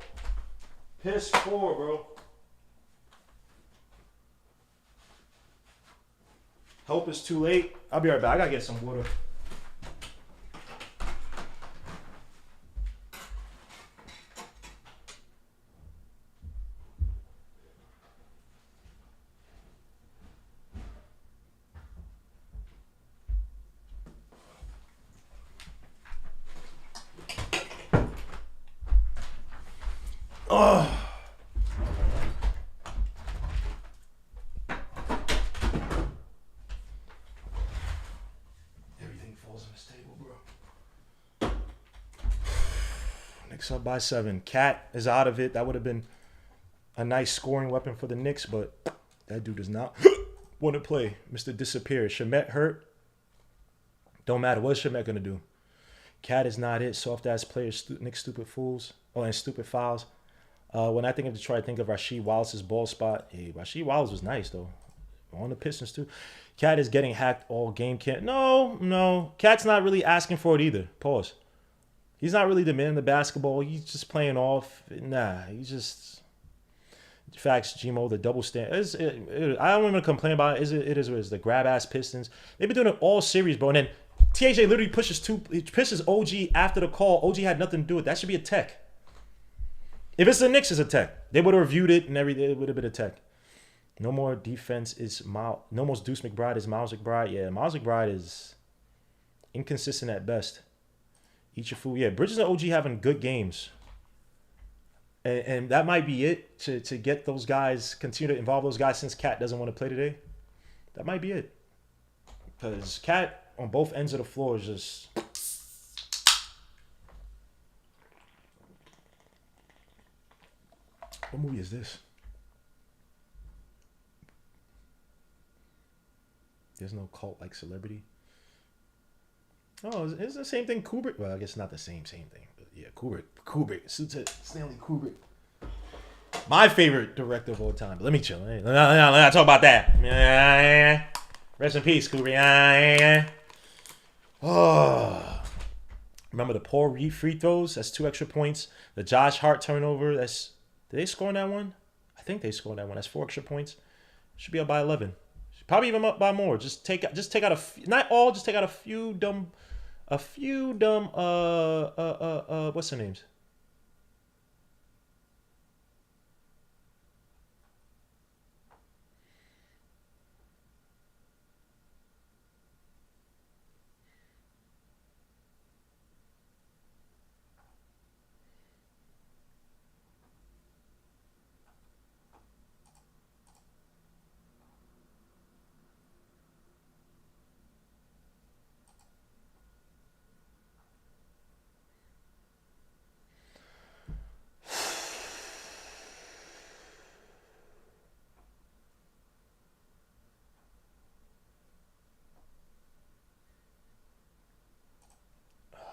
Piss poor, bro. Help is too late. I'll be right back. I got to get some water. Oh. Everything falls on this table, bro. Knicks up by 7. Cat is out of it. That would have been a nice scoring weapon for the Knicks, but that dude does not want to play. Mr. Disappear. Shamet hurt. Don't matter. What's Shamet going to do? Cat is not it. Soft-ass players. Knicks stupid fools. Oh, and stupid fouls. When I think of Detroit, I think of Rasheed Wallace's ball spot. Hey, Rasheed Wallace was nice, though. On the Pistons, too. Cat is getting hacked all game. No. Cat's not really asking for it either. Pause. He's not really demanding the basketball. He's just playing off. Nah, he's just... Facts, Gmo, the double stand. I don't even complain about it. It is what it is. The grab-ass Pistons. They've been doing it all series, bro. And then THJ literally pushes OG after the call. OG had nothing to do with it. That should be a tech. If it's the Knicks, it's a tech. They would have reviewed it and everything. It would have been a tech. No more defense is Miles. No more Deuce McBride is Miles McBride. Yeah, Miles McBride is inconsistent at best. Eat your food. Yeah, Bridges and OG having good games. And that might be it to get those guys, continue to involve those guys since Cat doesn't want to play today. That might be it. Because Cat on both ends of the floor is just What movie is this? There's no cult like Celebrity. Oh, it's the same thing Kubrick. Well, I guess not the same thing. But yeah, Kubrick. Stanley Kubrick. My favorite director of all time. But let me chill. Let's not talk about that. Rest in peace, Kubrick. Oh. Remember the Paul free throws? That's 2 extra points. The Josh Hart turnover. Did they score in that one? I think they scored that one. That's 4 extra points. Should be up by 11. Probably even up by more. Just take out not all. Just take out a few dumb. What's their names?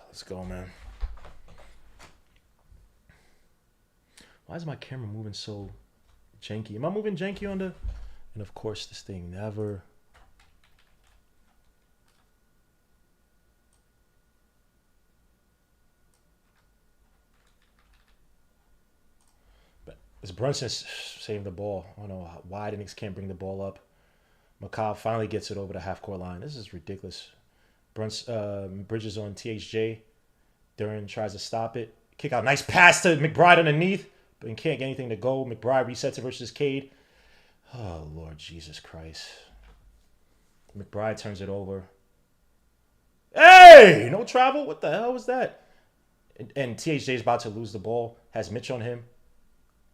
Let's go, man. Why is my camera moving so janky? Am I moving janky on the... And of course, this thing never... But as Brunson saving the ball, I don't know why the Knicks can't bring the ball up. McCall finally gets it over the half-court line. This is ridiculous. Bridges on THJ. Duran tries to stop it. Kick out. Nice pass to McBride underneath. But he can't get anything to go. McBride resets it versus Cade. Oh, Lord Jesus Christ. McBride turns it over. Hey! No travel? What the hell was that? And THJ is about to lose the ball. Has Mitch on him.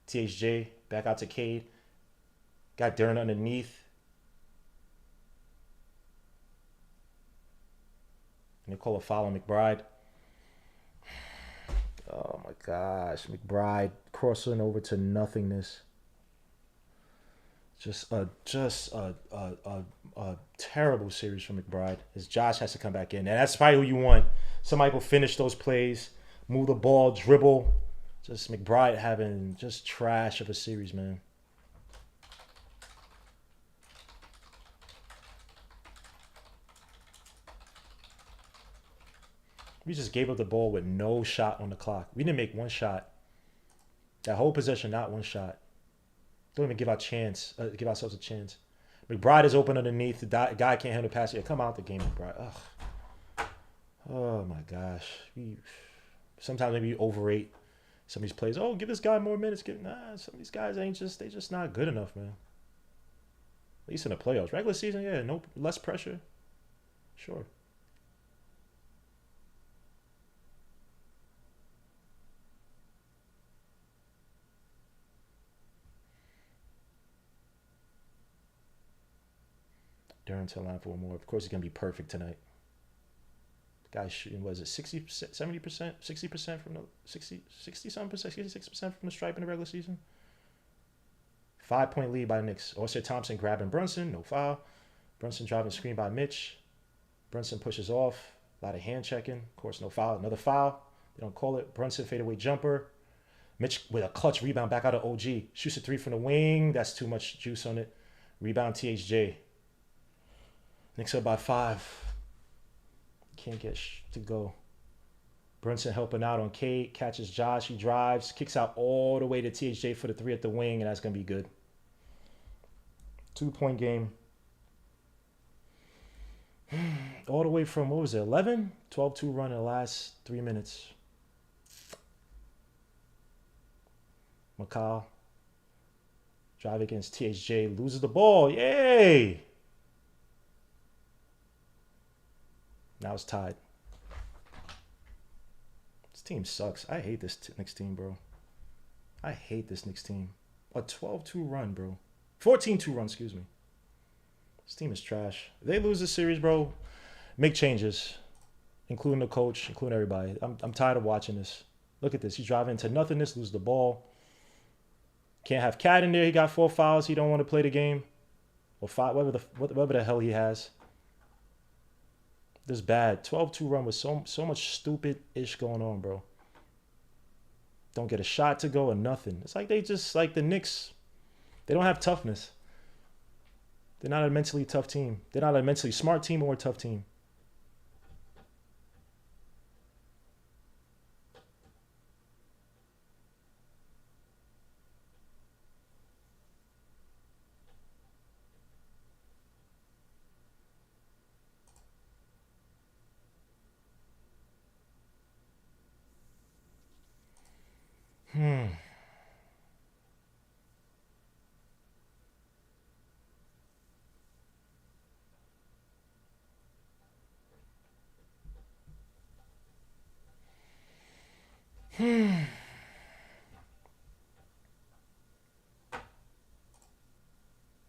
THJ back out to Cade. Got Duran underneath. And they call a foul on McBride. Oh my gosh, McBride crossing over to nothingness. Just a terrible series from McBride. As Josh has to come back in, and that's probably who you want. Somebody will finish those plays, move the ball, dribble. Just McBride having just trash of a series, man. We just gave up the ball with no shot on the clock. We didn't make one shot. That whole possession, not one shot. Don't even give ourselves a chance. McBride is open underneath. The guy can't handle the pass. Yeah, come out the game, McBride. Ugh. Oh my gosh. Sometimes maybe you overrate some of these plays. Oh, give this guy more minutes. Some of these guys they just not good enough, man. At least in the playoffs. Regular season, yeah, no less pressure. Sure. Duran to the line for one more. Of course, he's going to be perfect tonight. The guy's shooting, was it 60%, 70%, 60% from the 60-something percent, 66% from the stripe in the regular season? 5-point lead by the Knicks. Oscar Thompson grabbing Brunson, no foul. Brunson driving screen by Mitch. Brunson pushes off. A lot of hand checking. Of course, no foul. Another foul. They don't call it. Brunson fadeaway jumper. Mitch with a clutch rebound back out of OG. Shoots a 3 from the wing. That's too much juice on it. Rebound THJ. Knicks up by 5. Can't get to go. Brunson helping out on Cade. Catches Josh. He drives. Kicks out all the way to THJ for the 3 at the wing, and that's going to be good. 2-point game. All the way from, what was it, 11? 12-2 run in the last 3 minutes. McCall. Drive against THJ. Loses the ball. Yay! Now it's tied. This team sucks. I hate this Knicks team, bro. I hate this Knicks team. A 12-2 run, bro. 14-2 run, excuse me. This team is trash. If they lose this series, bro, make changes. Including the coach, including everybody. I'm tired of watching this. Look at this. He's driving into nothingness, loses the ball. Can't have Cat in there. He got 4 fouls. He don't want to play the game. Or 5, whatever the hell he has. This bad. 12-2 run with so much stupid-ish going on, bro. Don't get a shot to go or nothing. It's like they just, like the Knicks, they don't have toughness. They're not a mentally tough team. They're not a mentally smart team or a tough team.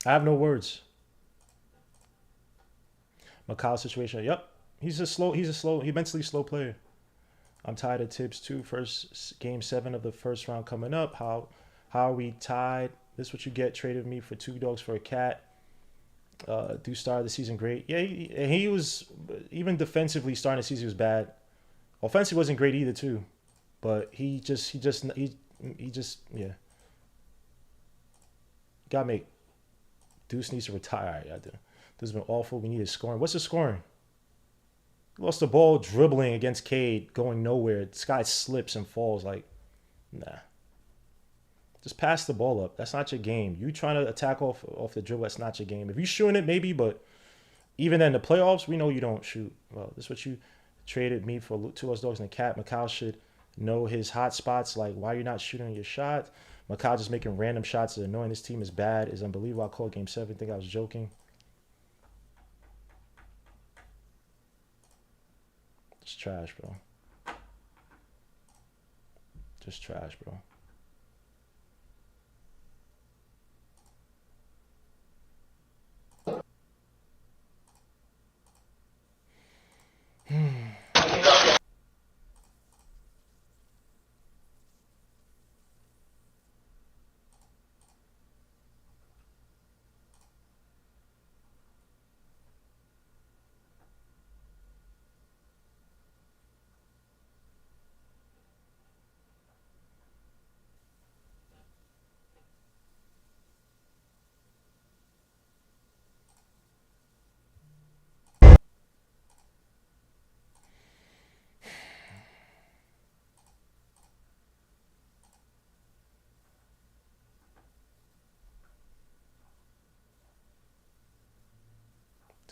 I have no words. Macau situation. Yep. He's a mentally slow player. I'm tied at Tibbs too. Game 7 of the first round coming up. How are we tied? This is what you get. Traded me for 2 dogs for a cat. Do start the season great. Yeah, he was, even defensively starting the season was bad. Offensively wasn't great either too. But he just yeah. Gotta make. Deuce needs to retire. Yeah, this has been awful. We needed scoring. What's the scoring? Lost the ball dribbling against Cade, going nowhere. This guy slips and falls. Like, nah. Just pass the ball up. That's not your game. You trying to attack off the dribble, that's not your game. If you're shooting it, maybe, but even in the playoffs, we know you don't shoot. Well, this is what you traded me for 2 dogs and a cat. Macau should know his hot spots, like why you're not shooting your shot. Macau just making random shots is annoying. This team is bad. Is unbelievable. I called game 7. I think I was joking. Just trash, bro. Just trash, bro.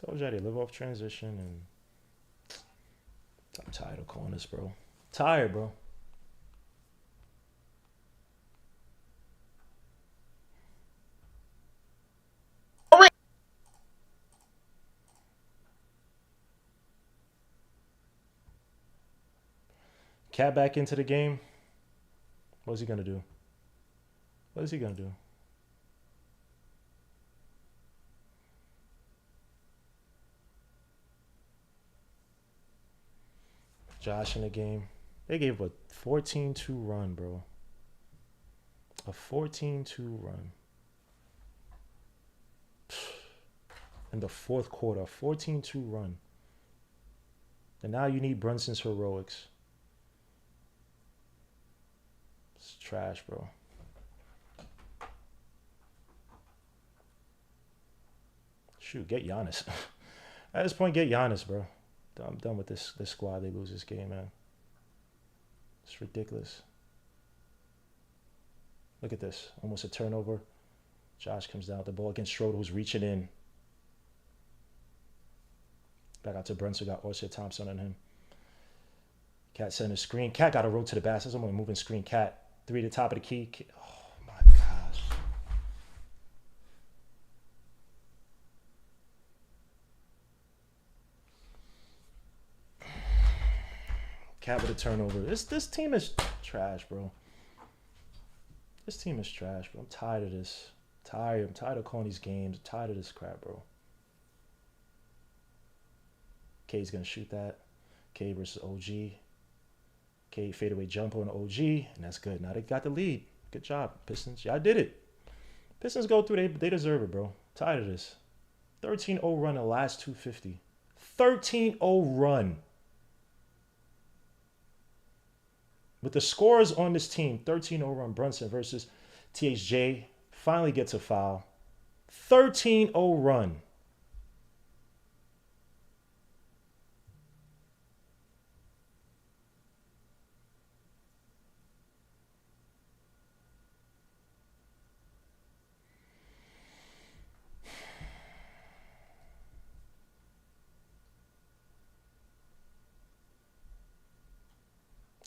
Told you I live off transition, and I'm tired of calling this, bro. Tired, bro. Cat back into the game. What is he gonna do? What is he gonna do? Josh in the game. They gave a 14-2 run, bro. A 14-2 run. In the fourth quarter, a 14-2 run. And now you need Brunson's heroics. It's trash, bro. Shoot, get Giannis. At this point, get Giannis, bro. I'm done with this squad. They lose this game, man. It's ridiculous. Look at this. Almost a turnover. Josh comes down with the ball against Schroeder, who's reaching in. Back out to Brunson. Got Orsia Thompson on him. Cat sent a screen. Cat got a roll to the basket. Someone moving screen. Cat 3 to the top of the key. Oh, my gosh. Cat with a turnover. This team is trash, bro. This team is trash, bro. I'm tired of this. I'm tired of calling these games. I'm tired of this crap, bro. K's gonna shoot that. K versus OG. K fadeaway jumper on OG, and that's good. Now they got the lead. Good job, Pistons. Y'all did it. Pistons go through. They deserve it, bro. Tired of this. 13-0 run in the last 250. 13-0 run. With the scores on this team, 13-0 run. Brunson versus THJ. Finally gets a foul. 13-0 run.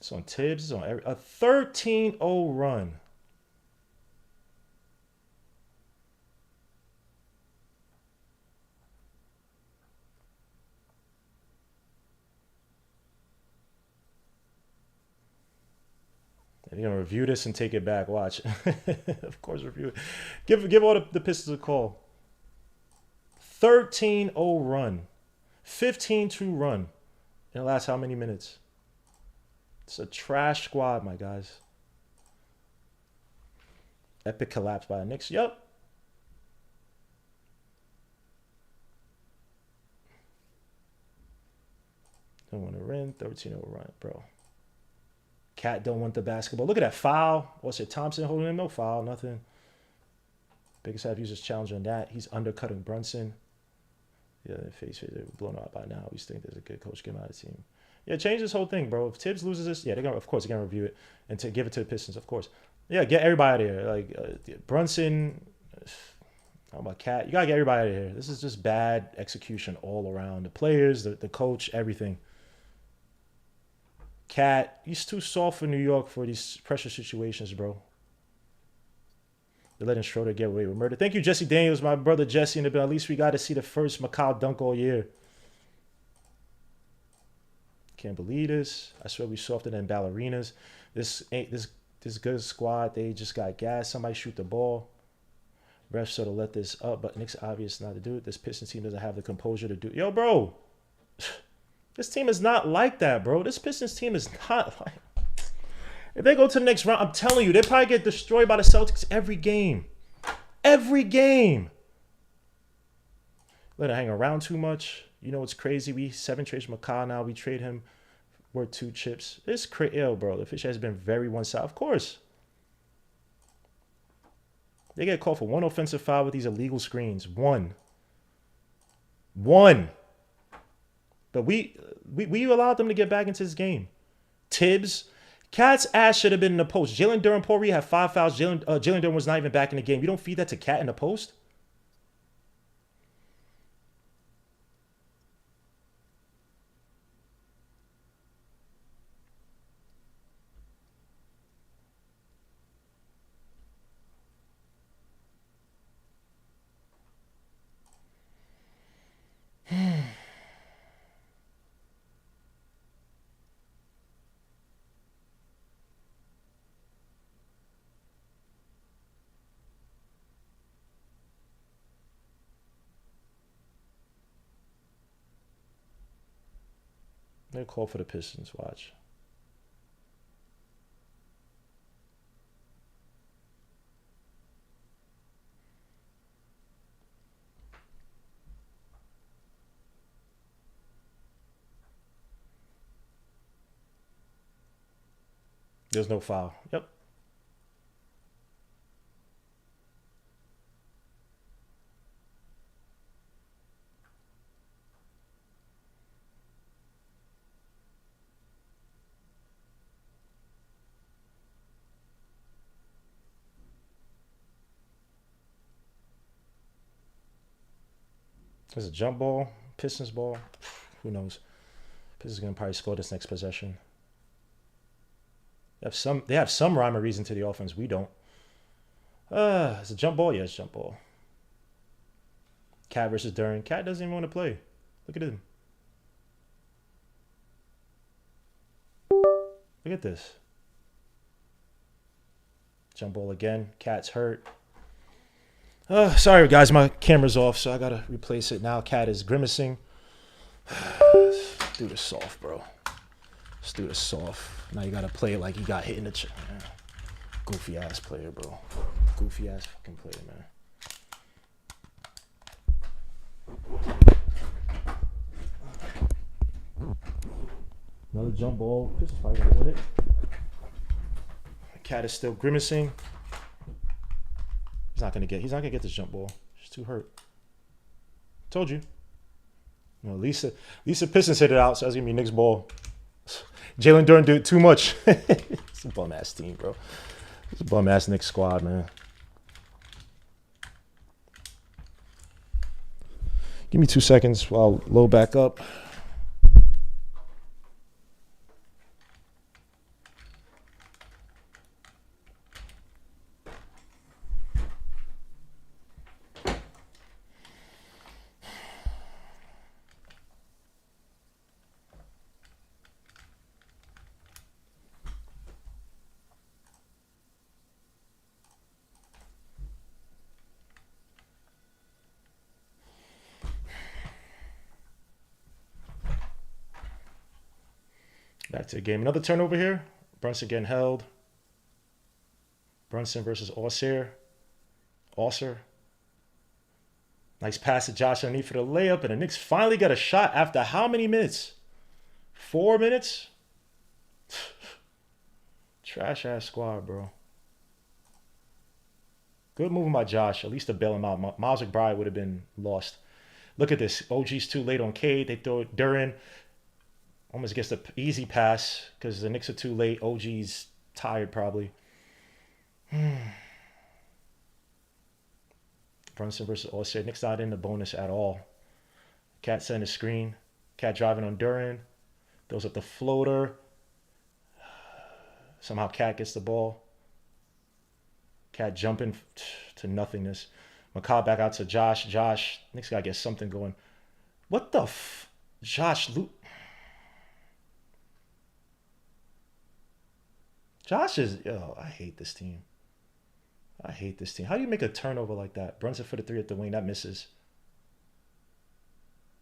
It's on Tibbs. It's on a 13-0 run. You're going to review this and take it back. Watch. Of course, review it. Give all the Pistons a call. 13-0 run. 15-2 run. In the last how many minutes? It's a trash squad, my guys. Epic collapse by the Knicks. Yup. Don't want to win. 13-0 run, bro. Cat don't want the basketball. Look at that foul. What's it? Thompson holding him? No foul. Nothing. Biggest half users challenging that. He's undercutting Brunson. Yeah, face they're blown out by now. We think there's a good coach. Get him out of the team. Yeah, change this whole thing, bro. If Tibbs loses this, yeah, of course, they're going to review it and to give it to the Pistons, of course. Yeah, get everybody out of here. Like, Brunson, how about Cat? You got to get everybody out of here. This is just bad execution all around. The players, the coach, everything. Cat, he's too soft for New York for these pressure situations, bro. They're letting Schroeder get away with murder. Thank you, Jesse Daniels, my brother Jesse in the bill. At least we got to see the first Macau dunk all year. Can't believe this. I swear we softer than ballerinas. This good squad. They just got gas. Somebody shoot the ball. Refs sort of let this up, but Knicks obvious not to do it. This Pistons team doesn't have the composure to do it. Yo, bro. This team is not like that, bro. This Pistons team is not like... If they go to the next round, I'm telling you, they probably get destroyed by the Celtics every game. Every game. Let it hang around too much. You know what's crazy? We 7 trades McCaw now. We trade him worth 2 chips. It's crazy. Yo, bro. The fish has been very one-sided. Of course. They get called for 1 offensive foul with these illegal screens. 1. But we allowed them to get back into this game. Tibbs. Cat's ass should have been in the post. Jalen Duren, Paul Reed had 5 fouls. Jalen Duren was not even back in the game. You don't feed that to Cat in the post? They call for the Pistons. Watch. There's no foul. Yep. There's a jump ball, Pistons ball. Who knows? Pistons gonna probably score this next possession. They have some rhyme or reason to the offense. We don't. It's a jump ball. Yeah, it's a jump ball. Cat versus Duren. Cat doesn't even want to play. Look at him. Look at this. Jump ball again. Cat's hurt. Sorry, guys. My camera's off, so I got to replace it. Now Cat is grimacing. Let's do this soft, bro. Let's do this soft. Now you got to play it like you got hit in the chest. Goofy ass player, bro. Goofy ass fucking player, man. Another jump ball. Pistons probably gonna win it. Cat is still grimacing. He's not gonna get this jump ball. He's too hurt. Told you. No, Lisa Pistons hit it out, so that's gonna be Knicks ball. Jalen Duren did too much. It's a bum ass team, bro. It's a bum ass Knicks squad, man. Give me 2 seconds while I load back up. Back to the game. Another turnover here. Brunson getting held. Brunson versus Osir. Nice pass to Josh underneath for the layup. And the Knicks finally got a shot after how many minutes? 4 minutes? Trash ass squad, bro. Good moving by Josh. At least to bail him out. Miles McBride would have been lost. Look at this. OG's too late on Cade. They throw it. Duren almost gets the easy pass because the Knicks are too late. OG's tired probably. Brunson versus Osir. Knicks not in the bonus at all. Cat setting the screen. Cat driving on Duren. Throws up the floater. Somehow Cat gets the ball. Cat jumping to nothingness. McCaw back out to Josh. Knicks got to get something going. What the Josh is, I hate this team. How do you make a turnover like that? Brunson for the three at the wing. That misses.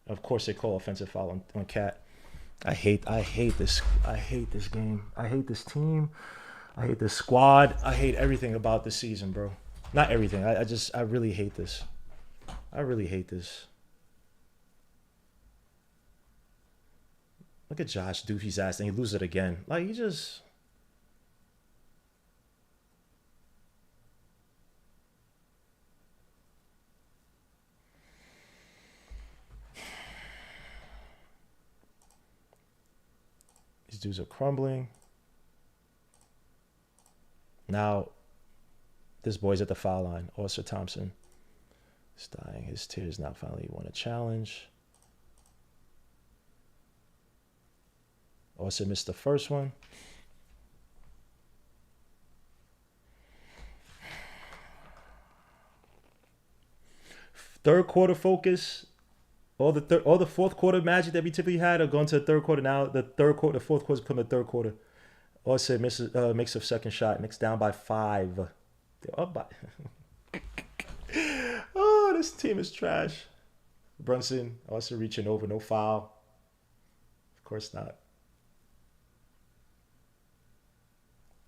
Of course, they call offensive foul on Cat. I hate this. I hate this game. I hate this team. I hate this squad. I hate everything about this season, bro. Not everything. I really hate this. I really hate this. Look at Josh Doofy's ass, and he loses it again. Like, he just... These dudes are crumbling. Now, this boy's at the foul line. Osir Thompson is dying his tears. Now finally won a challenge. Osir missed the first one. Third quarter focus. All the fourth quarter magic that we typically had are going to the third quarter now. The fourth quarter is becoming the third quarter. Osir makes a second shot. Knicks down by 5. They're up by. Oh, this team is trash. Brunson also reaching over, no foul. Of course not.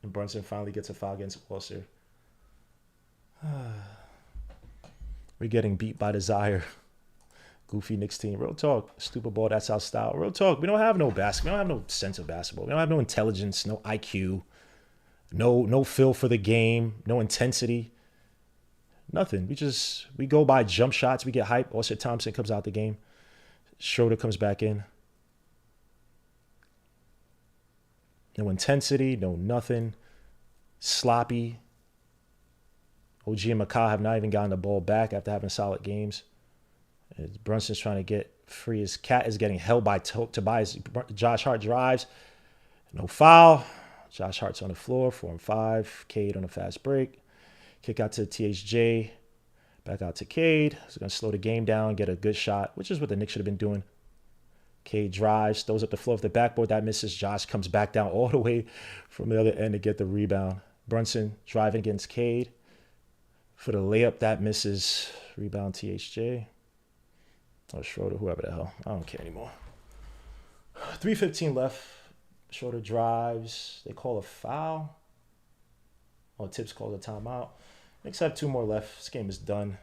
And Brunson finally gets a foul against Osir. We're getting beat by desire. Goofy Knicks team. Real talk. Stupid ball. That's our style. Real talk. We don't have no basketball. We don't have no sense of basketball. We don't have no intelligence, no IQ, no feel for the game, no intensity. Nothing. We go by jump shots. We get hype. Osir Thompson comes out the game. Schroeder comes back in. No intensity, no nothing. Sloppy. OG and McCaw have not even gotten the ball back after having solid games. Brunson's trying to get free. His Cat is getting held by Tobias. Josh Hart drives. No foul. Josh Hart's on the floor. 4-5. Cade on a fast break. Kick out to THJ. Back out to Cade. He's going to slow the game down, get a good shot, which is what the Knicks should have been doing. Cade drives, throws up the floor of the backboard. That misses. Josh comes back down all the way from the other end to get the rebound. Brunson driving against Cade. For the layup, that misses. Rebound THJ. Or Schroeder, whoever the hell. I don't care anymore. 3:15 left. Schroeder drives. They call a foul Oh, Tips called a timeout. Knicks have 2 more left. This game is done.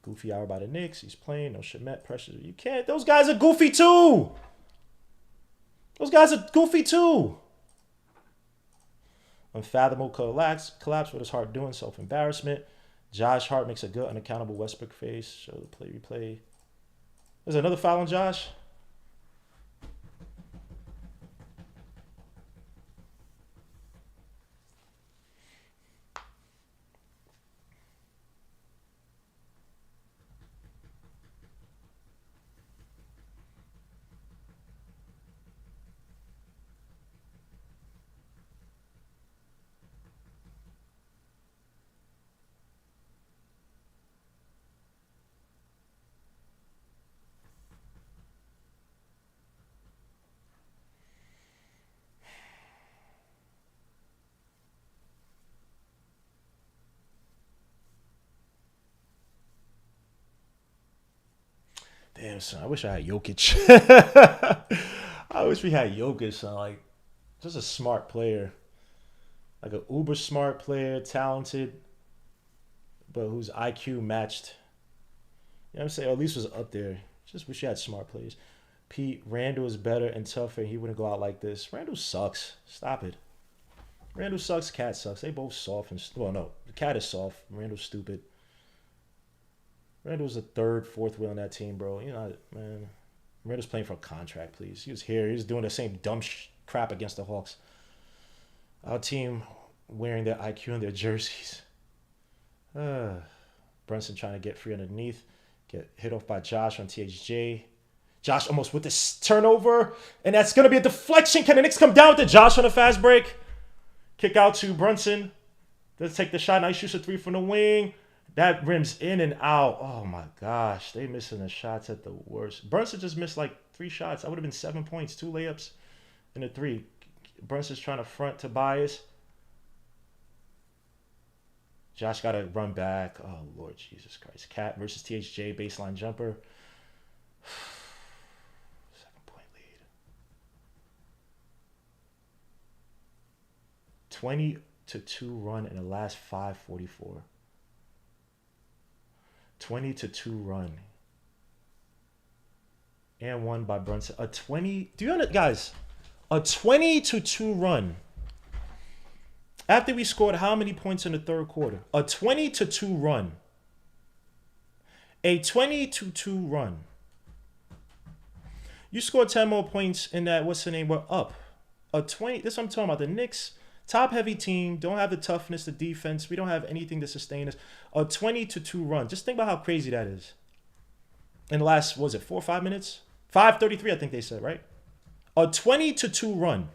Goofy hour by the Knicks. He's playing. No Shamet pressure. You can't. Those guys are goofy too. Those guys are goofy too. Unfathomable collapse. What is Hart doing? Self-embarrassment. Josh Hart makes a good unaccountable Westbrook face. Show the play replay. There's another foul on Josh. Damn, son, I wish I had Jokic. I wish we had Jokic, son. Like, just a smart player. Like an uber smart player, talented, but whose IQ matched. You know what I'm saying? Or at least was up there. Just wish you had smart players. Pete, Randall is better and tougher. He wouldn't go out like this. Randall sucks. Stop it. Randall sucks. Cat sucks. They both soft and well, no, the Cat is soft. Randall's stupid. Randall's the 3rd, 4th wheel on that team, bro. You know, man. Randall's playing for a contract, please. He was here. He was doing the same dumb crap against the Hawks. Our team wearing their IQ in their jerseys. Brunson trying to get free underneath. Get hit off by Josh on THJ. Josh almost with this turnover. And that's going to be a deflection. Can the Knicks come down with the Josh on a fast break? Kick out to Brunson. Let's take the shot. Now he shoots a 3 from the wing. That rims in and out. Oh, my gosh. They missing the shots at the worst. Brunson just missed like 3 shots. I would have been 7 points. 2 layups and a 3. Brunson's trying to front Tobias. Josh got to run back. Oh, Lord Jesus Christ. Cat versus THJ. Baseline jumper. 7-point lead. 20-2 run in the last 5:44. 20-2 run. And 1 by Brunson. A 20. Do you know, guys? A 20-2 run. After we scored how many points in the 3rd quarter? A 20-2 run. A 20-2 run. You scored 10 more points in that, what's the name? We're up. A 20. This is what I'm talking about. The Knicks, top heavy team, don't have the toughness, the defense. We don't have anything to sustain us. A 20-2 run. Just think about how crazy that is. In the last, what was it, 4 or 5 minutes? 5:33, I think they said, right? A 20-2 run.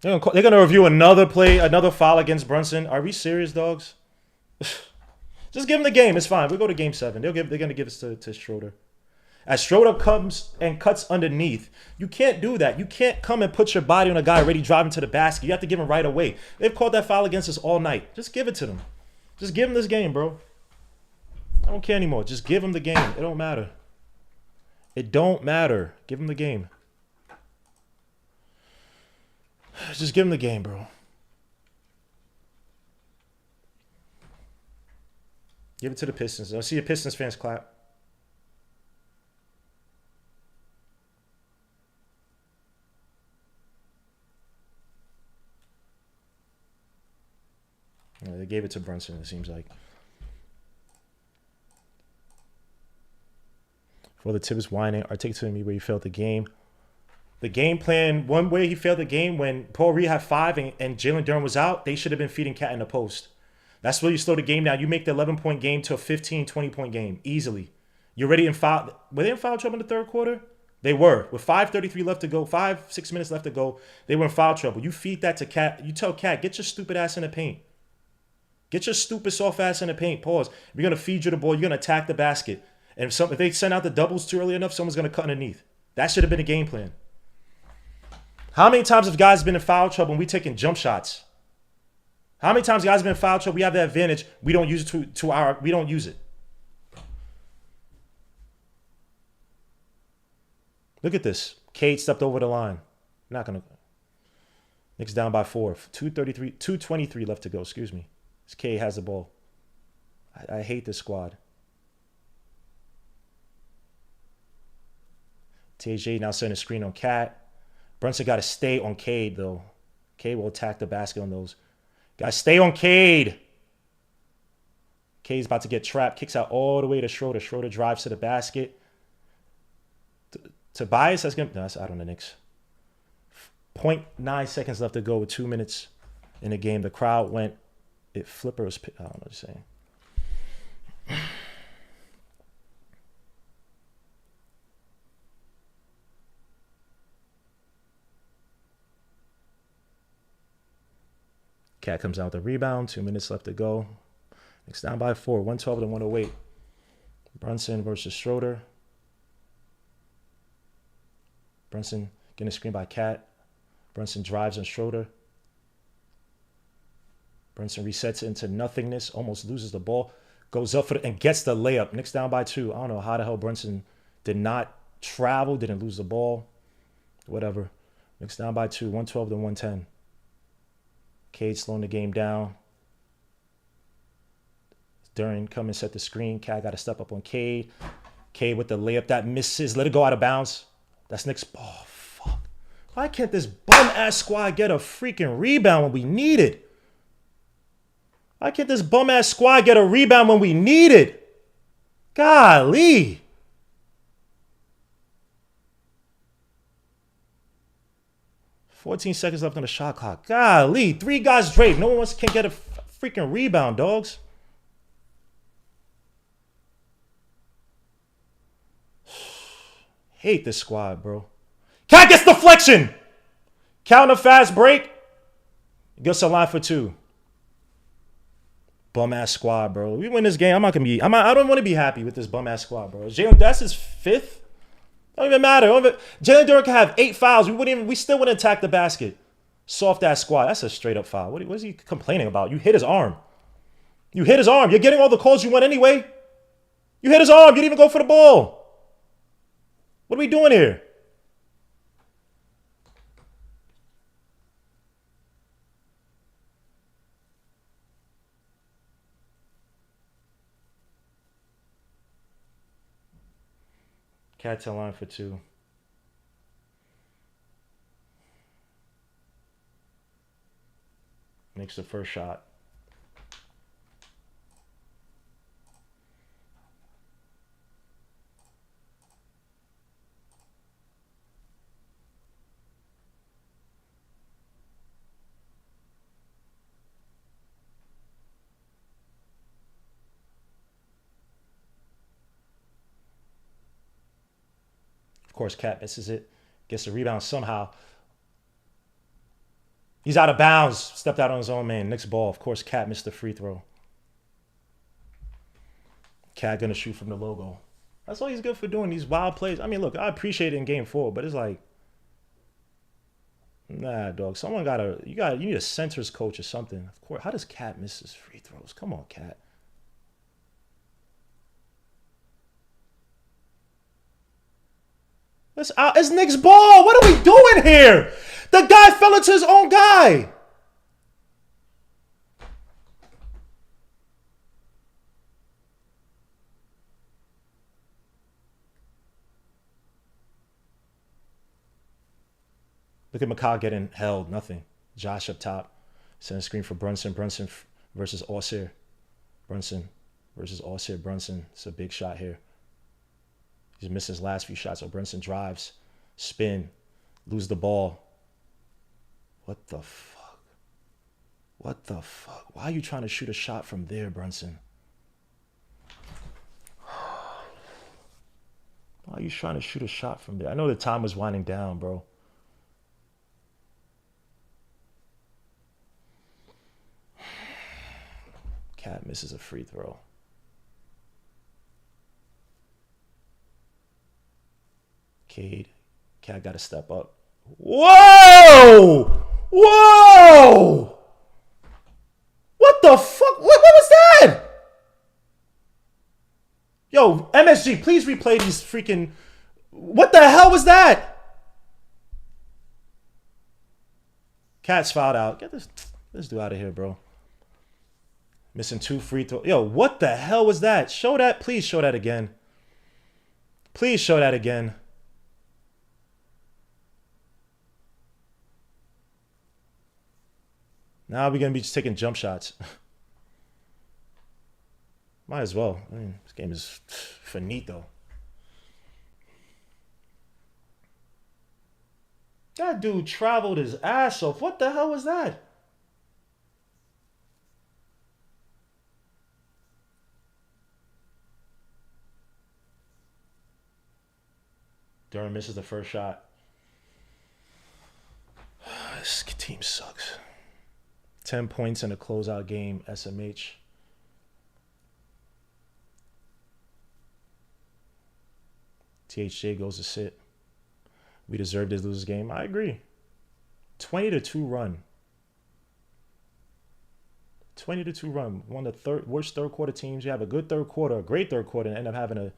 They're gonna review another play, another foul against Brunson. Are we serious, dogs? Just give them the game. It's fine. We'll go to game 7. They're gonna give us to Schroeder. As Schroeder comes and cuts underneath, you can't do that. You can't come and put your body on a guy already driving to the basket. You have to give him right away. They've called that foul against us all night. Just give it to them. Just give him this game, bro. I don't care anymore. Just give him the game. It don't matter. It don't matter. Give him the game. Just give him the game, bro. Give it to the Pistons. I see your Pistons fans clap. Yeah, they gave it to Brunson, it seems like. For the Tibbs whining, articulate to me where you felt the game. The game plan, one way he failed the game when Paul Reed had 5 and Jalen Durham was out, they should have been feeding Cat in the post. That's where you slow the game down. You make the 11-point game to a 15, 20-point game easily. You're ready in foul. Were they in foul trouble in the 3rd quarter? They were. With 5:33 left to go, 6 minutes left to go, they were in foul trouble. You feed that to Cat. You tell Cat, get your stupid ass in the paint. Get your stupid soft ass in the paint. Pause. We're going to feed you the ball. You're going to attack the basket. And if they send out the doubles too early enough, someone's going to cut underneath. That should have been a game plan. How many times have guys been in foul trouble and we taking jump shots? How many times guys have been foul trouble? We have the advantage. We don't use it we don't use it. Look at this. Cade stepped over the line. Not gonna. Knicks down by 4. 2:23 left to go. Excuse me. This Cade has the ball. I hate this squad. TJ now setting a screen on Cat. Brunson got to stay on Cade though. Cade will attack the basket on those. Guys, stay on Cade. Cade's about to get trapped. Kicks out all the way to Schroeder. Schroeder drives to the basket. Tobias, that's gonna. No, that's out on the Knicks. 0.9 seconds left to go with 2 minutes in the game. The crowd went. It Flipper was. I don't know what you're saying. Cat comes out with the rebound. 2 minutes left to go. Knicks down by 4. 112 to 108. Brunson versus Schroeder. Brunson getting a screen by Cat. Brunson drives on Schroeder. Brunson resets it into nothingness. Almost loses the ball. Goes up for and gets the layup. Knicks down by 2. I don't know how the hell Brunson did not travel. Didn't lose the ball. Whatever. Knicks down by 2. 112 to 110. Cade slowing the game down. Duran come and set the screen. Cat got to step up on Cade. Cade with the layup that misses. Let it go out of bounds. That's Knicks. Oh, fuck. Why can't this bum-ass squad get a freaking rebound when we need it? Why can't this bum-ass squad get a rebound when we need it? Golly. $14 seconds left on the shot clock. Golly. 3 guys draped. No one can get a freaking rebound, dogs. Hate this squad, bro. Cat gets deflection. Counting a fast break. Gets a line for 2. Bum ass squad, bro. We win this game. I'm not gonna be. I don't want to be happy with this bum ass squad, bro. Jalen, that's his 5th. Don't even matter. Jalen Duran can have 8 fouls. We still wouldn't attack the basket. Soft ass squad. That's a straight up foul. What is he complaining about? You hit his arm. You hit his arm. You're getting all the calls you want anyway. You hit his arm. You didn't even go for the ball. What are we doing here? Cat's a line for 2. Makes the first shot. Of course, Cat misses it. Gets the rebound somehow. He's out of bounds. Stepped out on his own man. Knicks ball. Of course, Cat missed the free throw. Cat gonna shoot from the logo. That's all he's good for doing, these wild plays. I mean, look, I appreciate it in game 4, but it's like, nah, dog. Someone you need a centers coach or something. Of course, how does Cat miss his free throws? Come on, Cat. It's Knicks ball. What are we doing here? The guy fell into his own guy. Look at McCall getting held. Nothing. Josh up top. Send a screen for Brunson. Brunson versus Ossir. Brunson versus Ossir. Brunson. It's a big shot here. He's missed his last few shots. So Brunson drives, spin, lose the ball. What the fuck? What the fuck? Why are you trying to shoot a shot from there, Brunson? Why are you trying to shoot a shot from there? I know the time was winding down, bro. Cat misses a free throw. Cade. Cat got to step up. Whoa! Whoa! What the fuck? What was that? Yo, MSG, please replay these freaking... What the hell was that? Cat's fouled out. Get this dude out of here, bro. Missing 2 free throws. Yo, what the hell was that? Show that. Please show that again. Please show that again. Now we're going to be just taking jump shots. Might as well. I mean, this game is finito. That dude traveled his ass off. What the hell was that? Durham misses the first shot. This team sucks. 10 points in a closeout game, SMH. THJ goes to sit. We deserve to lose this game. I agree. 20-2 run. 20-2 run. One of the worst third quarter teams. You have a good third quarter, a great third quarter, and end up having a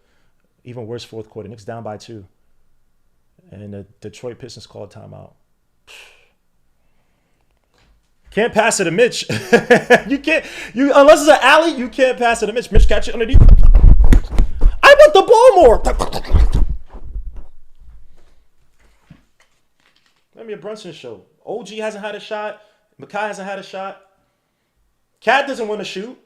even worse fourth quarter. Knicks down by 2. And the Detroit Pistons called timeout. Can't pass it to Mitch. You can't. Unless it's an alley, you can't pass it to Mitch. Mitch catch it underneath. I want the ball more. Let me a Brunson show. OG hasn't had a shot. Makai hasn't had a shot. Cat doesn't want to shoot.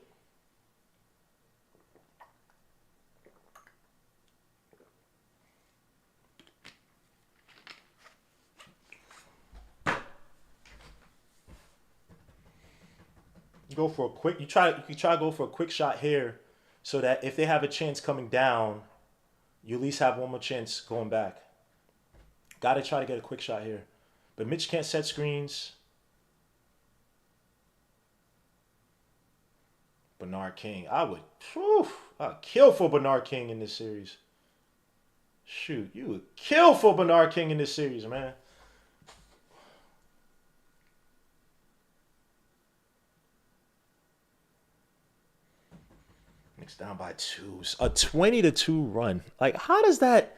Go for a quick. You try to go for a quick shot here, so that if they have a chance coming down, you at least have one more chance going back. Got to try to get a quick shot here, but Mitch can't set screens. Bernard King, I'd kill for Bernard King in this series. Shoot, you would kill for Bernard King in this series, man. Down by 2. A 20-2 run. Like, how does that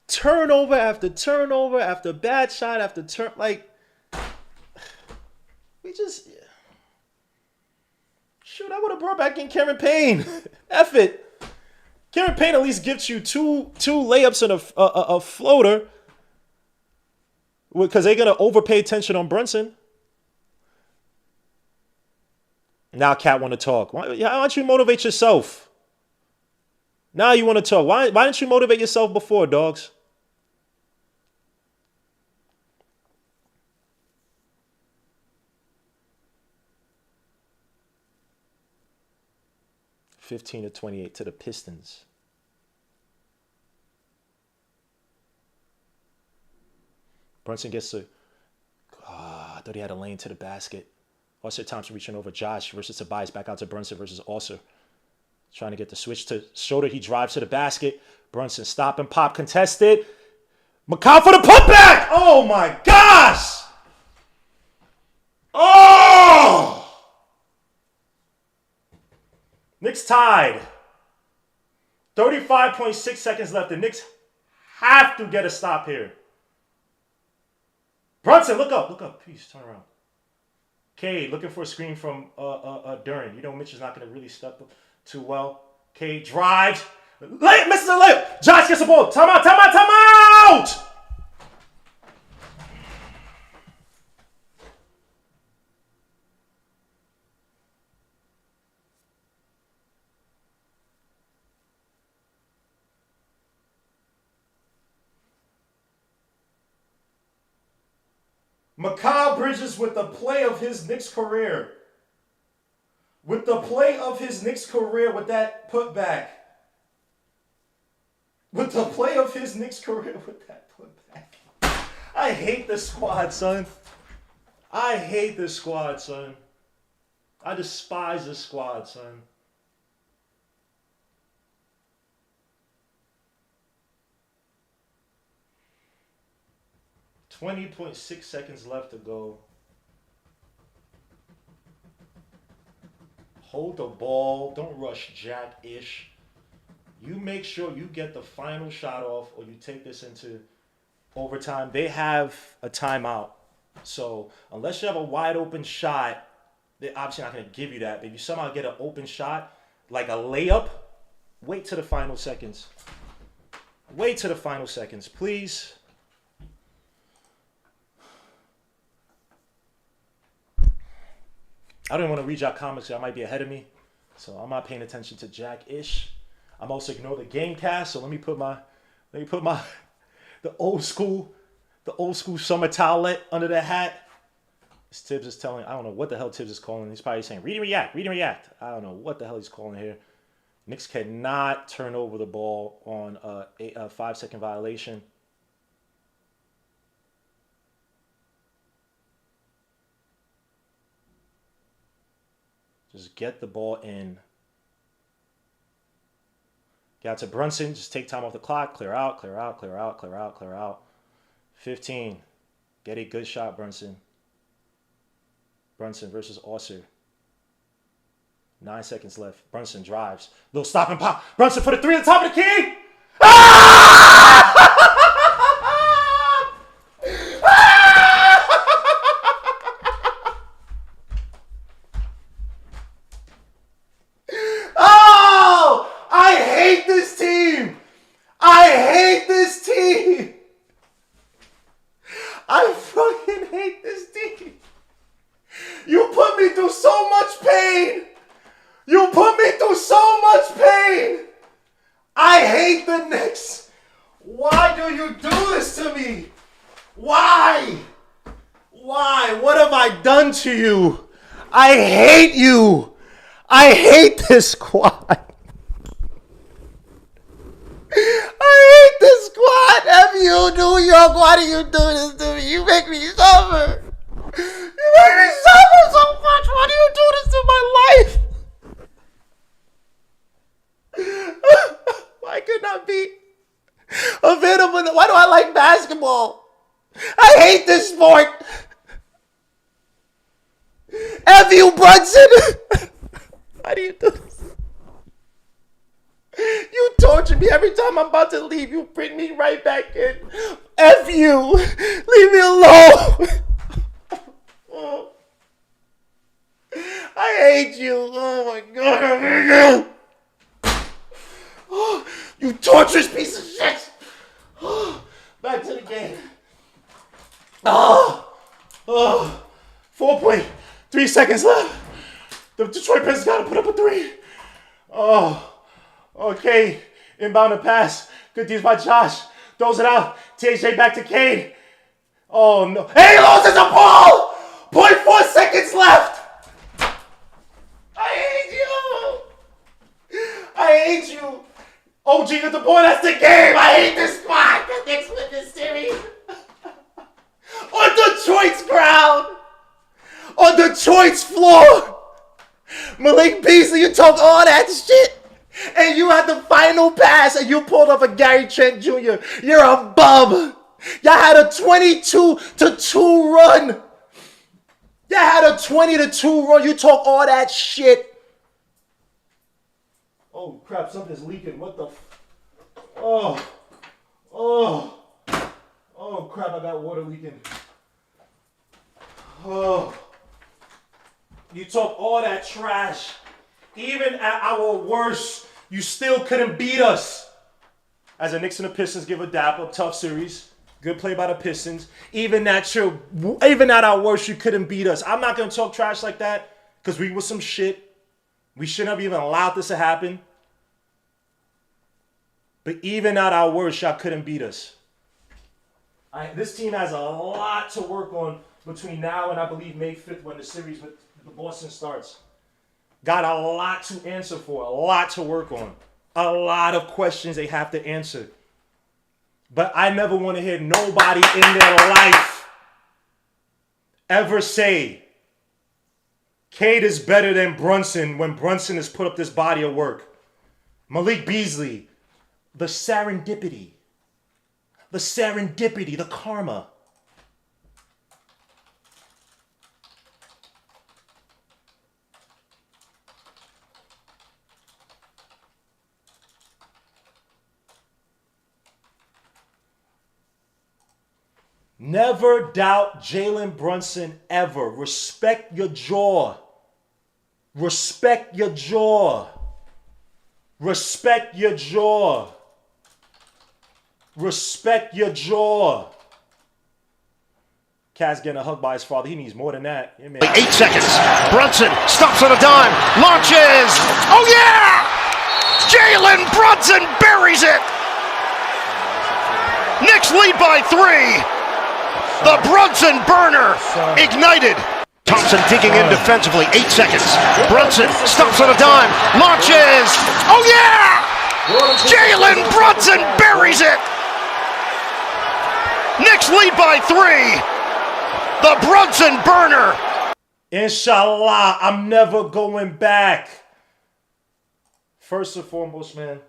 turnover after turnover after bad shot after turn? Like, we just... Shoot, I would have brought back in Cameron Payne. F it. Cameron Payne at least gives you two layups and a floater. Because they're going to overpay attention on Brunson. Now Cat want to talk. Why don't you motivate yourself? Now you want to talk. Why didn't you motivate yourself before, dogs? (15-28) to the Pistons. Brunson gets to... I thought he had a lane to the basket. Arthur Thompson reaching over Josh versus Tobias. Back out to Brunson versus Arthur. Trying to get the switch to shoulder. He drives to the basket. Brunson stop and pop contested. McCall for the putback. Oh my gosh. Oh. Knicks tied. 35.6 seconds left. The Knicks have to get a stop here. Brunson, look up. Look up. Please turn around. Cade looking for a screen from Duran. You know Mitch is not going to really step up too well. Cade drives. Misses a layup. Josh gets the ball. Time out. Time out. Time out. Mikal Bridges with the play of his Knicks career. With the play of his Knicks career with that putback. With the play of his Knicks career with that putback. I hate this squad, son. I hate this squad, son. I despise this squad, son. .6 seconds left to go. Hold the ball. Don't rush Jack-ish. You make sure you get the final shot off or you take this into overtime. They have a timeout. So unless you have a wide open shot, they're obviously not going to give you that. But if you somehow get an open shot, like a layup, wait to the final seconds. Wait to the final seconds, please. I don't even want to read y'all comments. Y'all might be ahead of me. So I'm not paying attention to Jack-ish. I'm also ignore the game cast. So let me put the old school summer towelette under the hat. This Tibbs is telling, I don't know what the hell Tibbs is calling. He's probably saying, read and react. I don't know what the hell he's calling here. Knicks cannot turn over the ball on a 5-second violation. Just get the ball in. Get out to Brunson. Just take time off the clock. Clear out. 15. Get a good shot, Brunson. Brunson versus Osser. 9 seconds left. Brunson drives. Little stop and pop. Brunson for the 3 at the top of the key. Oh! I hate this team. I fucking hate this team. You put me through so much pain. I hate the Knicks. Why do you do this to me? Why? What have I done to you? I hate you. I hate this squad. F you, New York. Why do you do this to me? You make me suffer. So much. Why do you do this to my life? Why could not be available? Why do I like basketball? I hate this sport. F you, Brunson. Why do you do this? You torture me every time I'm about to leave. You bring me right back in. F you. Leave me alone. Oh. I hate you. Oh my God. I hate you. Oh, you torturous piece of shit. Oh, back to the game. 4.3 seconds left. The Detroit Pistons got to put up a 3. Oh. Okay, inbound to pass. Good deeds by Josh. Throws it out. TJ back to Cade. Oh no. And he loses the ball! 0.4 seconds left. I hate you. OG at the ball. That's the game. I hate this spot. The Knicks win this series. On Detroit's ground. On Detroit's floor. Malik Beasley, you talk all that shit. And you had the final pass and you pulled off a Gary Trent Jr. You're a bum. Y'all had a 22-2 run. Y'all had a 20-2 run. You talk all that shit. Oh crap, something's leaking. What the Oh crap, I got water leaking. Oh. You talk all that trash. Even at our worst, you still couldn't beat us. As the Knicks and the Pistons give a dap up, tough series. Good play by the Pistons. Even at our worst, you couldn't beat us. I'm not going to talk trash like that because we was some shit. We shouldn't have even allowed this to happen. But even at our worst, y'all couldn't beat us. This team has a lot to work on between now and I believe May 5th when the series with Boston starts. Got a lot to answer for, a lot to work on, a lot of questions they have to answer. But I never want to hear nobody in their life ever say Cade is better than Brunson when Brunson has put up this body of work. Malik Beasley, the serendipity, the karma. Never doubt Jalen Brunson ever. Respect your jaw. Respect your jaw. Respect your jaw. Respect your jaw. Cat's getting a hug by his father. He needs more than that. Yeah, man. 8 seconds. Brunson stops on a dime. Launches. Oh, yeah! Jalen Brunson buries it. Knicks lead by 3. The Brunson burner ignited. Thompson digging in defensively. 8 seconds. Brunson stops on a dime. Launches. Oh, yeah! Jalen Brunson buries it. Knicks lead by 3. The Brunson burner. Inshallah, I'm never going back. First and foremost, man,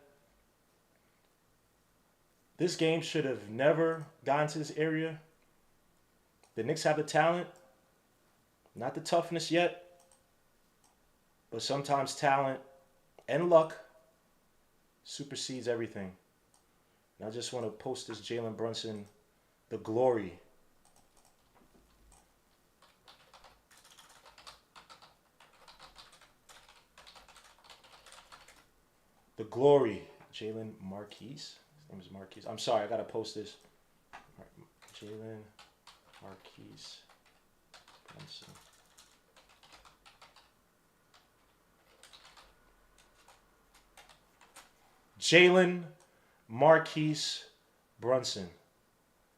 this game should have never gotten to this area. The Knicks have the talent, not the toughness yet, but sometimes talent and luck supersedes everything. And I just want to post this Jalen Brunson, the glory. The glory, Jalen Marquise. His name is Marquise. I'm sorry, I gotta post this. Jalen Marquise Brunson. Jalen Marquise Brunson.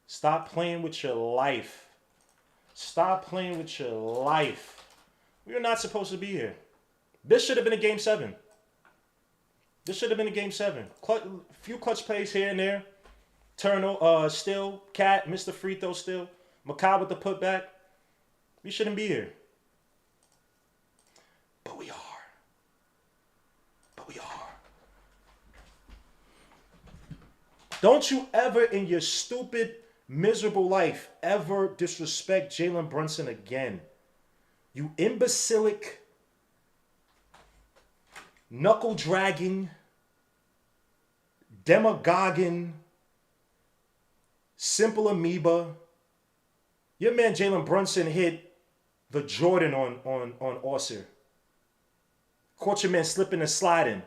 Stop playing with your life. Stop playing with your life. We are not supposed to be here. This should have been a game 7. This should have been a game 7. Few clutch plays here and there. Still, Cat, Mr. Free Throw still. Makai with the putback. We shouldn't be here. But we are. But we are. Don't you ever in your stupid, miserable life ever disrespect Jalen Brunson again. You imbecilic, knuckle-dragging, demagoguing, simple amoeba. Your man Jalen Brunson hit the Jordan on Ausser. Caught your man slipping and sliding.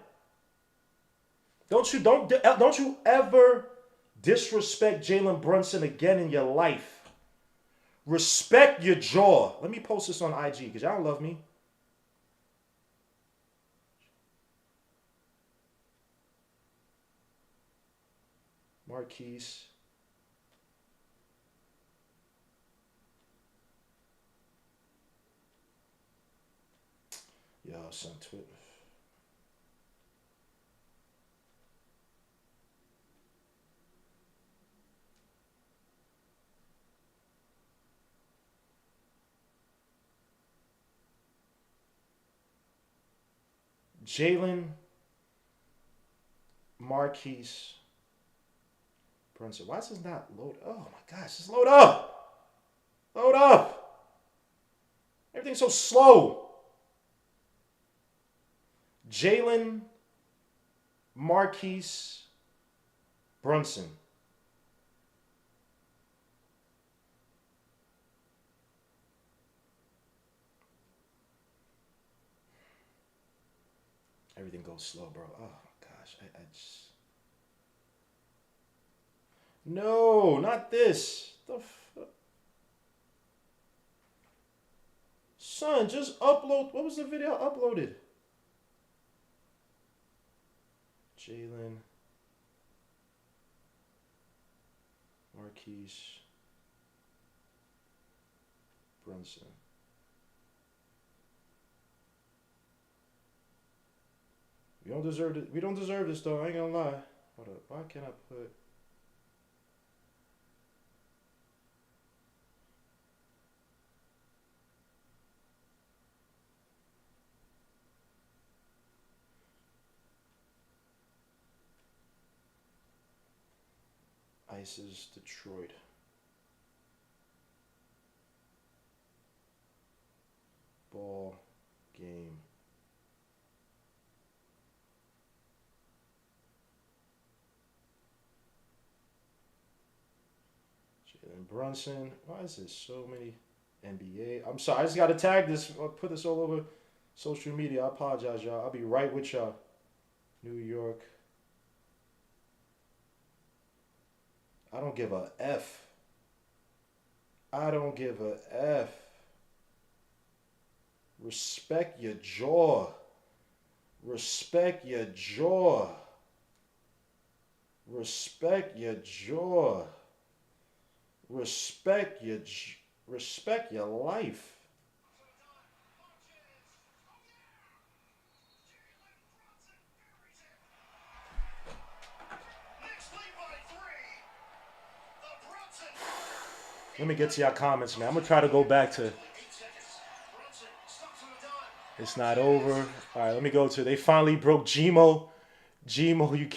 Don't you ever disrespect Jalen Brunson again in your life. Respect your jaw. Let me post this on IG because y'all don't love me. Marquise. Yo, it's on Twitter. Jalen Marquise Brunson. Why is this not load? Oh my gosh, just load up. Load up. Everything's so slow. Jalen Marquise Brunson. Everything goes slow, bro. Oh my gosh, I just... No, not this. The fuck? Son, just upload. What was the video I uploaded? Jalen Marquise Brunson. We don't deserve it. We don't deserve this though. I ain't gonna lie. Hold up. Why can't I put? Ice's Detroit. Ball game. Jalen Brunson. Why is there so many NBA? I'm sorry. I just got to tag this. I'll put this all over social media. I apologize, y'all. I'll be right with y'all. New York. I don't give a F. I don't give a F. Respect your jaw. Respect your jaw. Respect your jaw. Respect your life. Let me get to your comments, man. I'm gonna try to go back to. It's not over. All right, let me go to. They finally broke Gmo. Gmo, you.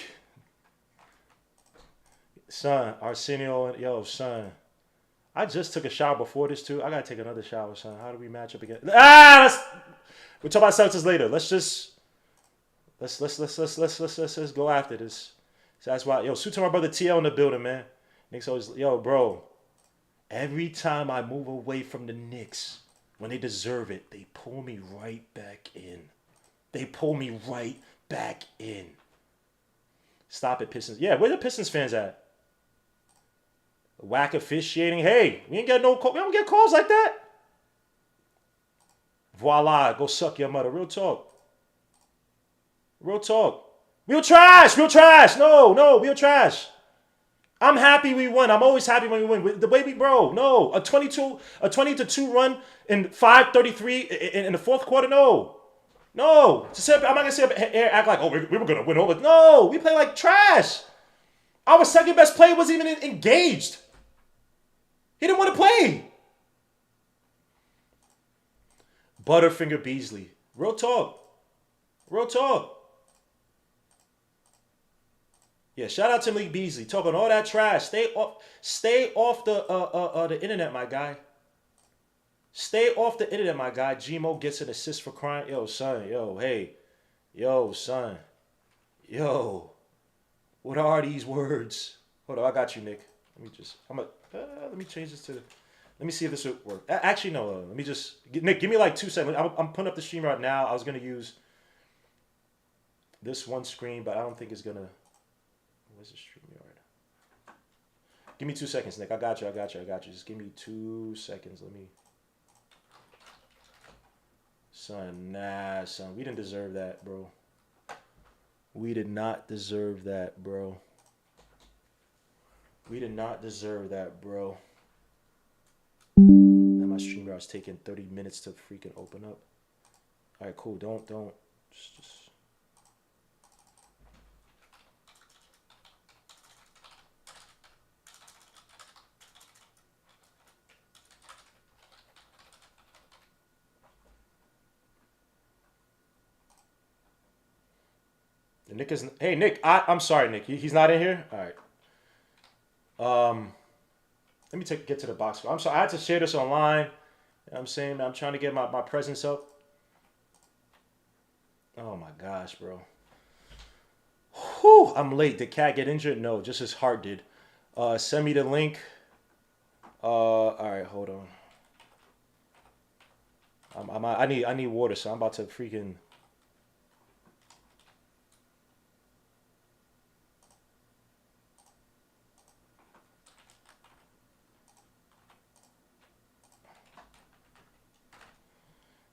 Son, Arsenio, and yo, son. I just took a shower before this too. I gotta take another shower, son. How do we match up again? We'll talk about Celtics later. Let's go after this. So that's why, yo, suit to my brother TL in the building, man. Knicks always, yo, bro. Every time I move away from the Knicks, when they deserve it, they pull me right back in. They pull me right back in. Stop it, Pistons. Yeah, where the Pistons fans at? Whack officiating. Hey, we ain't got no call. We don't get calls like that. Voila, go suck your mother. Real talk. Real talk. Real trash. Real trash. No, real trash. I'm happy we won. I'm always happy when we win. The way we, bro, no. A 20-2 run in 5:33 in the fourth quarter, no. No. I'm not going to sit up here act like, oh, we were going to win over. No, we play like trash. Our second best player wasn't even engaged. He didn't want to play. Butterfinger Beasley. Real talk. Real talk. Yeah, shout out to Malik Beasley. Talking all that trash. Stay off the internet, my guy. Stay off the internet, my guy. Gmo gets an assist for crying. Yo, son. Yo, hey. Yo, son. Yo. What are these words? Hold on, I got you, Nick. Let me change this to. Let me see if this will work. Actually, no. Let me just Nick. Give me like 2 seconds. I'm putting up the stream right now. I was gonna use this one screen, but I don't think it's gonna. Where's the stream yard? Give me 2 seconds, Nick. I got you. Just give me 2 seconds. Let me. Son. We didn't deserve that, bro. We did not deserve that, bro. We did not deserve that, bro. Now my stream yard's taking 30 minutes to freaking open up. All right, cool. Don't. Just. Nick is. Hey, Nick. I'm sorry, Nick. He's not in here. All right. Let me get to the box score. I'm sorry. I had to share this online. You know what I'm saying? I'm trying to get my presence up. Oh my gosh, bro. Whew, I'm late. Did Cat get injured? No, just his heart did. Send me the link. All right, hold on. I need water, so I'm about to freaking.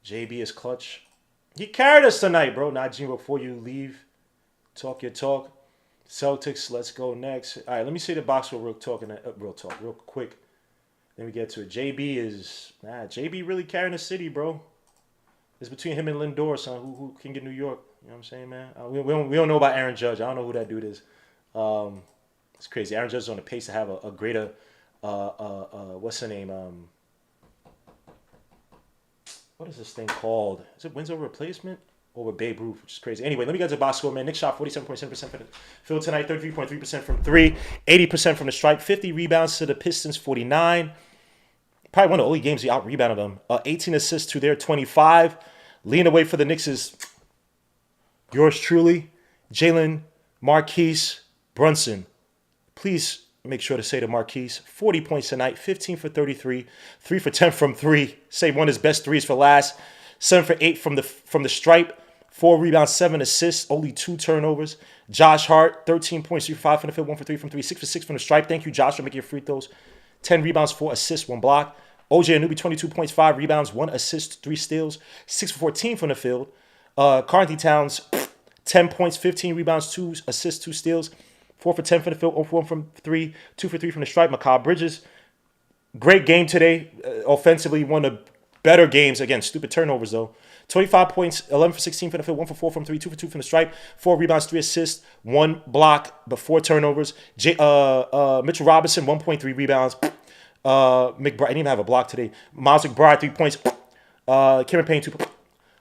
JB is clutch. He carried us tonight, bro. Najee, before you leave, talk your talk. Celtics, let's go next. All right, let me see the box score real quick. Then we get to it. JB really carrying the city, bro. It's between him and Lindor, son. Who can get New York? You know what I'm saying, man? We don't know about Aaron Judge. I don't know who that dude is. It's crazy. Aaron Judge is on the pace to have a greater, what's the name? What is this thing called? Is it wins over replacement? Over Babe Ruth, which is crazy. Anyway, let me get to the box score, man. Nick shot 47.7% from the field tonight, 33.3% from three, 80% from the stripe, 50 rebounds to the Pistons, 49. Probably one of the only games we out-rebounded them. 18 assists to their 25. Leading away for the Knicks is yours truly, Jalen Marquise Brunson. Please make sure to say to Marquise, 40 points tonight, 15 for 33, 3 for 10 from 3. Say one of his best threes for last. 7 for 8 from the stripe. 4 rebounds, 7 assists, only 2 turnovers. Josh Hart, 13 points, 3 for 5 from the field, 1 for 3 from 3, 6 for 6 from the stripe. Thank you, Josh, for making your free throws. 10 rebounds, 4 assists, 1 block. OJ Anunoby, 22 points, 5 rebounds, 1 assist, 3 steals, 6 for 14 from the field. Karl-Anthony Towns, 10 points, 15 rebounds, 2 assists, 2 steals, 4 for 10 from the field, 0 for 1 from 3, 2 for 3 from the stripe. Mikal Bridges, great game today. Offensively, one of the better games. Again, stupid turnovers, though. 25 points, 11 for 16 from the field, 1 for 4 from 3, 2 for 2 from the stripe, 4 rebounds, 3 assists, 1 block, but 4 turnovers. Mitchell Robinson, 1.3 rebounds. McBride, I didn't even have a block today. Miles McBride, 3 points. Cameron Payne, 2 points.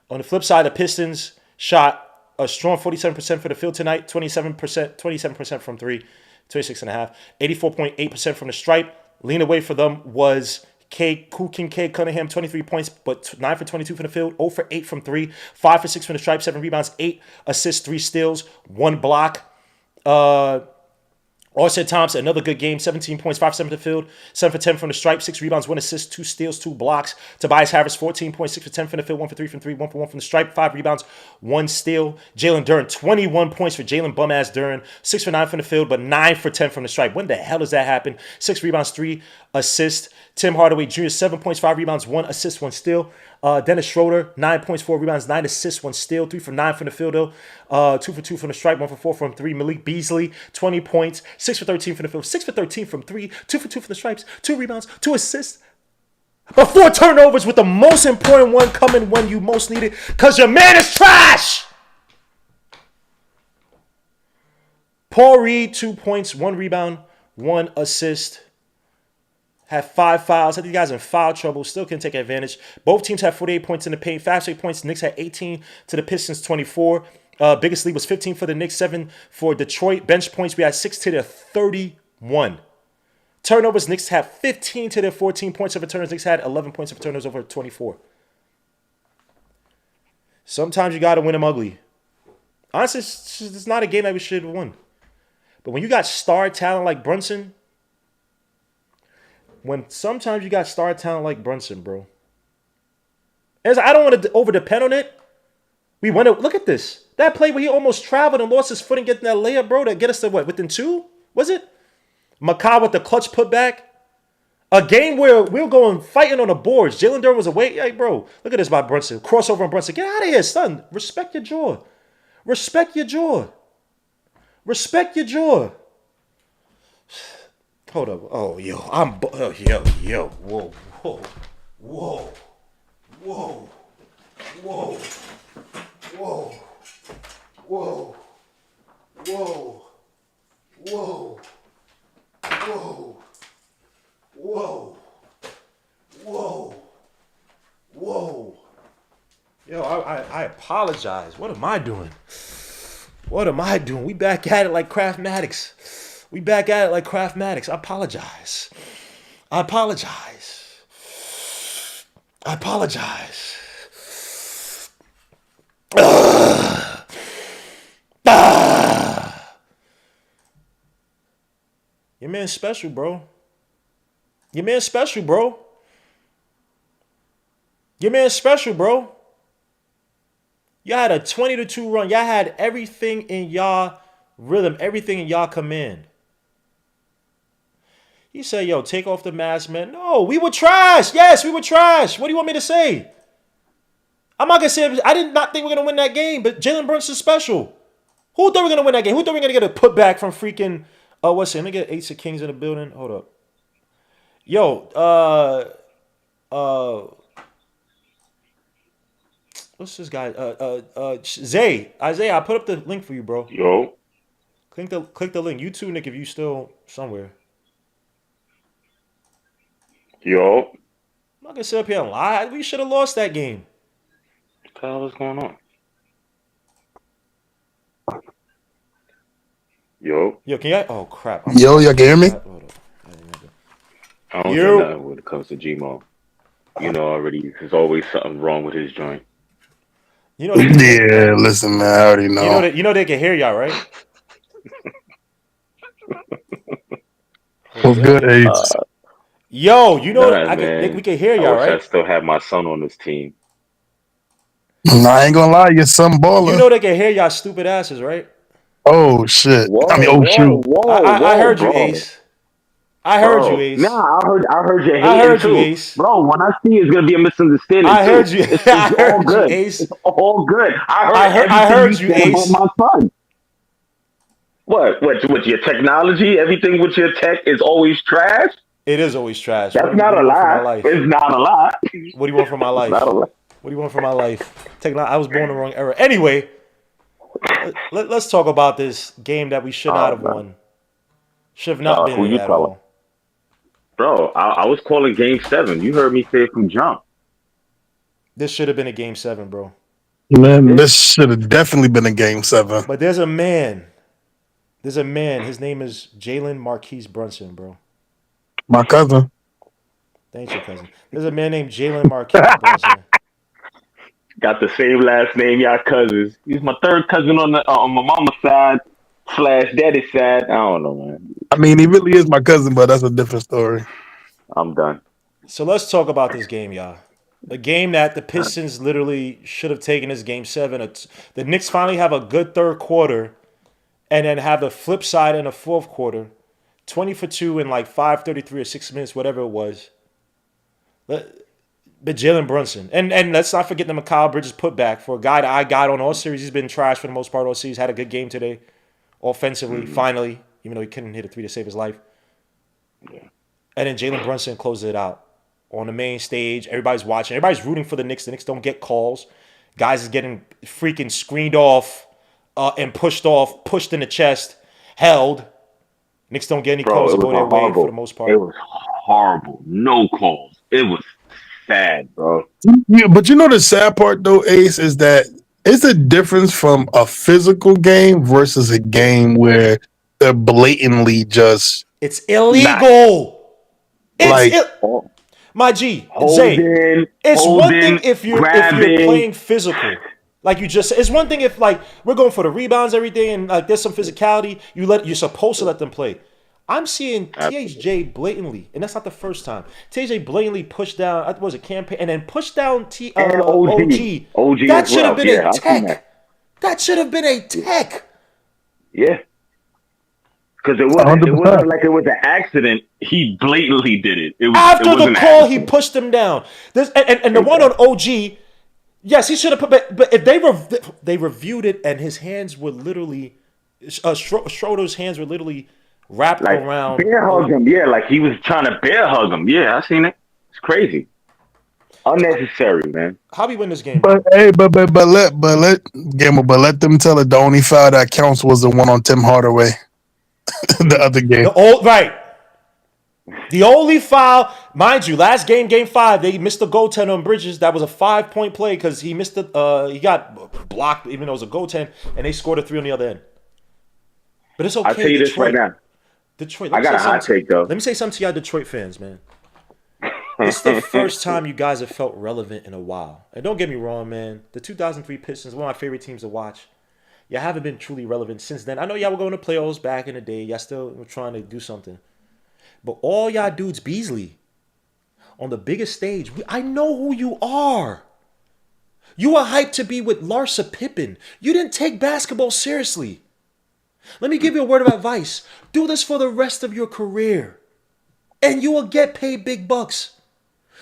On the flip side, the Pistons shot a strong 47% for the field tonight, 27% from 3, 26.5, 84.8% from the stripe. Lean away for them was Cade Cunningham, 23 points, but 9 for 22 from the field, 0 for 8 from 3, 5 for 6 from the stripe, 7 rebounds, 8 assists, 3 steals, 1 block. Austin Thompson, another good game, 17 points, 5 for 7 from the field, 7 for 10 from the stripe, 6 rebounds, 1 assist, 2 steals, 2 blocks. Tobias Harris, 14 points, 6 for 10 from the field, 1 for 3 from 3, 1 for 1 from the stripe, 5 rebounds, 1 steal. Jalen Duren, 21 points for Jalen Bum-Ass Duren, 6 for 9 from the field, but 9 for 10 from the stripe. When the hell does that happen? 6 rebounds, 3 assists. Tim Hardaway Jr., 7 points, 5 rebounds, 1 assist, 1 steal. Dennis Schroeder, 9 points, 4 rebounds, 9 assists, 1 steal, 3 for 9 from the field, though. 2 for 2 from the stripe, 1 for 4 from 3. Malik Beasley, 20 points, 6 for 13 from the field, 6 for 13 from 3, 2 for 2 from the stripes, 2 rebounds, 2 assists. But 4 turnovers, with the most important one coming when you most need it, because your man is trash. Paul Reed, 2 points, 1 rebound, 1 assist. Had 5 fouls. I think you guys in foul trouble. Still can take advantage. Both teams had 48 points in the paint. Fast break points. Knicks had 18 to the Pistons, 24. Biggest lead was 15 for the Knicks, 7 for Detroit. Bench points, we had 6 to their 31. Turnovers, Knicks had 15 to their 14 points of turnovers. Knicks had 11 points of turnovers over 24. Sometimes you got to win them ugly. Honestly, it's not a game that we should have won. But when you got star talent like Brunson, sometimes you got star talent like Brunson, bro. I don't want to over-depend on it. We went to look at this. That play where he almost traveled and lost his foot and getting that layup, bro, to get us to what? Within 2? Was it? Mikal with the clutch putback. A game where we were going fighting on the boards. Jalen Duren was away. Hey, bro, look at this by Brunson. Crossover on Brunson. Get out of here, son. Respect your jaw. Respect your jaw. Respect your jaw. Hold up. Oh, yo. Yo. Whoa. Whoa. Whoa. Whoa. Whoa. Whoa. Whoa. Whoa. Whoa. Whoa. Whoa. Whoa. Whoa. Yo, I apologize. What am I doing? What am I doing? We back at it like Craftmatics. I apologize. Your man's special, bro. Your man's special, bro. Y'all had a 20-2 run. Y'all had everything in y'all rhythm, everything in y'all command. He said, yo, take off the mask, man. No, we were trash. Yes, we were trash. What do you want me to say? I'm not going to say, I did not think we were going to win that game, but Jalen Brunson's special. Who thought we were going to win that game? Who thought we were going to get a putback from freaking, what's it? Let me get Ace of Kings in the building. Hold up. Yo, what's this guy? Zay. Isaiah, I put up the link for you, bro. Yo. Click the link. You too, Nick, if you still somewhere. Yo. I'm not gonna sit up here and lie. We should have lost that game. What the hell is going on? Yo. Yo, can you? Oh crap. Yo, y'all can hear me? I don't say nothing when it comes to Gmo. You know already there's always something wrong with his joint. You know. Yeah, listen, man, I already know. You know they can hear y'all, right? What's good, Ace? Yo, you know Nah, man. we can hear I y'all, wish I right? still had my son on this team. I ain't gonna lie, you're some You baller. know they can hear y'all stupid asses, right? Oh shit! I mean, Whoa, oh whoa, shoot! whoa, I whoa, heard you, bro. Ace. I heard you, Bro. Ace. Nah, I heard you I hating heard you, too. Ace. Bro, when I see it's gonna be a misunderstanding I too. heard you. It's I all heard you, good. Ace. It's all good. I heard I everything heard you you, said about Ace. my son. What? With your technology? Everything with your tech is always trash? It is always trash. That's What not do a you want from my lie. life? It's not a lie. What do you want from my It's not a life? lie. What do you want from my life? I was born in the wrong era. Anyway, let's talk about this game that we should not Oh have man. won. Should have not been Who in it you at telling? all. Bro, I was calling game 7. You heard me say it from jump. This should have been a game 7, bro. Man, this should have definitely been a game 7. But there's a man. There's a man. His name is Jalen Marquise Brunson, bro. My cousin. Thanks, your cousin. There's a man named Jalen Marquise Brunson. Got the same last name, y'all cousins. He's my third cousin on my mama's side / daddy's side. I don't know, man. I mean, he really is my cousin, but that's a different story. I'm done. So let's talk about this game, y'all. A game that the Pistons literally should have taken as game 7. The Knicks finally have a good third quarter and then have the flip side in the fourth quarter. 20 for 2 in like 5:33 or 6 minutes, whatever it was. But Jalen Brunson. And let's not forget the Mikal Bridges putback for a guy that I got on all series. He's been trash for the most part all series. Had a good game today offensively, finally, even though he couldn't hit a 3 to save his life. Yeah. And then Jalen Brunson closes it out on the main stage. Everybody's watching. Everybody's rooting for the Knicks. The Knicks don't get calls. Guys is getting freaking screened off and pushed off, pushed in the chest, held. Knicks don't get any Bro, calls it to go was their way horrible. for the most part. It was horrible. No calls. It was sad, bro. Yeah, but you know the sad part though, Ace, is that it's a difference from a physical game versus a game where they're blatantly just It's illegal. like My G, Zay, Holding, it's one thing if you're grabbing. playing physical. Like you just said, it's one thing if like we're going for the rebounds, everything, and like there's some physicality. You're supposed to let them play. I'm seeing THJ blatantly, and that's not the first time. THJ blatantly pushed down. I was a campaign, and then pushed down And OG. OG That as should have well. been Yeah, a I seen tech. That should have been a tech. Yeah. Because it wasn't like it was an accident. He blatantly did it. After it was the an call, he accident. pushed him down. And the one on OG, yes, he should have put. But if they reviewed it, and his hands were literally, Schroeder's hands were literally wrapped Like around. bear hug him. Yeah, like he was trying to bear hug him. Yeah, I seen it. It's crazy. Unnecessary, man. How we win this game? but hey, but let them tell it the only foul that counts was the one on Tim Hardaway. The other game. The only foul, mind you, last game, game 5, they missed the goaltend on Bridges. That was a 5-point play because he missed he got blocked even though it was a goaltend, and they scored a 3 on the other end. But it's okay. I'll tell you this right now. Detroit. I got a hot take though. Let me say something to y'all Detroit fans, man. It's the first time you guys have felt relevant in a while. And don't get me wrong, man. The 2003 Pistons, one of my favorite teams to watch. Y'all haven't been truly relevant since then. I know y'all were going to playoffs back in the day. Y'all still were trying to do something. But all y'all dudes, Beasley, on the biggest stage, I know who you are. You were hyped to be with Larsa Pippen. You didn't take basketball seriously. Let me give you a word of advice. Do this for the rest of your career. And you will get paid big bucks.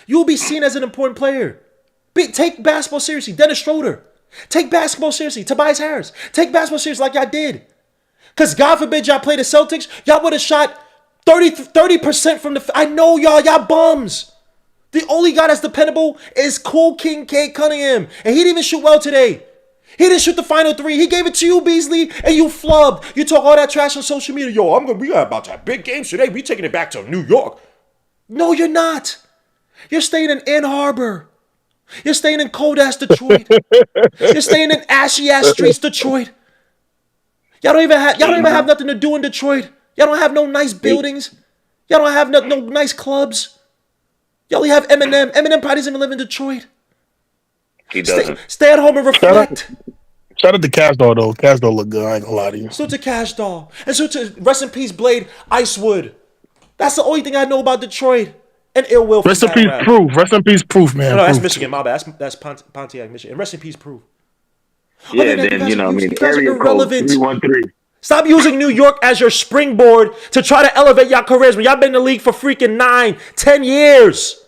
You will be seen as an important player. Take basketball seriously. Dennis Schroeder. Take basketball seriously. Tobias Harris. Take basketball seriously like y'all did. Because God forbid y'all play the Celtics, y'all would have shot 30% from the... I know y'all bums. The only guy that's dependable is Cool King Kate Cunningham. And he didn't even shoot well today. He didn't shoot the final 3. He gave it to you, Beasley, and you flubbed. You talk all that trash on social media. Yo, we got about to have big games today. We taking it back to New York. No, you're not. You're staying in Ann Arbor. You're staying in cold-ass Detroit. You're staying in ashy-ass streets, Detroit. Y'all don't even have nothing to do in Detroit. Y'all don't have no nice buildings. Y'all don't have no nice clubs. Y'all only have Eminem. Eminem probably doesn't even live in Detroit. He doesn't. Stay at home and reflect. Shout out to Cash Doll though. Cash Doll look good. I ain't gonna lie to you. So to Cash Doll. And so to rest in peace, Blade Icewood. That's the only thing I know about Detroit. And ill will from Rest in Battle peace, Rap. Proof. Rest in peace, Proof, man. No, that's Proof. Michigan. My bad. That's Pontiac, Michigan. And rest in peace, Proof. Yeah, Other than that, then you know, you guys are area code irrelevant. 313. Stop using New York as your springboard to try to elevate y'all careers when y'all been in the league for freaking 9, 10 years.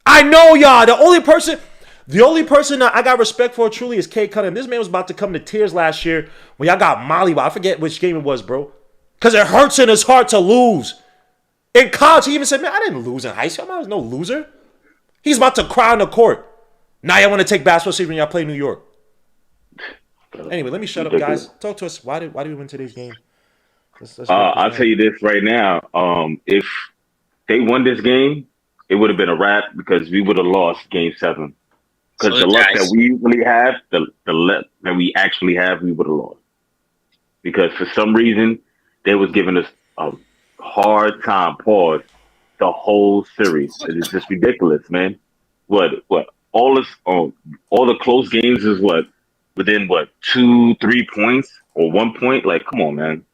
I know y'all. The only person that I got respect for truly is Kay Cunningham. This man was about to come to tears last year when y'all got mollywopped. I forget which game it was, bro. Because it hurts in his heart to lose. In college, he even said, man, I didn't lose in high school. I was no loser. He's about to cry on the court. Now y'all want to take basketball series when y'all play New York. Anyway, let me shut up, guys. Talk to us. Why did we win today's game? I'll tell you this right now. If they won this game, it would have been a wrap because we would have lost Game 7. Because the luck that we really have, the luck that we actually have, we would have lost. Because for some reason, they was giving us a hard time, pause, the whole series. It's just ridiculous, man. What? All the close games is within 2-3 points or 1 point? Like, come on, man.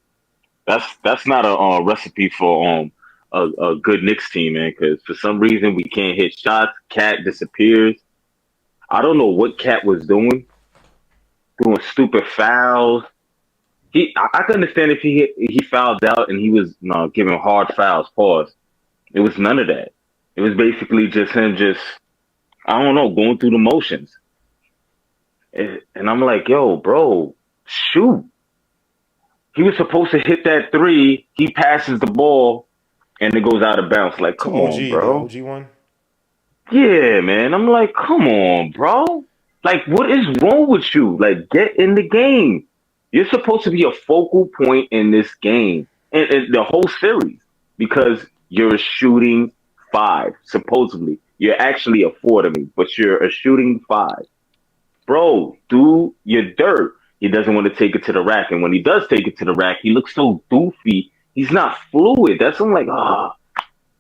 That's not a recipe for a good Knicks team, man. Because for some reason we can't hit shots. Cat disappears. I don't know what Cat was doing stupid fouls. I can understand if he fouled out and he was giving hard fouls. Pause. It was none of that. It was basically just him I don't know, going through the motions. And I'm like, yo, bro, shoot. He was supposed to hit that 3. He passes the ball, and it goes out of bounds. Like, come on, bro. The OG one? Yeah, man. I'm like, come on, bro. Like, what is wrong with you? Like, get in the game. You're supposed to be a focal point in this game and the whole series because you're a shooting 5, supposedly. You're actually a 4 to me, but you're a shooting 5. Bro, do your dirt. He doesn't want to take it to the rack. And when he does take it to the rack, he looks so doofy. He's not fluid. That's I'm like,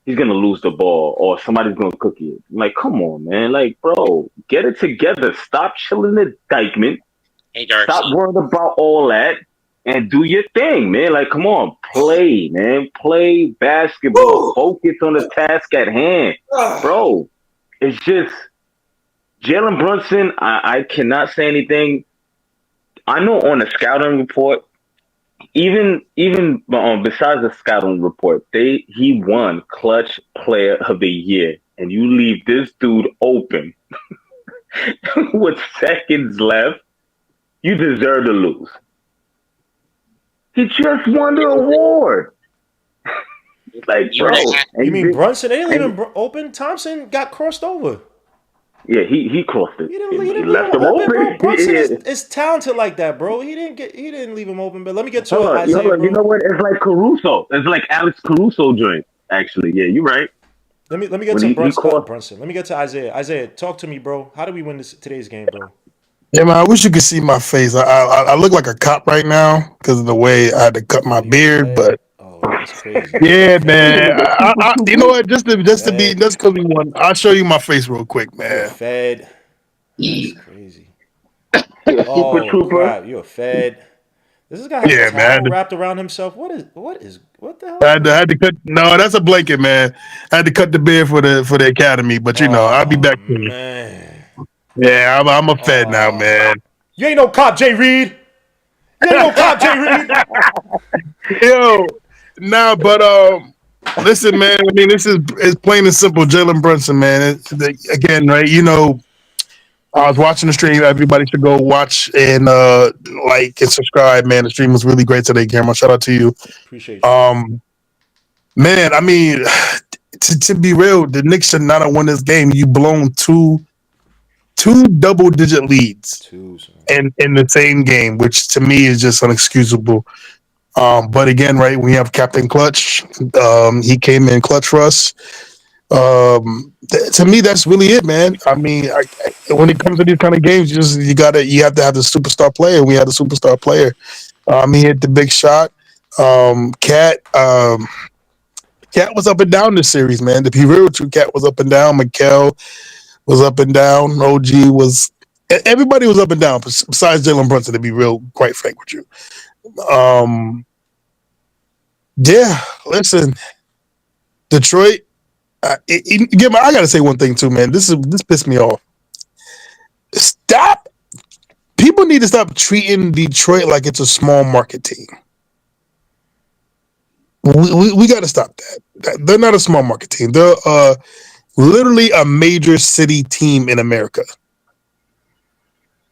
he's going to lose the ball or somebody's going to cook it. I'm like, come on, man. Like, bro, get it together. Stop chilling the Dykeman. Hey, Darcy. Stop worrying about all that and do your thing, man. Like, come on, play, man. Play basketball. Focus on the task at hand. Bro, it's just Jalen Brunson, I cannot say anything. I know on the scouting report, even besides the scouting report, he won Clutch Player of the Year, and you leave this dude open with seconds left. You deserve to lose. He just won the award. Like, bro. You mean Brunson? They didn't leave him open. Thompson got crossed over. Yeah, he crossed it. He didn't left leave him open, bro. Brunson Yeah. is talented like that, bro. He didn't leave him open. But let me get to Isaiah, bro. You know what? It's like Caruso. It's like Alex Caruso joint. Actually, yeah, you're right. Let me get to Brunson. Let me get to Isaiah. Isaiah, talk to me, bro. How do we win today's game, bro? Yeah, man, I wish you could see my face. I look like a cop right now because of the way I had to cut my beard, but that's crazy. Yeah, man. You know what? Just because we won, I'll show you my face real quick, man. You're fed. That's crazy. Super trooper. Crap. You're fed. This guy has a towel wrapped around himself. What the hell? I had to cut. No, that's a blanket, man. I had to cut the beard for the academy, but you know, I'll be back soon. Man. Yeah, I'm a fed now, man. You ain't no cop, Jay Reed. Yo, nah, but listen, man. I mean, it's plain and simple. Jalen Brunson, man. Again, right? You know, I was watching the stream. Everybody should go watch and like and subscribe, man. The stream was really great today, Cameron. Shout out to you. Appreciate you. Man, I mean, to be real, the Knicks should not have won this game. You blown two double-digit leads in the same game, which to me is just unexcusable. But again, right, we have Captain Clutch. He came in clutch for us. To me, that's really it, man. I mean, when it comes to these kind of games, you have to have the superstar player. We had a superstar player. He hit the big shot. Cat was up and down this series, man. To be real with you, Cat was up and down. Mikal was up and down. OG was. Everybody was up and down besides Jalen Brunson. To be real, quite frank with you. Yeah. Listen, Detroit. Again, I gotta say one thing too, man. This pissed me off. Stop. People need to stop treating Detroit like it's a small market team. We got to stop that. They're not a small market team. They're literally a major city team in America.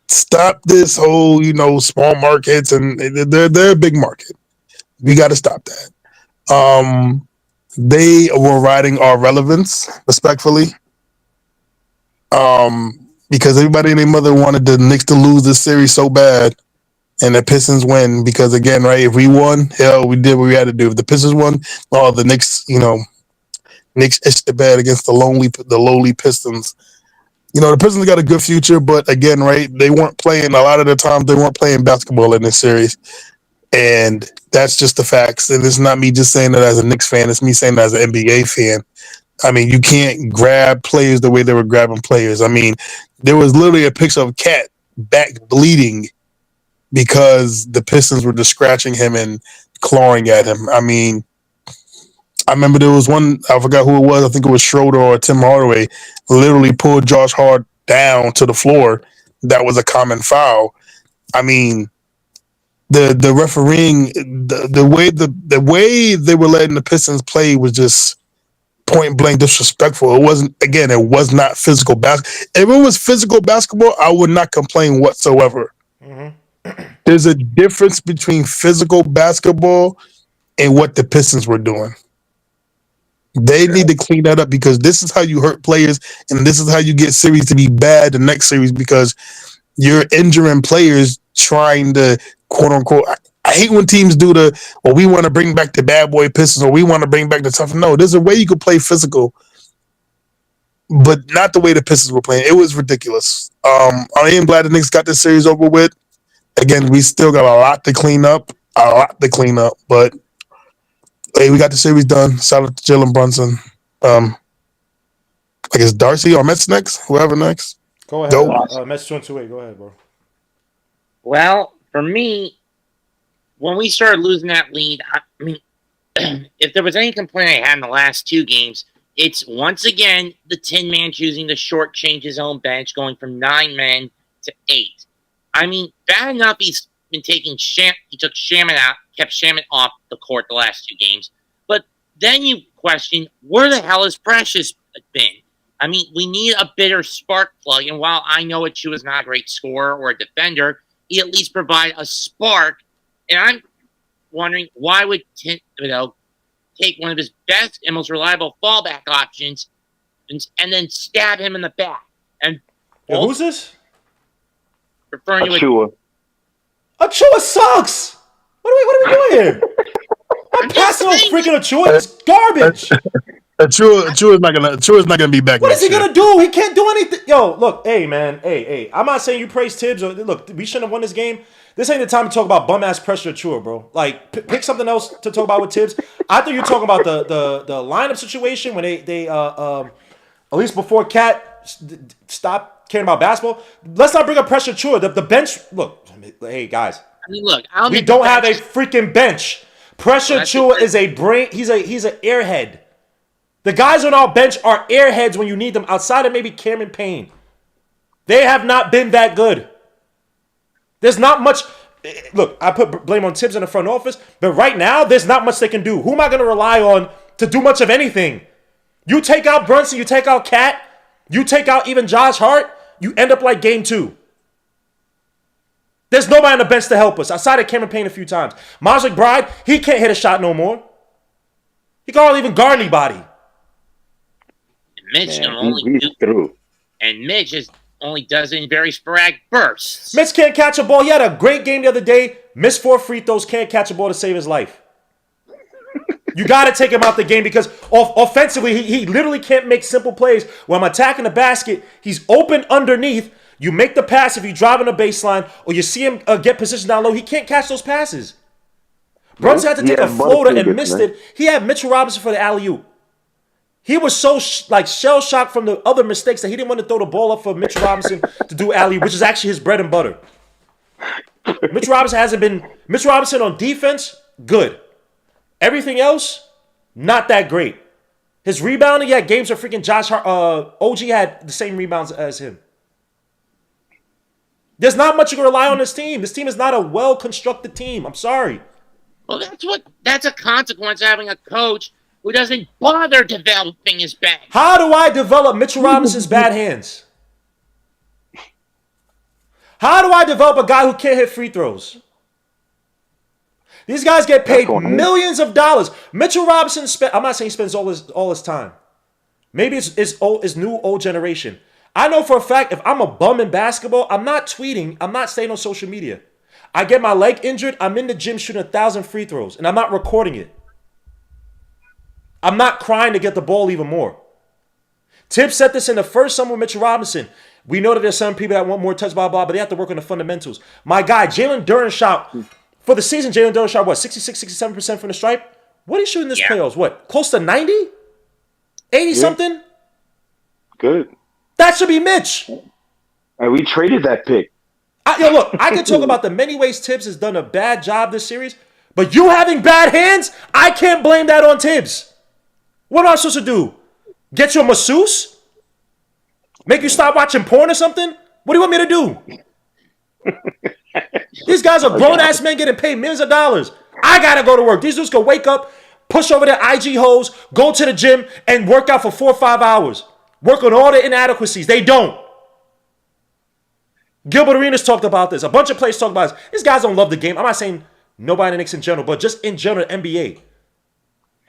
Stop this whole, small markets, and they're a big market. We got to stop that. They were riding our relevance, respectfully. Because everybody and their mother wanted the Knicks to lose this series so bad, and the Pistons win. Because again, right, if we won, hell, we did what we had to do. If the Pistons won, the Knicks, Knicks itched the bed against the lowly Pistons. The Pistons got a good future, but again, right, they weren't playing a lot of the time. They weren't playing basketball in this series, and that's just the facts. And it's not me just saying that as a Knicks fan; it's me saying that as an NBA fan. I mean, you can't grab players the way they were grabbing players. I mean, there was literally a picture of Cat back bleeding because the Pistons were just scratching him and clawing at him. I mean, I remember there was one, I forgot who it was. I think it was Schroeder or Tim Hardaway, literally pulled Josh Hart down to the floor. That was a common foul. I mean, the refereeing, the way they were letting the Pistons play was just point blank disrespectful. It was not physical basketball. If it was physical basketball, I would not complain whatsoever. Mm-hmm. There's a difference between physical basketball and what the Pistons were doing. They need to clean that up, because this is how you hurt players, and this is how you get series to be bad the next series, because you're injuring players trying to, quote unquote, I hate when teams do we want to bring back the bad boy Pistons, or we want to bring back the tough. No, there's a way you could play physical, but not the way the Pistons were playing. It was ridiculous. I am glad the Knicks got this series over with. Again, we still got a lot to clean up, but hey, we got the series done. Shout out to Jalen Brunson. I guess Darcy or Mets next, whoever next. Go ahead. Mets 2-2. Go ahead, bro. Well, for me, when we started losing that lead, I mean, if there was any complaint I had in the last two games, it's once again the Tin Man choosing to shortchange his own bench, going from 9 men to 8. I mean, bad enough he's been taking he took Shaman out, kept Shaman off the court the last two games. But then you question, where the hell has Precious been? I mean, we need a bitter spark plug. And while I know Achua is not a great scorer or a defender, he at least provide a spark. And I'm wondering, why would take one of his best and most reliable fallback options and then stab him in the back? And who's this? Referring to Achua. Achua sucks. What are we doing here? I'm passing on freaking Achua. It's garbage. Achua's not gonna be back. What is he gonna do? He can't do anything. Yo, look, hey man, hey. I'm not saying you praise Tibbs. Look, we shouldn't have won this game. This ain't the time to talk about bum ass pressure Achua, bro. Like, pick something else to talk about with Tibbs. I think you're talking about the lineup situation when they at least before Cat stopped caring about basketball. Let's not bring up pressure Achua. The bench. Look, hey guys. I mean, look, we don't have a freaking bench. Pressure Achua is a brain. He's an airhead. The guys on our bench are airheads when you need them, outside of maybe Cameron Payne. They have not been that good. There's not much. Look, I put blame on Tibbs in the front office, but right now, there's not much they can do. Who am I going to rely on to do much of anything? You take out Brunson, you take out Cat, you take out even Josh Hart, you end up like game 2. There's nobody on the bench to help us, outside of Cameron Payne a few times. Miles McBride, he can't hit a shot no more. He can hardly even guard anybody. Mitch only does it in very sporadic bursts. Mitch can't catch a ball. He had a great game the other day. Missed 4 free throws. Can't catch a ball to save his life. You got to take him out the game because offensively, he literally can't make simple plays. When I'm attacking the basket, he's open underneath. You make the pass if you drive on the baseline, or you see him get positioned down low. He can't catch those passes. Brunson had to take a floater and missed it. He had Mitchell Robinson for the alley-oop. He was so shell-shocked from the other mistakes that he didn't want to throw the ball up for Mitchell Robinson to do alley-oop, which is actually his bread and butter. Mitchell Robinson on defense, good. Everything else, not that great. His rebounding, he had games where freaking OG had the same rebounds as him. There's not much you can rely on this team. This team is not a well-constructed team. I'm sorry. Well, that's a consequence of having a coach who doesn't bother developing his bag. How do I develop Mitchell Robinson's bad hands? How do I develop a guy who can't hit free throws? These guys get paid millions of dollars. Mitchell Robinson I'm not saying he spends all his time. Maybe it's new old generation. I know for a fact if I'm a bum in basketball, I'm not tweeting. I'm not staying on social media. I get my leg injured. I'm in the gym shooting 1,000 free throws, and I'm not recording it. I'm not crying to get the ball even more. Tibbs said this in the first summer with Mitchell Robinson. We know that there's some people that want more touch, blah, blah, but they have to work on the fundamentals. My guy, Jalen Duren shot, for the season, Jalen Duren shot, what, 66, 67% from the stripe? What are you shooting this playoffs? What, close to 90? 80-something? Good. That should be Mitch. And we traded that pick. Look, I can talk about the many ways Tibbs has done a bad job this series, but you having bad hands, I can't blame that on Tibbs. What am I supposed to do? Get you a masseuse? Make you stop watching porn or something? What do you want me to do? These guys are grown-ass men getting paid millions of dollars. I got to go to work. These dudes can wake up, push over their IG hoes, go to the gym, and work out for 4 or 5 hours. Work on all the inadequacies. They don't. Gilbert Arenas talked about this. A bunch of players talked about this. These guys don't love the game. I'm not saying nobody in the Knicks in general, but just in general, NBA.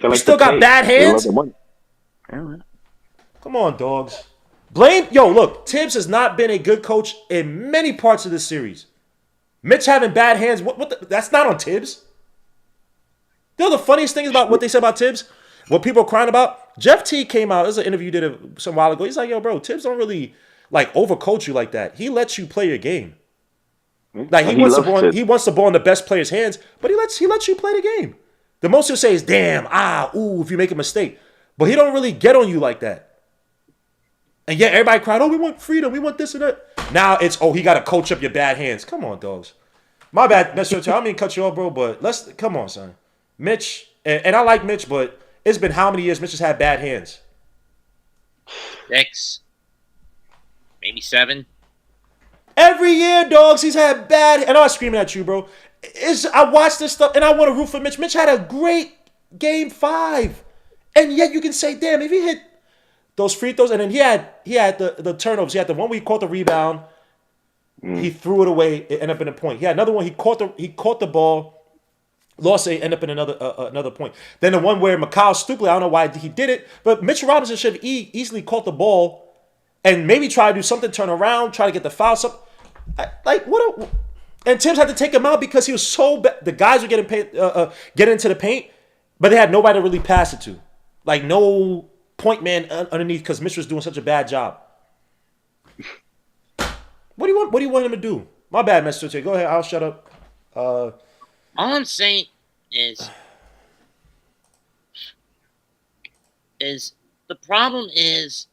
You still got bad hands? Come on, dogs. Look, Tibbs has not been a good coach in many parts of this series. Mitch having bad hands, that's not on Tibbs. You know the funniest thing is about what they said about Tibbs? What people are crying about? Jeff T came out, there's an interview you did some while ago. He's like, yo, bro, Tibbs don't really overcoach you like that. He lets you play your game. Like he wants the ball in the best player's hands, but he lets you play the game. The most he'll say is, damn, if you make a mistake. But he don't really get on you like that. And yet everybody cried, we want freedom, we want this and that. Now it's, he got to coach up your bad hands. Come on, dogs. My bad, Mr. I don't mean to cut you off, bro, but come on, son. Mitch, and I like Mitch, but it's been how many years Mitch has had bad hands? 6. Maybe 7. Every year, dogs, he's had bad, and I'm not screaming at you, bro. I watched this stuff, and I want to root for Mitch. Mitch had a great game 5. And yet you can say, damn, if he hit those free throws, and then he had the turnovers. He had the one where he caught the rebound. He threw it away. It ended up in a point. He had another one. He caught the ball, lost it, ended up in another point. Then the one where Mikal stupidly, I don't know why he did it, but Mitchell Robinson should have easily caught the ball and maybe try to do something, turn around, try to get the foul. And Tibbs had to take him out because he was so bad. The guys were getting into the paint, but they had nobody to really pass it to. Like no point man underneath because Mitch was doing such a bad job. What do you want him to do? My bad, Mr. Go ahead. I'll shut up. All I'm saying is the problem is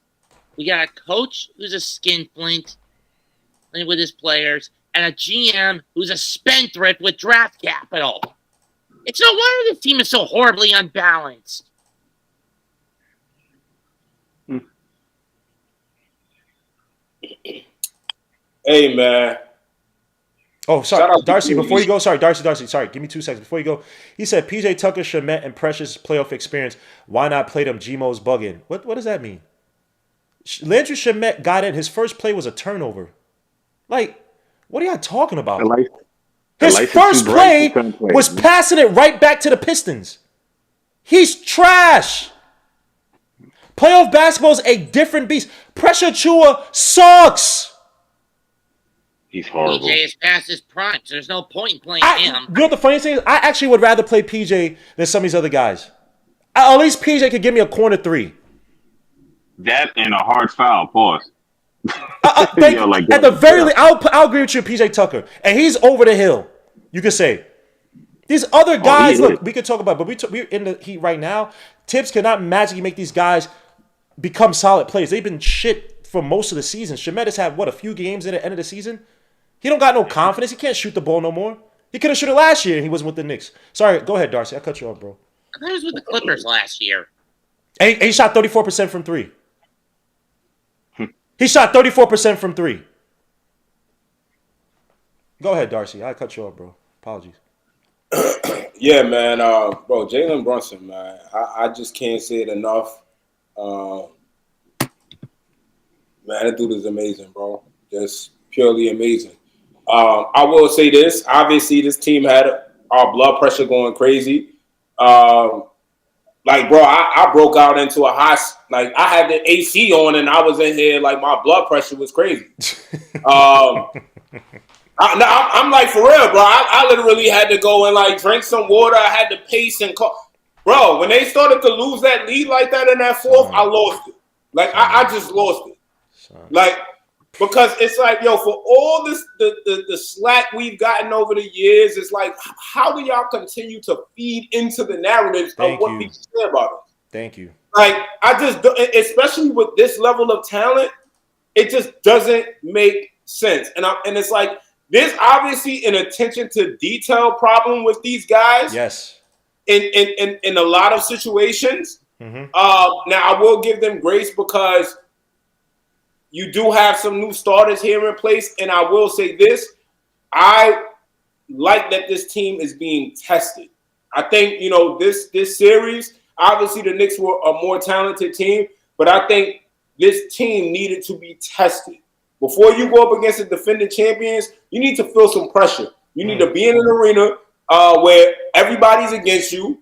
we got a coach who's a skinflint with his players and a GM who's a spendthrift with draft capital. It's no wonder this team is so horribly unbalanced. Hey, man. Oh, sorry, Darcy, before you go, Darcy, give me 2 seconds. Before you go, he said PJ Tucker, Shamet, and Precious playoff experience. Why not play them? Gmo's bugging. What does that mean? Landry Shamet got in. His first play was a turnover. Like, what are y'all talking about? His first play was passing it right back to the Pistons. He's trash. Playoff basketball is a different beast. Pressure Chua sucks. He's horrible. PJ is past his prime, so there's no point in playing him. You know what the funniest thing is? I actually would rather play PJ than some of these other guys. At least PJ could give me a corner 3. That and a hard foul. Pause. At the very least, I'll agree with you, PJ Tucker, and he's over the hill. You could say these other guys. Look, we could talk about, but we're in the heat right now. Tibbs cannot magically make these guys become solid players. They've been shit for most of the season. Shamet has had a few games at the end of the season. He don't got no confidence. He can't shoot the ball no more. He could have shot it last year and he wasn't with the Knicks. Sorry, go ahead, Darcy. I cut you off, bro. I thought he was with the Clippers last year. And he shot 34% from three. He shot 34% from three. Go ahead, Darcy. I cut you off, bro. Apologies. Yeah, man. Bro, Jalen Brunson, man. I just can't say it enough. Man, that dude is amazing, bro. Just purely amazing. I will say this. Obviously, this team had our blood pressure going crazy. Like, bro, I broke out into a high. Like, I had the AC on, and I was in here like my blood pressure was crazy. I'm like, for real, bro. I literally had to go and like drink some water. I had to pace and call. Bro, when they started to lose that lead like that in that fourth, I lost it. Like, I just lost it. Like, because it's like, yo, for all this, the slack we've gotten over the years, it's like, how do y'all continue to feed into the narratives of what people say about us? Thank you. Like, I just, especially with this level of talent, it just doesn't make sense. And it's like, there's obviously an attention to detail problem with these guys. Yes. In a lot of situations. Mm-hmm. Now, I will give them grace because you do have some new starters here in place. And I will say this. I like that this team is being tested. I think, you know, this series, obviously the Knicks were a more talented team, but I think this team needed to be tested. Before you go up against the defending champions, you need to feel some pressure. You need to be in an arena where everybody's against you.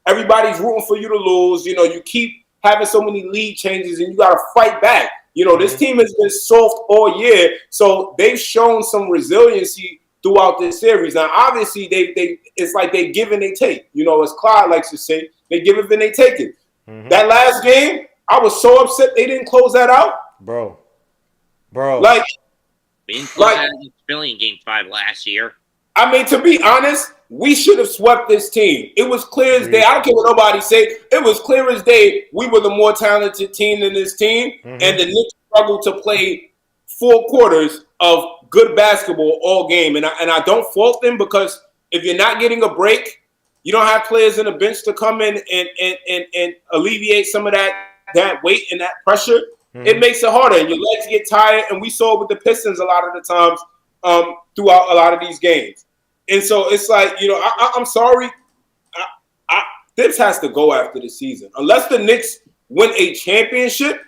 Everybody's rooting for you to lose. You know, you keep having so many lead changes and you got to fight back. You know, this team has been soft all year, so they've shown some resiliency throughout this series. Now, obviously, it's like they give and they take. You know, as Clyde likes to say, they give it and they take it. Mm-hmm. That last game, I was so upset they didn't close that out. Bro. We didn't close out against Philly in Game 5 last year. I mean, to be honest, we should have swept this team. It was clear as day. I don't care what nobody say. It was clear as day we were the more talented team than this team, and the Knicks struggled to play 4 quarters of good basketball all game. And I don't fault them because if you're not getting a break, you don't have players in the bench to come in and alleviate some of that weight and that pressure. It makes it harder, and your legs get tired. And we saw it with the Pistons a lot of the times throughout a lot of these games. And so it's like, you know, I'm sorry. This has to go after the season. Unless the Knicks win a championship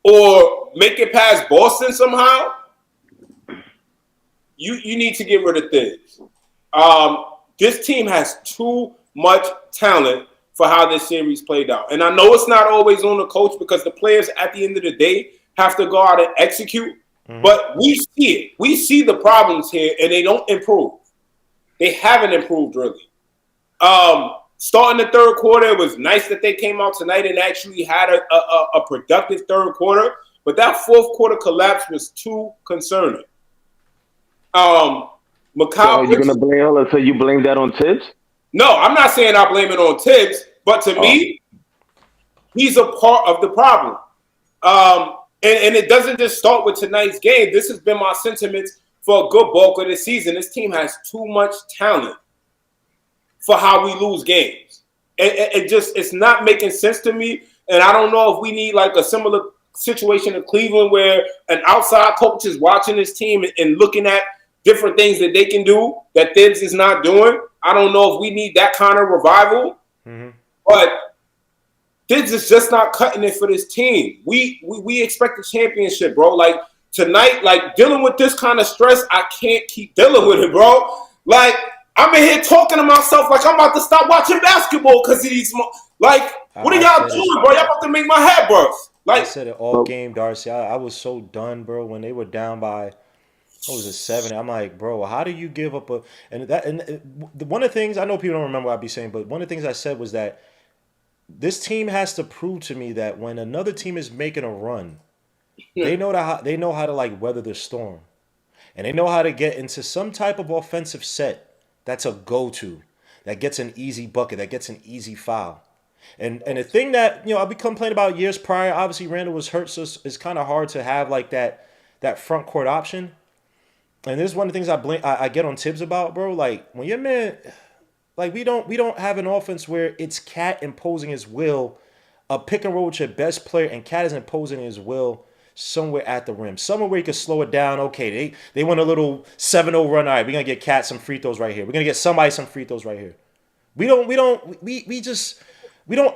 or make it past Boston somehow, you need to get rid of things. This team has too much talent for how this series played out. And I know it's not always on the coach because the players at the end of the day have to go out and execute. But we see it. We see the problems here, and they don't improve. They haven't improved, really. Starting the third quarter, it was nice that they came out tonight and actually had a productive third quarter. But that fourth quarter collapse was too concerning. So you blame that on Tibbs? No, I'm not saying I blame it on Tibbs, but to me, he's a part of the problem. And it doesn't just start with tonight's game. This has been my sentiments for a good bulk of the season. This team has too much talent for how we lose games. It's not making sense to me. And I don't know if we need like a similar situation in Cleveland where an outside coach is watching this team and looking at different things that they can do that Tibbs is not doing. I don't know if we need that kind of revival. But Tibbs is just not cutting it for this team. We expect a championship, bro. Like tonight, like dealing with this kind of stress, I can't keep dealing with it, bro. Like I'm in here talking to myself like I'm about to stop watching basketball because he's like, what are y'all doing, bro? Y'all about to make my head burst. Like I said it all game, Darcy. I was so done, bro. When they were down by, what was it, 7? I'm like, bro, how do you give up a one of the things I know people don't remember what I'd be saying, but one of the things I said was that this team has to prove to me that when another team is making a run, they know how to like weather the storm, and they know how to get into some type of offensive set that's a go-to, that gets an easy bucket, that gets an easy foul. And the thing that, you know, I've been complaining about years prior, obviously Randall was hurt, so it's kind of hard to have like that front court option. And this is one of the things I get on Tibbs about, bro. Like when your man, Like we don't have an offense where it's Cat imposing his will, a pick and roll with your best player, and Cat is imposing his will somewhere at the rim. Somewhere where you can slow it down. Okay, they want a little 7-0 run. All right, we're gonna get Cat some free throws right here. We're gonna get somebody some free throws right here. We don't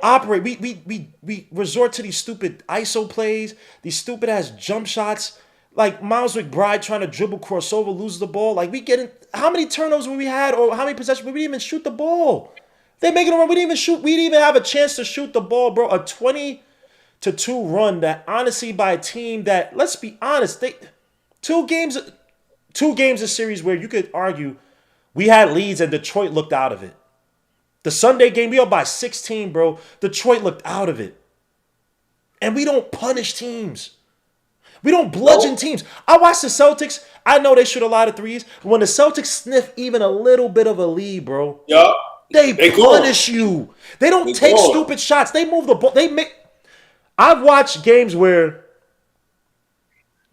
operate. We resort to these stupid ISO plays, these stupid ass jump shots. Like Miles McBride trying to dribble crossover, loses the ball. Like how many turnovers we had, or how many possessions? We didn't even shoot the ball. They're making a run. We didn't even shoot. We didn't even have a chance to shoot the ball, bro. A 20-2 run that honestly by a team that, let's be honest, two games a series where you could argue we had leads and Detroit looked out of it. The Sunday game, we up by 16, bro. Detroit looked out of it. And we don't punish teams. We don't bludgeon teams. I watched the Celtics. I know they shoot a lot of threes. But when the Celtics sniff even a little bit of a lead, bro, they punish you. They don't take stupid shots. They move the ball. I've watched games where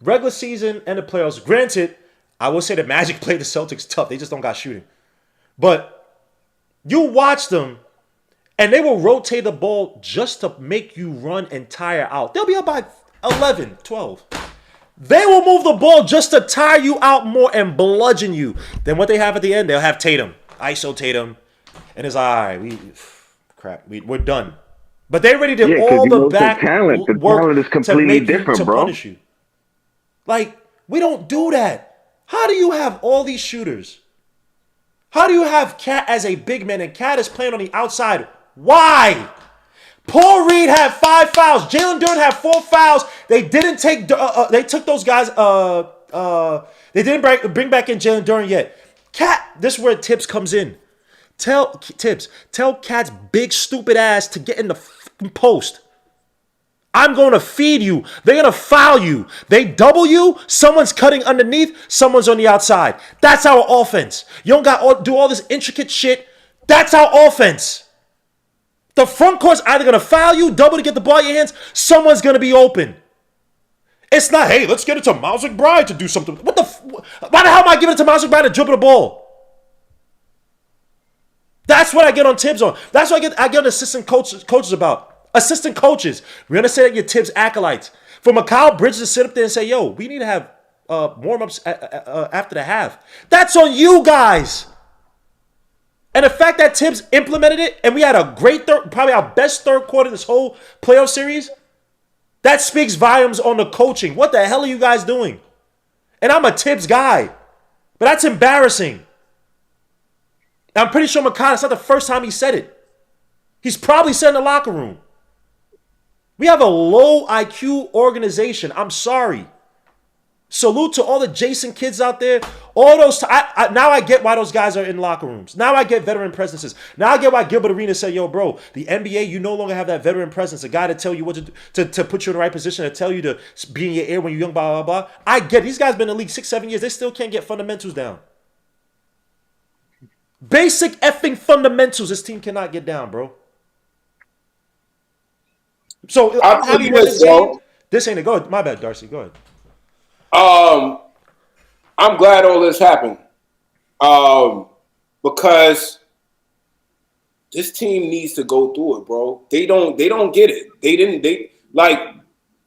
regular season and the playoffs, granted, I will say the Magic played the Celtics tough. They just don't got shooting. But you watch them, and they will rotate the ball just to make you run and tire out. They'll be up by 11, 12. They will move the ball just to tire you out more and bludgeon you. Then what they have at the end, they'll have Tatum, ISO Tatum, and it's all right. We're done. But they already did all the back talent. The work talent is completely different, to bro. punish you. Like, we don't do that. How do you have all these shooters? How do you have Cat as a big man and Cat is playing on the outside? Why? Paul Reed had 5 fouls. Jalen Duren had 4 fouls. They didn't take. They took those guys. They didn't bring back in Jalen Duren yet. Cat. This is where Tibbs comes in. Tell Cat's big stupid ass to get in the fucking post. I'm going to feed you. They're going to foul you. They double you. Someone's cutting underneath. Someone's on the outside. That's our offense. You don't got to do all this intricate shit. That's our offense. The front court's either going to foul you, double to get the ball in your hands. Someone's going to be open. It's not, hey, let's get it to Miles McBride to do something. Why the hell am I giving it to Miles McBride to dribble the ball? That's what I get on Tibbs on. That's what I get on assistant coaches about. Assistant coaches. We're going to say that you're Tibbs acolytes. For Mikal Bridges to sit up there and say, yo, we need to have warm-ups after the half. That's on you guys. And the fact that Tibbs implemented it and we had a great probably our best third quarter this whole playoff series, that speaks volumes on the coaching. What the hell are you guys doing? And I'm a Tibbs guy. But that's embarrassing. I'm pretty sure McConnell, it's not the first time he said it. He's probably said in the locker room. We have a low IQ organization. I'm sorry. Salute to all the Jason kids out there. All those. Now I get why those guys are in locker rooms. Now I get veteran presences. Now I get why Gilbert Arenas said, yo, bro, the NBA, you no longer have that veteran presence. A guy to tell you what to do, to put you in the right position, to tell you to be in your ear when you're young, blah, blah, blah. I get it. These guys been in the league 6-7 years. They still can't get fundamentals down. Basic effing fundamentals this team cannot get down, bro. So I'll tell you this, bro. This ain't it. Go ahead. My bad, Darcy. Go ahead. I'm glad all this happened. Because this team needs to go through it, bro. They don't get it. They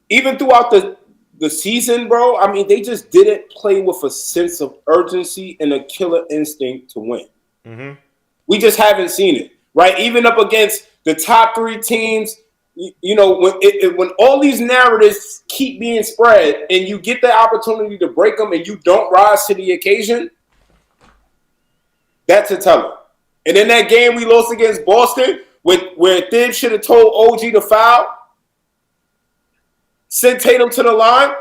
even throughout the season, bro, I mean, they just didn't play with a sense of urgency and a killer instinct to win. Mm-hmm. We just haven't seen it, right? Even up against the top 3 teams, you know, when all these narratives keep being spread and you get the opportunity to break them and you don't rise to the occasion, that's a teller. And in that game we lost against Boston, where Thibs should have told OG to foul, sent Tatum to the line,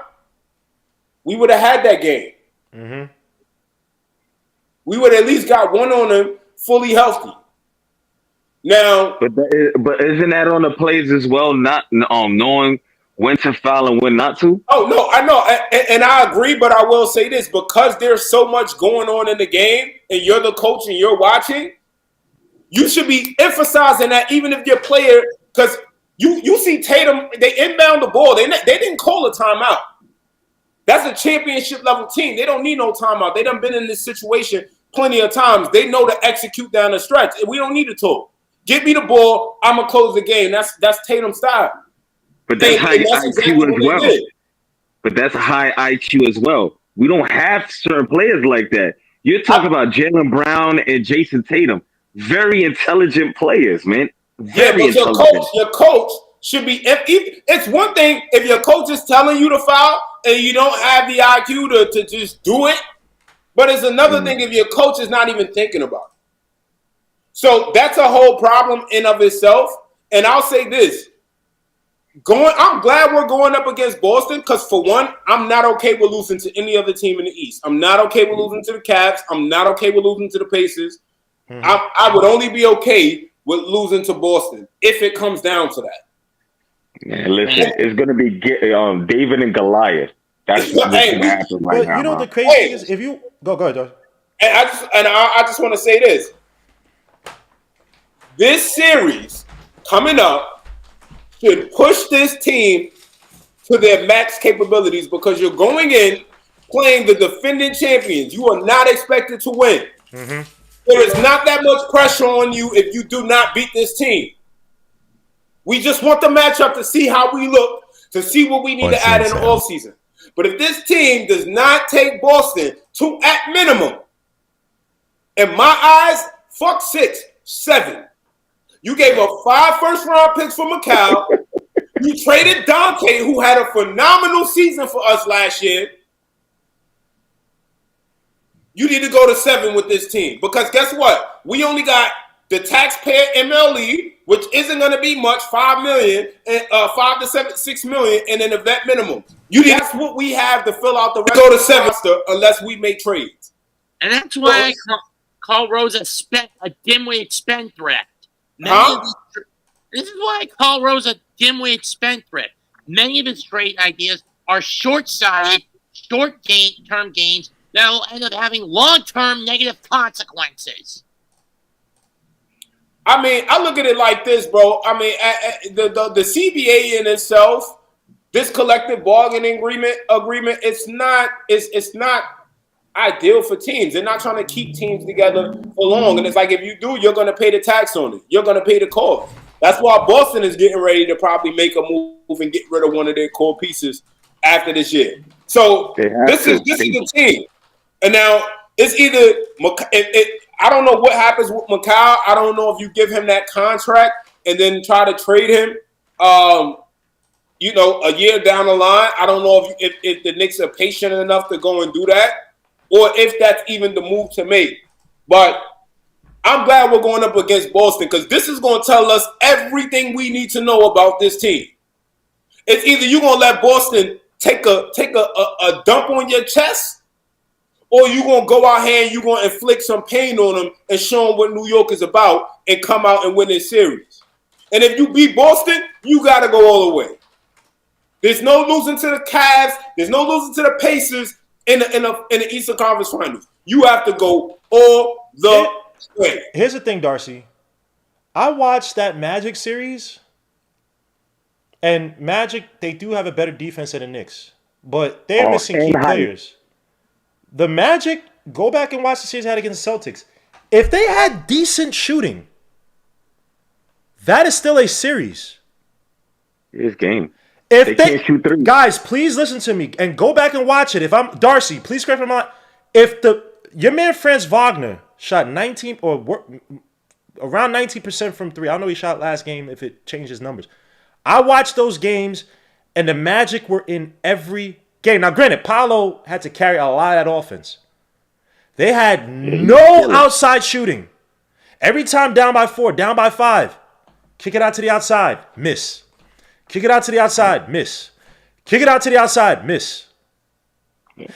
we would have had that game. Mm-hmm. We would have at least got one on him fully healthy. Now, but isn't that on the plays as well? Not knowing when to foul and when not to. Oh no, I know, and I agree. But I will say this: because there's so much going on in the game, and you're the coach and you're watching, you should be emphasizing that. Even if your player, because you see Tatum, they inbound the ball. They didn't call a timeout. That's a championship level team. They don't need no timeout. They done been in this situation plenty of times. They know to execute down the stretch. And we don't need to talk. Get me the ball. I'm going to close the game. That's Tatum's style. But that's high IQ exactly as well. But that's high IQ as well. We don't have certain players like that. You're talking about Jaylen Brown and Jason Tatum. Very intelligent players, man. Very intelligent. Your coach should be. It's one thing if your coach is telling you to foul and you don't have the IQ to just do it. But it's another thing if your coach is not even thinking about it. So that's a whole problem in of itself. And I'll say this. I'm glad we're going up against Boston because, for one, I'm not okay with losing to any other team in the East. I'm not okay with losing to the Cavs. I'm not okay with losing to the Pacers. Mm-hmm. I would only be okay with losing to Boston if it comes down to that. Man, listen, it's going to be David and Goliath. That's what's going to happen right now. You know what the crazy thing is? If you go ahead, Josh. And I just want to say this. This series coming up should push this team to their max capabilities because you're going in playing the defending champions. You are not expected to win. Mm-hmm. There is not that much pressure on you if you do not beat this team. We just want the matchup to see how we look, to see what we need to add in the offseason. But if this team does not take Boston to, at minimum, in my eyes, fuck 6, 7. You gave up 5 first-round picks for Macau. You traded Dante, who had a phenomenal season for us last year. You need to go to 7 with this team. Because guess what? We only got the taxpayer MLE, which isn't going to be much, $5 million, and $5 to $6 million, and then the vet minimum. That's what we have to fill out the rest. Go to 7 unless we make trades. And that's why I call Rose a dimwit spendthrift. This is why I call Rose a dimwit spendthrift. Many of his trade ideas are short-sighted, short-term gains that will end up having long-term negative consequences. I mean, I look at it like this, bro. I mean, the CBA in itself, this collective bargaining agreement, it's not ideal for teams. They're not trying to keep teams together for long. And it's like, if you do, you're going to pay the tax on it. You're going to pay the cost. That's why Boston is getting ready to probably make a move and get rid of one of their core pieces after this year. So this is the team. And now it's either I don't know what happens with Macau. I don't know if you give him that contract and then try to trade him, a year down the line. I don't know if the Knicks are patient enough to go and do that, or if that's even the move to make. But I'm glad we're going up against Boston because this is going to tell us everything we need to know about this team. It's either you're going to let Boston take a dump on your chest, or you're going to go out here and you're going to inflict some pain on them and show them what New York is about and come out and win this series. And if you beat Boston, you got to go all the way. There's no losing to the Cavs. There's no losing to the Pacers in the Eastern Conference Finals. You have to go all the way. Here's the thing, Darcy. I watched that Magic series, and Magic, they do have a better defense than the Knicks, but they're missing key players. The Magic, go back and watch the series they had against the Celtics. If they had decent shooting, that is still a series. It's game. If they can't shoot 3. Guys, please listen to me and go back and watch it. If I'm Darcy, please correct me. If your man Franz Wagner shot 19 or around 19% from 3, I don't know he shot last game if it changed his numbers. I watched those games and the Magic were in every game. Now, granted, Paolo had to carry a lot of that offense. They had no outside shooting. Every time down by 4, down by 5, kick it out to the outside, miss. Kick it out to the outside, miss. Kick it out to the outside, miss.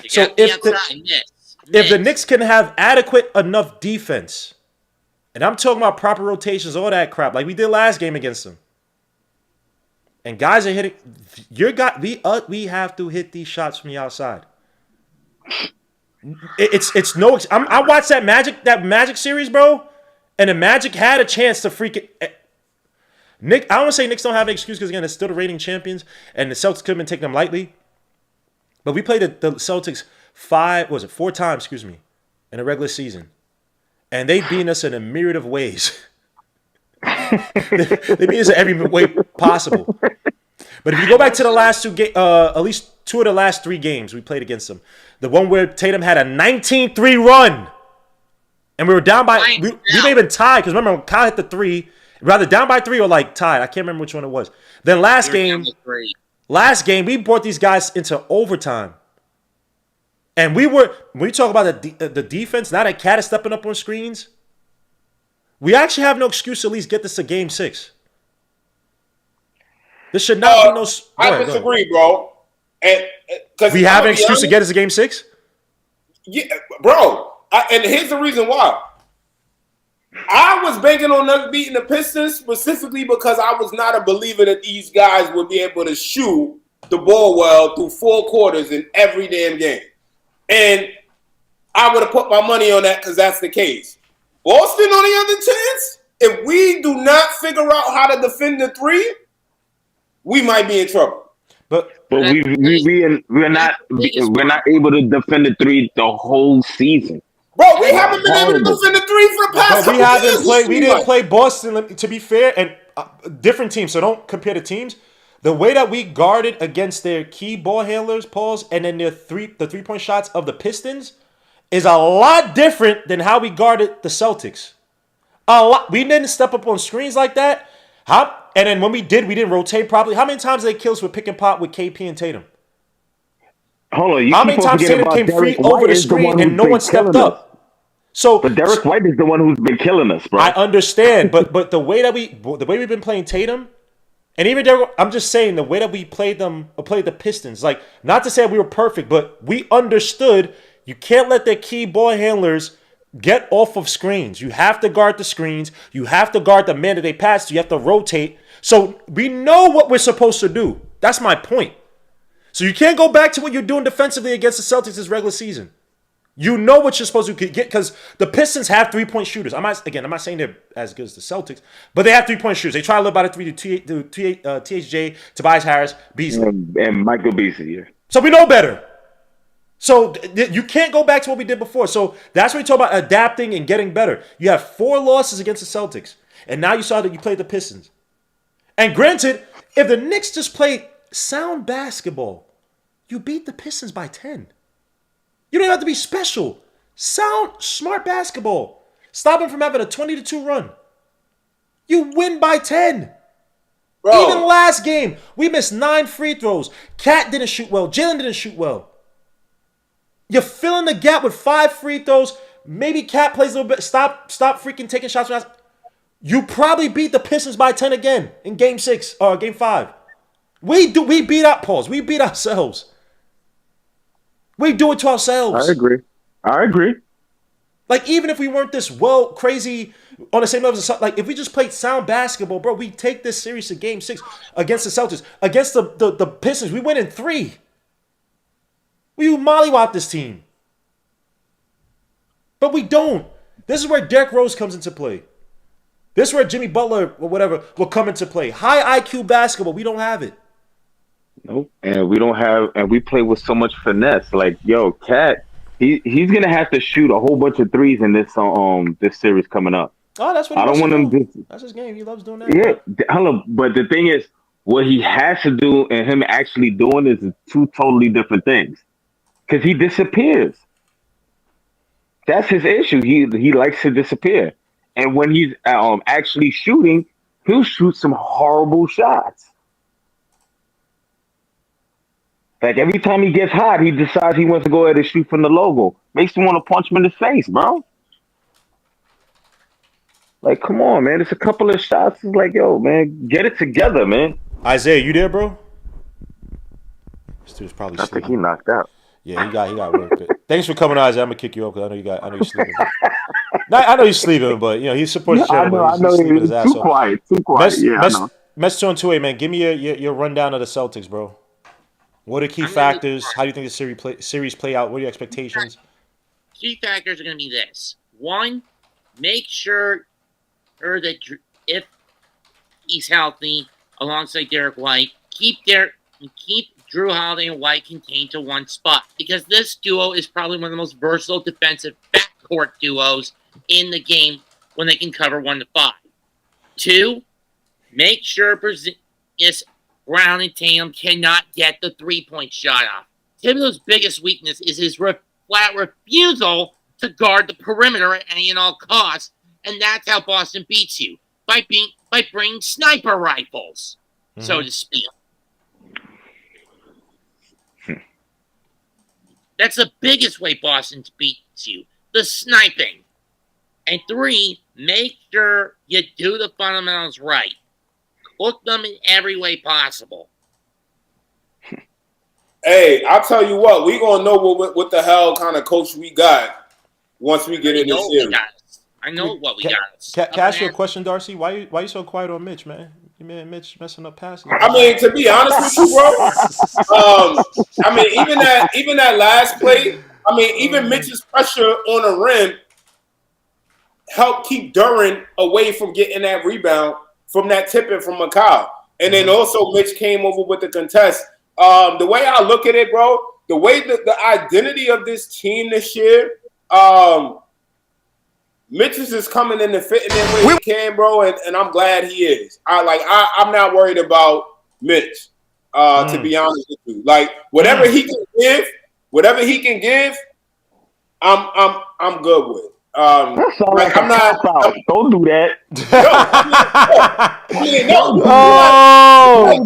So if the Knicks can have adequate enough defense, and I'm talking about proper rotations, all that crap, like we did last game against them, and guys are hitting, we have to hit these shots from the outside. It's no. I watched that Magic series, bro, and the Magic had a chance to freak it. I don't want to say Knicks don't have an excuse because, again, it's still the reigning champions, and the Celtics could have been taking them lightly. But we played the Celtics 4 times, in the regular season. And they've beaten us in a myriad of ways. They beat us in every way possible. But if you go back to the last two games, at least 2 of the last 3 games we played against them, the one where Tatum had a 19-3 run, and we were down by, we may have been tied, because remember, when Kyle hit the 3, rather down by 3 or like tied. I can't remember which one it was. Then last game, we brought these guys into overtime. And when you talk about the defense, now that Cat is stepping up on screens, we actually have no excuse to at least get this to game 6. This should not be no. I disagree, bro. And we have an excuse to get us to game 6. Yeah, bro. And here's the reason why. I was banking on us beating the Pistons specifically because I was not a believer that these guys would be able to shoot the ball well through 4 quarters in every damn game. And I would have put my money on that because that's the case. Boston, on the other chance, if we do not figure out how to defend the 3, we might be in trouble. But we're not able to defend the 3 the whole season. Bro, we haven't been able to defend the 3 for the past couple years. We didn't play Boston, to be fair, and different teams, so don't compare the teams. The way that we guarded against their key ball handlers, Pauls, and then the 3-point shots of the Pistons is a lot different than how we guarded the Celtics. A lot. We didn't step up on screens like that. And then when we didn't rotate properly. How many times did they kill us with pick and pop with KP and Tatum? Hold on. How many times Tatum came free over the screen and no one stepped up? But Derek White is the one who's been killing us, bro. I understand, but the way we've been playing Tatum, and even Derek, I'm just saying the way that we played the Pistons, like not to say we were perfect, but we understood you can't let their key ball handlers get off of screens. You have to guard the screens. You have to guard the man that they pass to. You have to rotate. So we know what we're supposed to do. That's my point. So you can't go back to what you're doing defensively against the Celtics this regular season. You know what you're supposed to get because the Pistons have 3-point shooters. I'm not saying they're as good as the Celtics, but they have 3-point shooters. They try to live by the 3 to THJ, Tobias Harris, Beasley. And Michael Beasley, yeah. So we know better. So you can't go back to what we did before. So that's what we talk about adapting and getting better. You have 4 losses against the Celtics, and now you saw that you played the Pistons. And granted, if the Knicks just played sound basketball, you beat the Pistons by 10. You don't have to be special. Sound, smart basketball. Stop them from having a 20-2 run. You win by 10. Bro. Even last game, we missed 9 free throws. Cat didn't shoot well. Jalen didn't shoot well. You're filling the gap with 5 free throws. Maybe Cat plays a little bit. Stop freaking taking shots from us. You probably beat the Pistons by 10 again in game 6 or game 5. We beat up Pauls. We beat ourselves. We do it to ourselves. I agree. Like, even if we weren't this crazy on the same level as, like, if we just played sound basketball, bro, we take this series to game 6 against the Celtics. Against the Pistons, we win in 3. We mollywop this team. But we don't. This is where Derrick Rose comes into play. This is where Jimmy Butler or whatever will come into play. High IQ basketball, we don't have it. Nope. And we play with so much finesse. Like, yo, Cat, he's gonna have to shoot a whole bunch of threes in this series coming up. Oh, that's what I don't want him to. That's his game. He loves doing that. Yeah, hello. But the thing is, what he has to do and him actually doing is 2 totally different things. Because he disappears. That's his issue. He likes to disappear. And when he's actually shooting, he'll shoot some horrible shots. Like, every time he gets hot, he decides he wants to go ahead and shoot from the logo. Makes me want to punch him in the face, bro. Like, come on, man. It's a couple of shots. It's like, yo, man, get it together, man. Isaiah, you there, bro? This dude's probably sleeping. I think he knocked out. Yeah, he got work. Thanks for coming on, Isaiah. I'm gonna kick you up because I know you're sleeping. I know he's sleeping, but he supports the show. I know he's too quiet. Mess 2-2, man. Give me your rundown of the Celtics, bro. What are key factors? How do you think the series play out? What are your expectations? Key factors are going to be this. 1, make sure that if he's healthy, alongside Derek White, keep Drew Holiday and White contained to one spot. Because this duo is probably one of the most versatile defensive backcourt duos in the game when they can cover 1 to 5. 2, make sure Porzingis, Brown, and Tatum cannot get the 3-point shot off. Thibodeau's biggest weakness is his flat refusal to guard the perimeter at any and all costs, and that's how Boston beats you, by bringing sniper rifles, so to speak. That's the biggest way Boston beats you, the sniping. And 3, make sure you do the fundamentals right. Cook them in every way possible. Hey, I'll tell you what, we gonna know what the hell kind of coach we got once we get in this series. I know what we got. Can I ask you a question, Darcy? Why you so quiet on Mitch, man? You man, Mitch messing up passing. I mean, to be honest with you, bro. I mean, even that last play. I mean, even Mitch's pressure on the rim helped keep Duran away from getting that rebound from that tip-in from Mikal. And then also Mitch came over with the contest. The way I look at it, bro, the way that the identity of this team this year, Mitch is just coming in and fitting in where he can, bro, and I'm glad he is. I'm not worried about Mitch, to be honest with you. Like whatever he can give, I'm good with. I'm not. Don't do that. Don't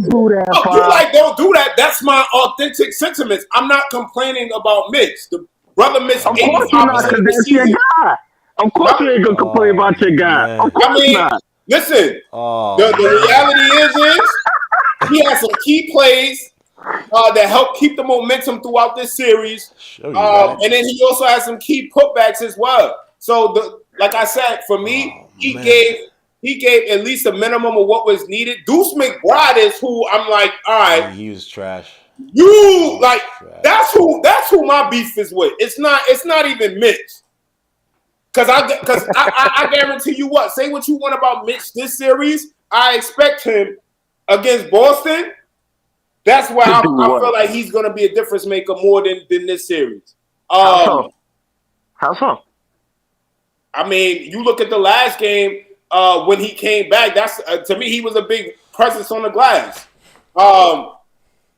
do that. Don't do that. That's my authentic sentiments. I'm not complaining about Mitch. The brother Mitch. Of course you're not, because that's your guy. Of course you ain't gonna complain about your guy. Of course not. Listen. The reality is he has some key plays that help keep the momentum throughout this series. And then he also has some key putbacks as well. So, like I said, for me, he gave at least a minimum of what was needed. Deuce McBride is who I'm like, all right. He was trash. That's who my beef is with. It's not even Mitch. Because I guarantee you what. Say what you want about Mitch this series. I expect him against Boston. That's where I feel like he's going to be a difference maker more than this series. How so? I mean, you look at the last game when he came back. That's to me, he was a big presence on the glass.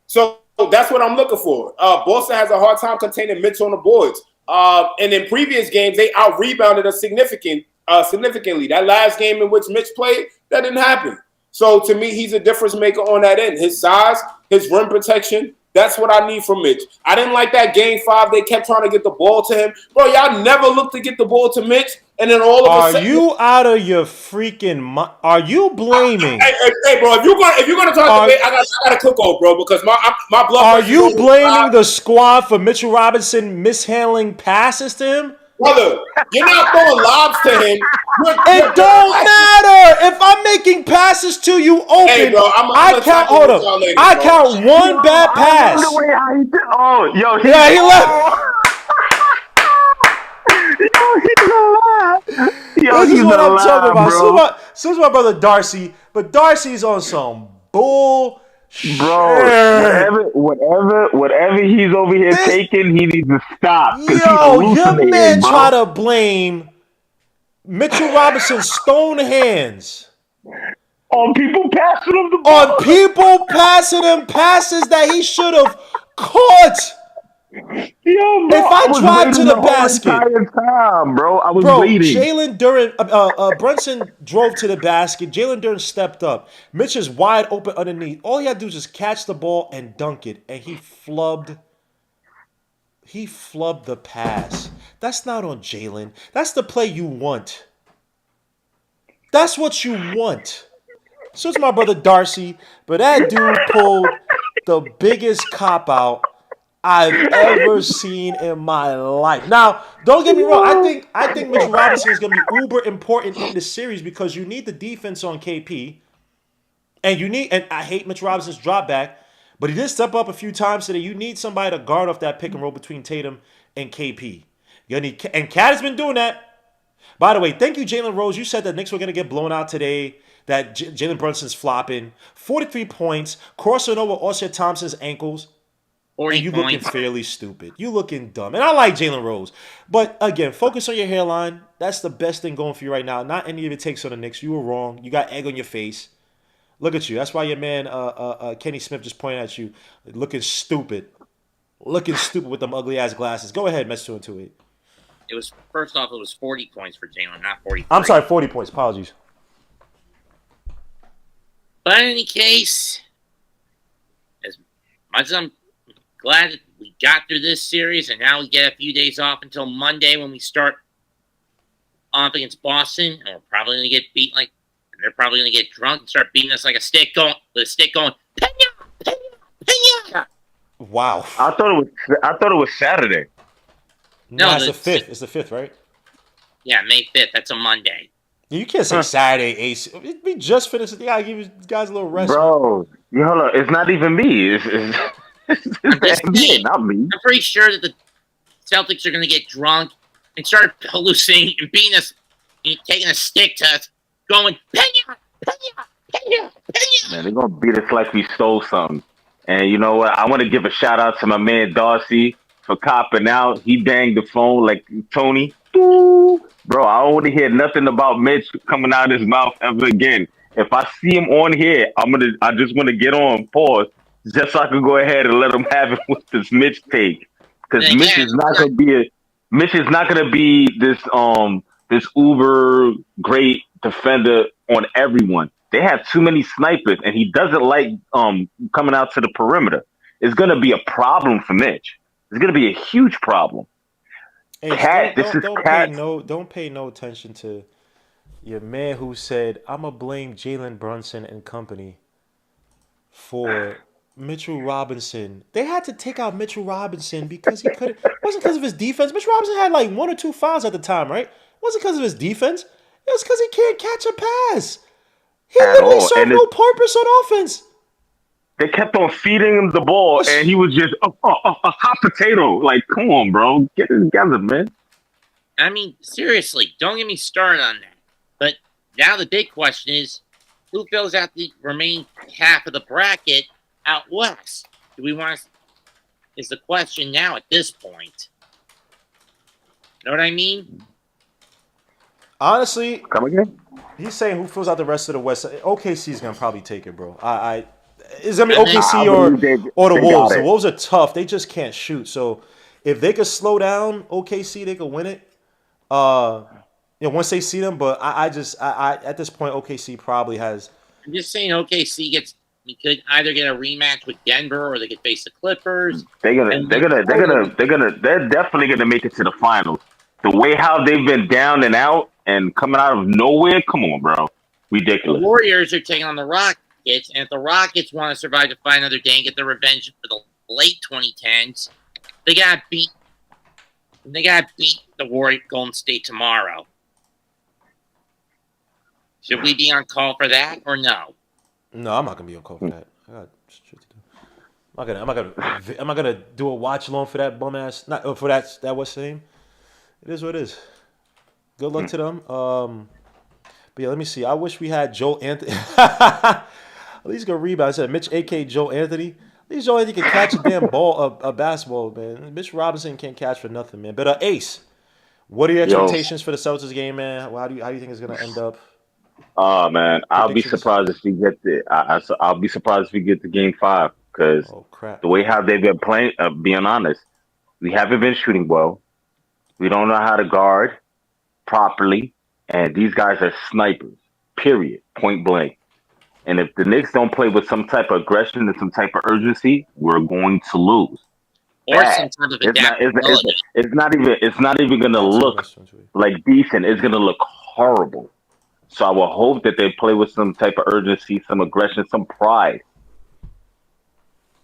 So that's what I'm looking for. Boston has a hard time containing Mitch on the boards. And in previous games, they out-rebounded us significantly. That last game in which Mitch played, that didn't happen. So to me, he's a difference maker on that end. His size, his rim protection, that's what I need from Mitch. I didn't like that game 5. They kept trying to get the ball to him. Bro, y'all never look to get the ball to Mitch. And then all of a sudden... Are you out of your freaking mind? Are you blaming... Hey, bro, if you're gonna talk to me, I gotta cook off, bro, because my blood... Are you blaming the squad for Mitchell Robinson mishandling passes to him? Brother, you're not throwing lobs to him. It don't matter. If I'm making passes to you open, hey, bro, I count. Hold up. I count one bad pass. He left. This is what I'm talking about. So is my brother Darcy, but Darcy's on some bull. Bro, whatever he's over here taking, he needs to stop. Yo, your man try to blame Mitchell Robinson's stone hands on people passing him the ball. On people passing him passes that he should have caught. Yo, bro, if I drive to the basket, bro, I was waiting. Jalen Duran, Brunson drove to the basket. Jalen Duran stepped up. Mitch is wide open underneath. All he had to do was just catch the ball and dunk it, and he flubbed the pass. That's not on Jalen. That's the play you want. That's what you want. So it's my brother Darcy, but that dude pulled the biggest cop out I've ever seen in my life. Now, don't get me wrong. I think Mitchell Robinson is going to be uber important in this series because you need the defense on KP, and I hate Mitchell Robinson's drop back, but he did step up a few times today. You need somebody to guard off that pick and roll between Tatum and KP. And Cat has been doing that. By the way, thank you, Jalen Rose. You said that Knicks were going to get blown out today. That Jalen Brunson's flopping. 43 points, crossing over Oscar Thompson's ankles. 40 And you points. looking fairly stupid. You looking dumb. And I like Jalen Rose. But again, focus on your hairline. That's the best thing going for you right now. Not any of it takes on the Knicks. You were wrong. You got egg on your face. Look at you. That's why your man Kenny Smith just pointed at you looking stupid. Looking stupid with them ugly ass glasses. Go ahead, Mets 2-2-8. It was first off, it was 40 points for Jalen, not 40. I'm sorry, 40 points. Apologies. But in any case, as much as I'm glad that we got through this series, and now we get a few days off until Monday when we start off against Boston, and we're probably going to get beat like, and they're probably going to get drunk and start beating us like a stick going, Pena, Pena, Pena. Wow. I thought it was Saturday. No, it's the 5th. It's the 5th, right? Yeah, May 5th. That's a Monday. You can't say Saturday, Ace. We just finished it. You gotta give you guys a little rest. Bro, hold on. It's not even me. It's NBA, not me. I'm pretty sure that the Celtics are going to get drunk and start hallucinating and beating us, and taking a stick to us, going, Pena, Pena, Pena, Pena. Man, they're going to beat us like we stole something. And you know what? I want to give a shout out to my man Darcy for copping out. He banged the phone like Tony. Bro, I don't want to hear nothing about Mitch coming out of his mouth ever again. If I see him on here, I just want to get on pause just so I can go ahead and let him have it with this Mitch take. Because Mitch is not going to be this uber great defender on everyone. They have too many snipers, and he doesn't like coming out to the perimeter. It's going to be a problem for Mitch. It's going to be a huge problem. Hey, don't pay no attention to your man who said, I'm going to blame Jalen Brunson and company for Mitchell Robinson. They had to take out Mitchell Robinson because he couldn't. It wasn't because of his defense. Mitchell Robinson had like 1 or 2 fouls at the time, right? It wasn't because of his defense. It was because he can't catch a pass. He literally served no purpose on offense. They kept on feeding him the ball, and he was just a hot potato. Like, come on, bro. Get it together, man. I mean, seriously, don't get me started on that. But now the big question is, who fills out the remaining half of the bracket out west? Do we want to, is the question now at this point. Know what I mean? Honestly, come again? He's saying who fills out the rest of the West. OKC's going to probably take it, bro. It's going to be OKC or the Wolves. The Wolves are tough. They just can't shoot. So if they could slow down OKC, they could win it. Once they see them. But I at this point, OKC probably has. I'm just saying OKC could either get a rematch with Denver or they could face the Clippers. They're definitely gonna make it to the finals. The way how they've been down and out and coming out of nowhere, come on, bro. Ridiculous. The Warriors are taking on the Rockets, and if the Rockets want to survive to fight another day and get their revenge for the late 2010s, they gotta beat the Warriors Golden State tomorrow. Should we be on call for that or no? No, I'm not gonna be on call for that. I got shit to do. I'm not gonna do a watch along for that bum ass. Not for that what's the name? It is what it is. Good luck to them. But yeah, let me see. I wish we had Joe Anthony. At least go rebound. I said Mitch, a.k.a. Joe Anthony. At least Joe Anthony can catch a damn ball, a basketball, man. Mitch Robinson can't catch for nothing, man. But Ace, what are your expectations for the Celtics game, man? How do you think it's gonna end up? Oh man, I'll be surprised if we get I'll be surprised if we get to Game 5 because the way how they've been playing. Being honest, we haven't been shooting well. We don't know how to guard properly, and these guys are snipers. Period. Point blank. And if the Knicks don't play with some type of aggression and some type of urgency, we're going to lose. Or some type of adaptability. It's not even going to look like decent. It's going to look horrible. So I will hope that they play with some type of urgency, some aggression, some pride.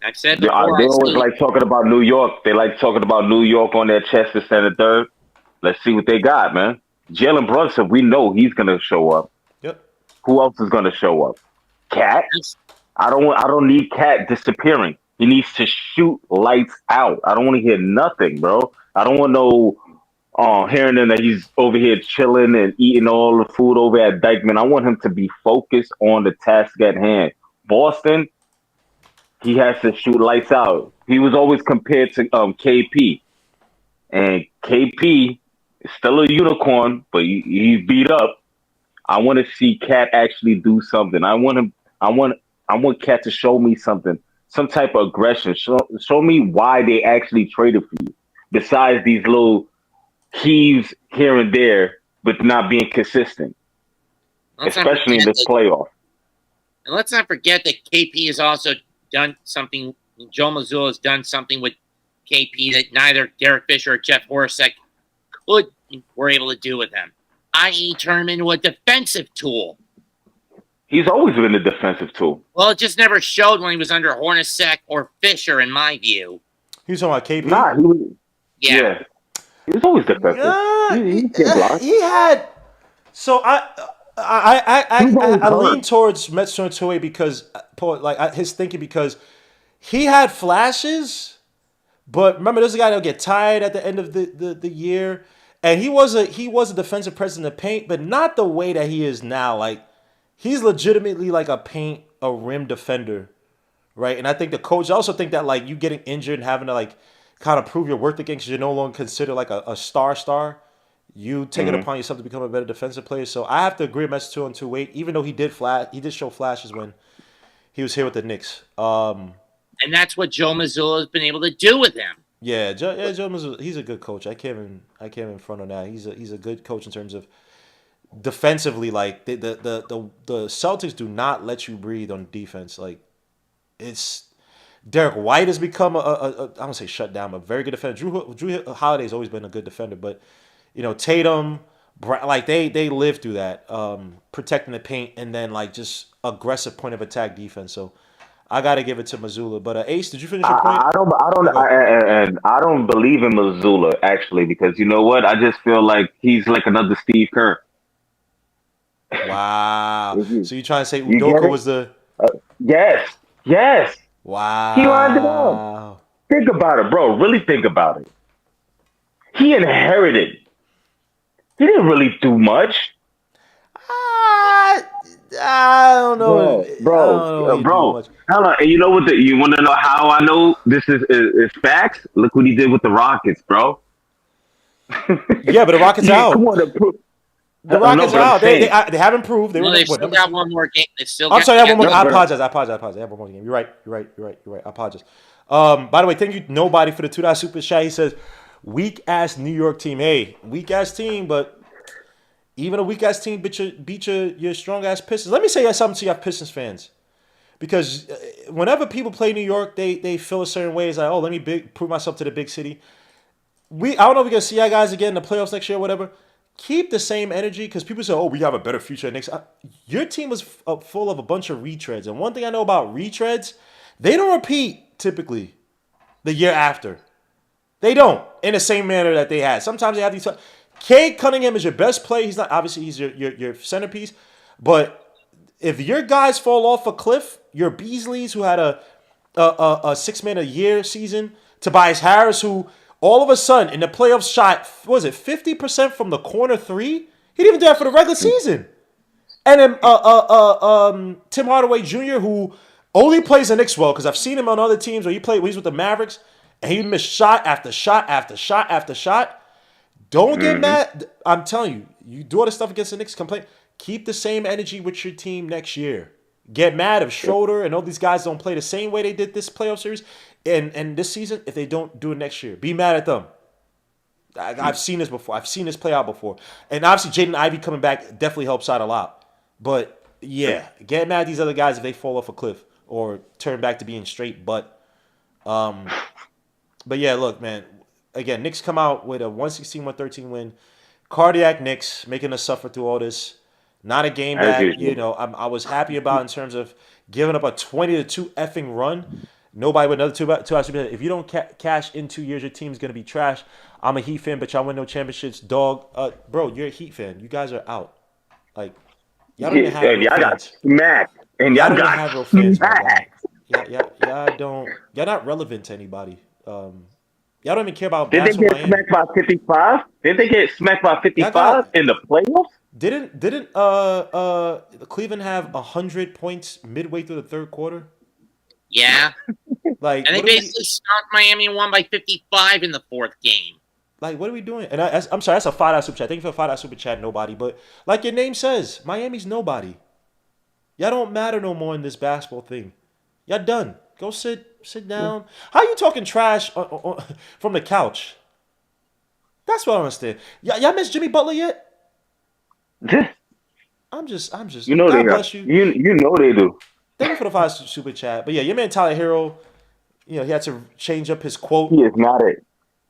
I've said before, they always like talking about New York. They like talking about New York on their chest to center third. Let's see what they got, man. Jalen Brunson, we know he's going to show up. Yep. Who else is going to show up? Cat? I don't need Cat disappearing. He needs to shoot lights out. I don't want to hear nothing, bro. I don't want no hearing that he's over here chilling and eating all the food over at Dykeman. I want him to be focused on the task at hand. Boston, he has to shoot lights out. he was always compared to KP, and KP is still a unicorn, but he's beat up. I want to see Cat actually do something. I want Cat to show me something, some type of aggression. Show me why they actually traded for you. Besides these little heaves here and there, but not being consistent, especially in this playoff. And let's not forget that KP has also done something. Joe Mazzulla has done something with KP that neither Derek Fisher or Jeff Horacek were able to do with him, i.e., turn him into a defensive tool. He's always been a defensive tool. Well, it just never showed when he was under Hornacek or Fisher, in my view. He was talking about KP? Nah, he was. Yeah. He was always defensive. He had. So I lean towards Mets 208 because his thinking, because he had flashes, but remember, there's a guy that'll get tired at the end of the year, and he was a defensive presence in the paint, but not the way that he is now. Like, he's legitimately like a rim defender, right? And I think the coach, I also think that like you getting injured and having to like kind of prove your worth again because you're no longer considered like a star. You take it upon yourself to become a better defensive player. So I have to agree with Mets 208, even though he did show flashes when he was here with the Knicks. And that's what Joe Mazzulla has been able to do with him. Yeah, Joe Mazzulla, he's a good coach. I can't even front on that. He's a good coach in terms of defensively. Like the Celtics do not let you breathe on defense. Like, it's Derek White has become I don't say shut down, but a very good defender. Drew Holiday's always been a good defender, but Tatum, like they live through that, protecting the paint and then like just aggressive point of attack defense. So I got to give it to Mazzulla. But Ace, did you finish your point? I don't believe in Mazzulla actually, because you know what? I just feel like he's like another Steve Kerr. Wow. So you trying to say Udoka was the? Yes. Wow. He lined it up. Think about it, bro. Really think about it. He inherited. He didn't really do much. I don't know, bro. Hold on. And you know what? You want to know how I know this is facts? Look what he did with the Rockets, bro. Yeah, but the Rockets are out. The Rockets are out. They haven't improved. They've still got one more game. I'm sorry, I have one more. I apologize. They have one more game. You're right. I apologize. By the way, thank you, nobody, for the $2 super chat. He says, weak ass New York team. Hey, weak ass team, but even a weak ass team beat your strong ass Pistons. Let me say something to you Pistons fans, because whenever people play New York, they feel a certain way. It's like, oh, let me prove myself to the big city. I don't know if we're gonna see you guys again in the playoffs next year or whatever. Keep the same energy, because people say, oh, we have a better future at Knicks. Your team was full of a bunch of retreads, and one thing I know about retreads, they don't repeat typically the year after. They don't, in the same manner that they had. Sometimes they have these. Cade Cunningham is your best player. He's not, obviously he's your centerpiece, but if your guys fall off a cliff, your Beasleys, who had a 6-man a year season, Tobias Harris, who all of a sudden in the playoffs shot, what was it, 50% from the corner three? He didn't even do that for the regular season. And then Tim Hardaway Jr., who only plays the Knicks well, because I've seen him on other teams where he's with the Mavericks, and he missed shot after shot after shot after shot. Don't get mad. I'm telling you, you do all this stuff against the Knicks, complain. Keep the same energy with your team next year. Get mad if Schroeder and all these guys don't play the same way they did this playoff series and this season if they don't do it next year. Be mad at them. I've seen this before. I've seen this play out before. And obviously Jaden Ivey coming back definitely helps out a lot. But, yeah, get mad at these other guys if they fall off a cliff or turn back to being straight. But yeah, look, man. Again, Knicks come out with a 116-113 win. Cardiac Knicks making us suffer through all this. Not a game that, I was happy about in terms of giving up a 20-2 effing run. Nobody with another two hours. If you don't cash in 2 years, your team's going to be trash. I'm a Heat fan, but y'all win no championships. Dog, bro, you're a Heat fan. You guys are out. Like, y'all don't even have real y'all fans. got smacked. And y'all got have real fans, y'all not relevant to anybody. Y'all don't even care about basketball. Did they get smacked by 55? Did they get smacked by 55 in the playoffs? Didn't Cleveland have 100 points midway through the third quarter? Yeah. Like, And they basically stopped Miami and won by 55 in the fourth game. Like, what are we doing? And I'm sorry, that's a $5 super chat. Thank you for a $5 super chat, nobody. But like your name says, Miami's nobody. Y'all don't matter no more in this basketball thing. Y'all done. Go sit down. How you talking trash from the couch? That's what I don't understand. Y'all miss Jimmy Butler yet? I'm just. You know God they bless are. you. You know they do. Thank you for the $5 super chat. But yeah, your man Tyler Hero, he had to change up his quote. He is not it.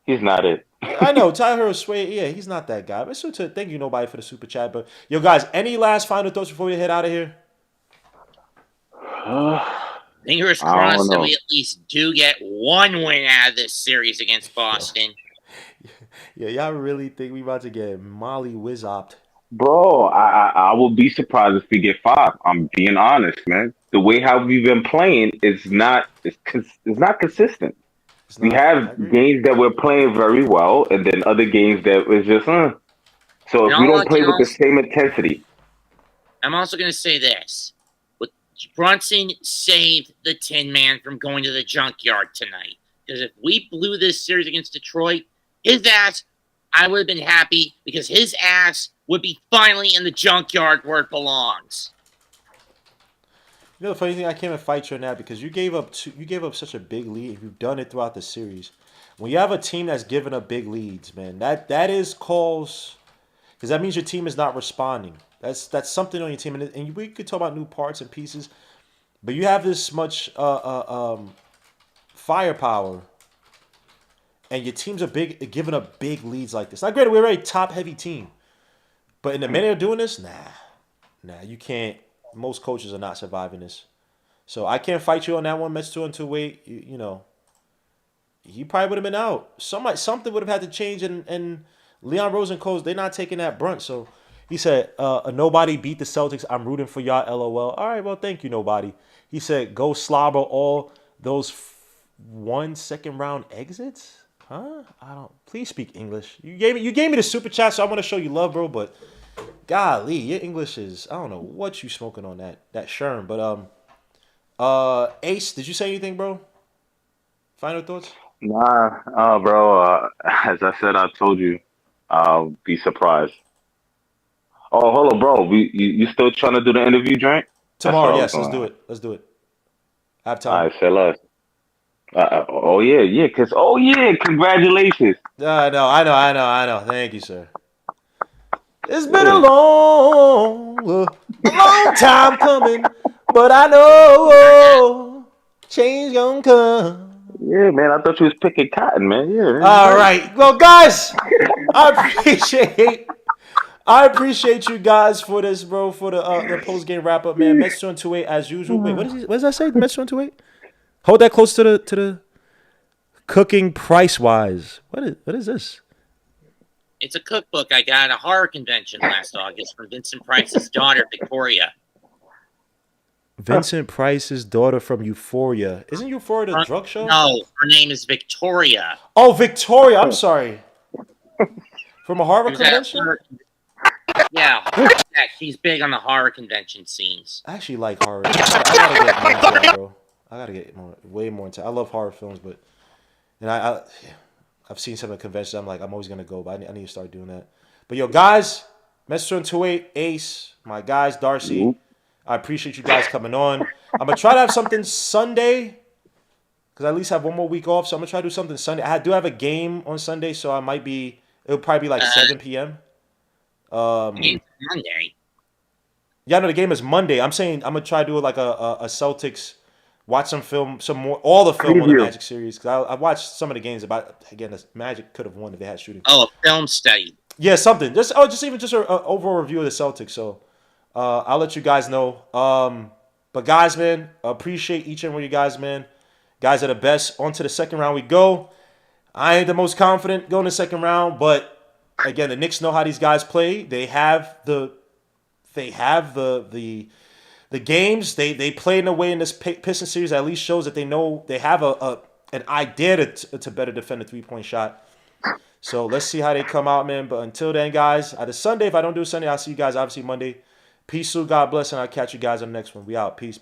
He's not it. I know Tyler Hero sway. Yeah, he's not that guy. But so thank you nobody for the super chat. But yo guys, any last final thoughts before we head out of here? Fingers crossed that we at least do get one win out of this series against Boston. Yeah, y'all really think we about to get Molly Wizopped? Bro, I will be surprised if we get 5. I'm being honest, man. The way how we've been playing is not consistent. We have games that we're playing very well, and then other games that is just So if we don't play with the same intensity, I'm also going to say this: Brunson saved the Tin Man from going to the junkyard tonight. Because if we blew this series against Detroit, his ass, I would have been happy because his ass would be finally in the junkyard where it belongs. You know the funny thing, I can't even fight you on that because you gave up such a big lead. You've done it throughout the series. When you have a team that's giving up big leads, man, that is calls because that means your team is not responding. That's something on your team, and we could talk about new parts and pieces, but you have this much firepower, and your teams are giving up big leads like this. Not granted, we're a very top-heavy team, but in the minute of doing this, nah, you can't. Most coaches are not surviving this, so I can't fight you on that one. Mets 2-2-8, you know, he probably would have been out. Something would have had to change, and Leon Rose and Coles, they're not taking that brunt. So he said, nobody beat the Celtics. I'm rooting for y'all, LOL. All right, well, thank you, nobody. He said, go slobber all those 1 second round exits. Huh? Please speak English. You gave me the super chat, so I want to show you love, bro. But golly, your English is, I don't know what you smoking on that Sherm. But Ace, did you say anything, bro? Final thoughts? Nah, bro. As I said, I told you, I'll be surprised. Oh, hold on, bro. You still trying to do the interview, drink? Tomorrow, yes. Let's do it. I have time. All right, say less. Congratulations. No, I know. Thank you, sir. It's been a long time coming, but I know change gonna come. Yeah, man. I thought you was picking cotton, man. Yeah. All right. Well, guys, I appreciate you guys for this, bro, for the post-game wrap-up, man. Mets 2-2-8 as usual. Wait, what does that say? Mets 2-2-8? Hold that close to the cooking price-wise. What is this? It's a cookbook I got at a horror convention last August from Vincent Price's daughter, Victoria. Vincent Price's daughter from Euphoria. Isn't Euphoria the drug show? No, her name is Victoria. Oh, Victoria. I'm sorry. From a horror convention? Yeah, she's big on the horror convention scenes. I actually like horror. I gotta get more into that, bro. I gotta get way more into. I love horror films, but I've seen some of the conventions. I'm always gonna go, but I need to start doing that. But yo, guys, Mets 2-2-8, Ace, my guys, Darcy. I appreciate you guys coming on. I'm gonna try to have something Sunday because I at least have one more week off. So I'm gonna try to do something Sunday. I do have a game on Sunday, so it'll probably be like 7 p.m. Monday. Yeah, no, the game is Monday. I'm saying I'm gonna try to do like a Celtics, watch some film, all the film on the Magic series because I watched some of the games. Again, the Magic could have won if they had shooting. Oh, a film study. Yeah, something. Just an overall review of the Celtics. So I'll let you guys know. But guys, man, appreciate each and one of you guys, man. Guys are the best. On to the second round we go. I ain't the most confident going to the second round, but again, the Knicks know how these guys play. They have the games. They play in a way in this Pistons series that at least shows that they know they have an idea to better defend a 3-point shot. So let's see how they come out, man. But until then, guys, either Sunday, if I don't do Sunday, I'll see you guys obviously Monday. Peace, God bless, and I'll catch you guys on the next one. We out. Peace.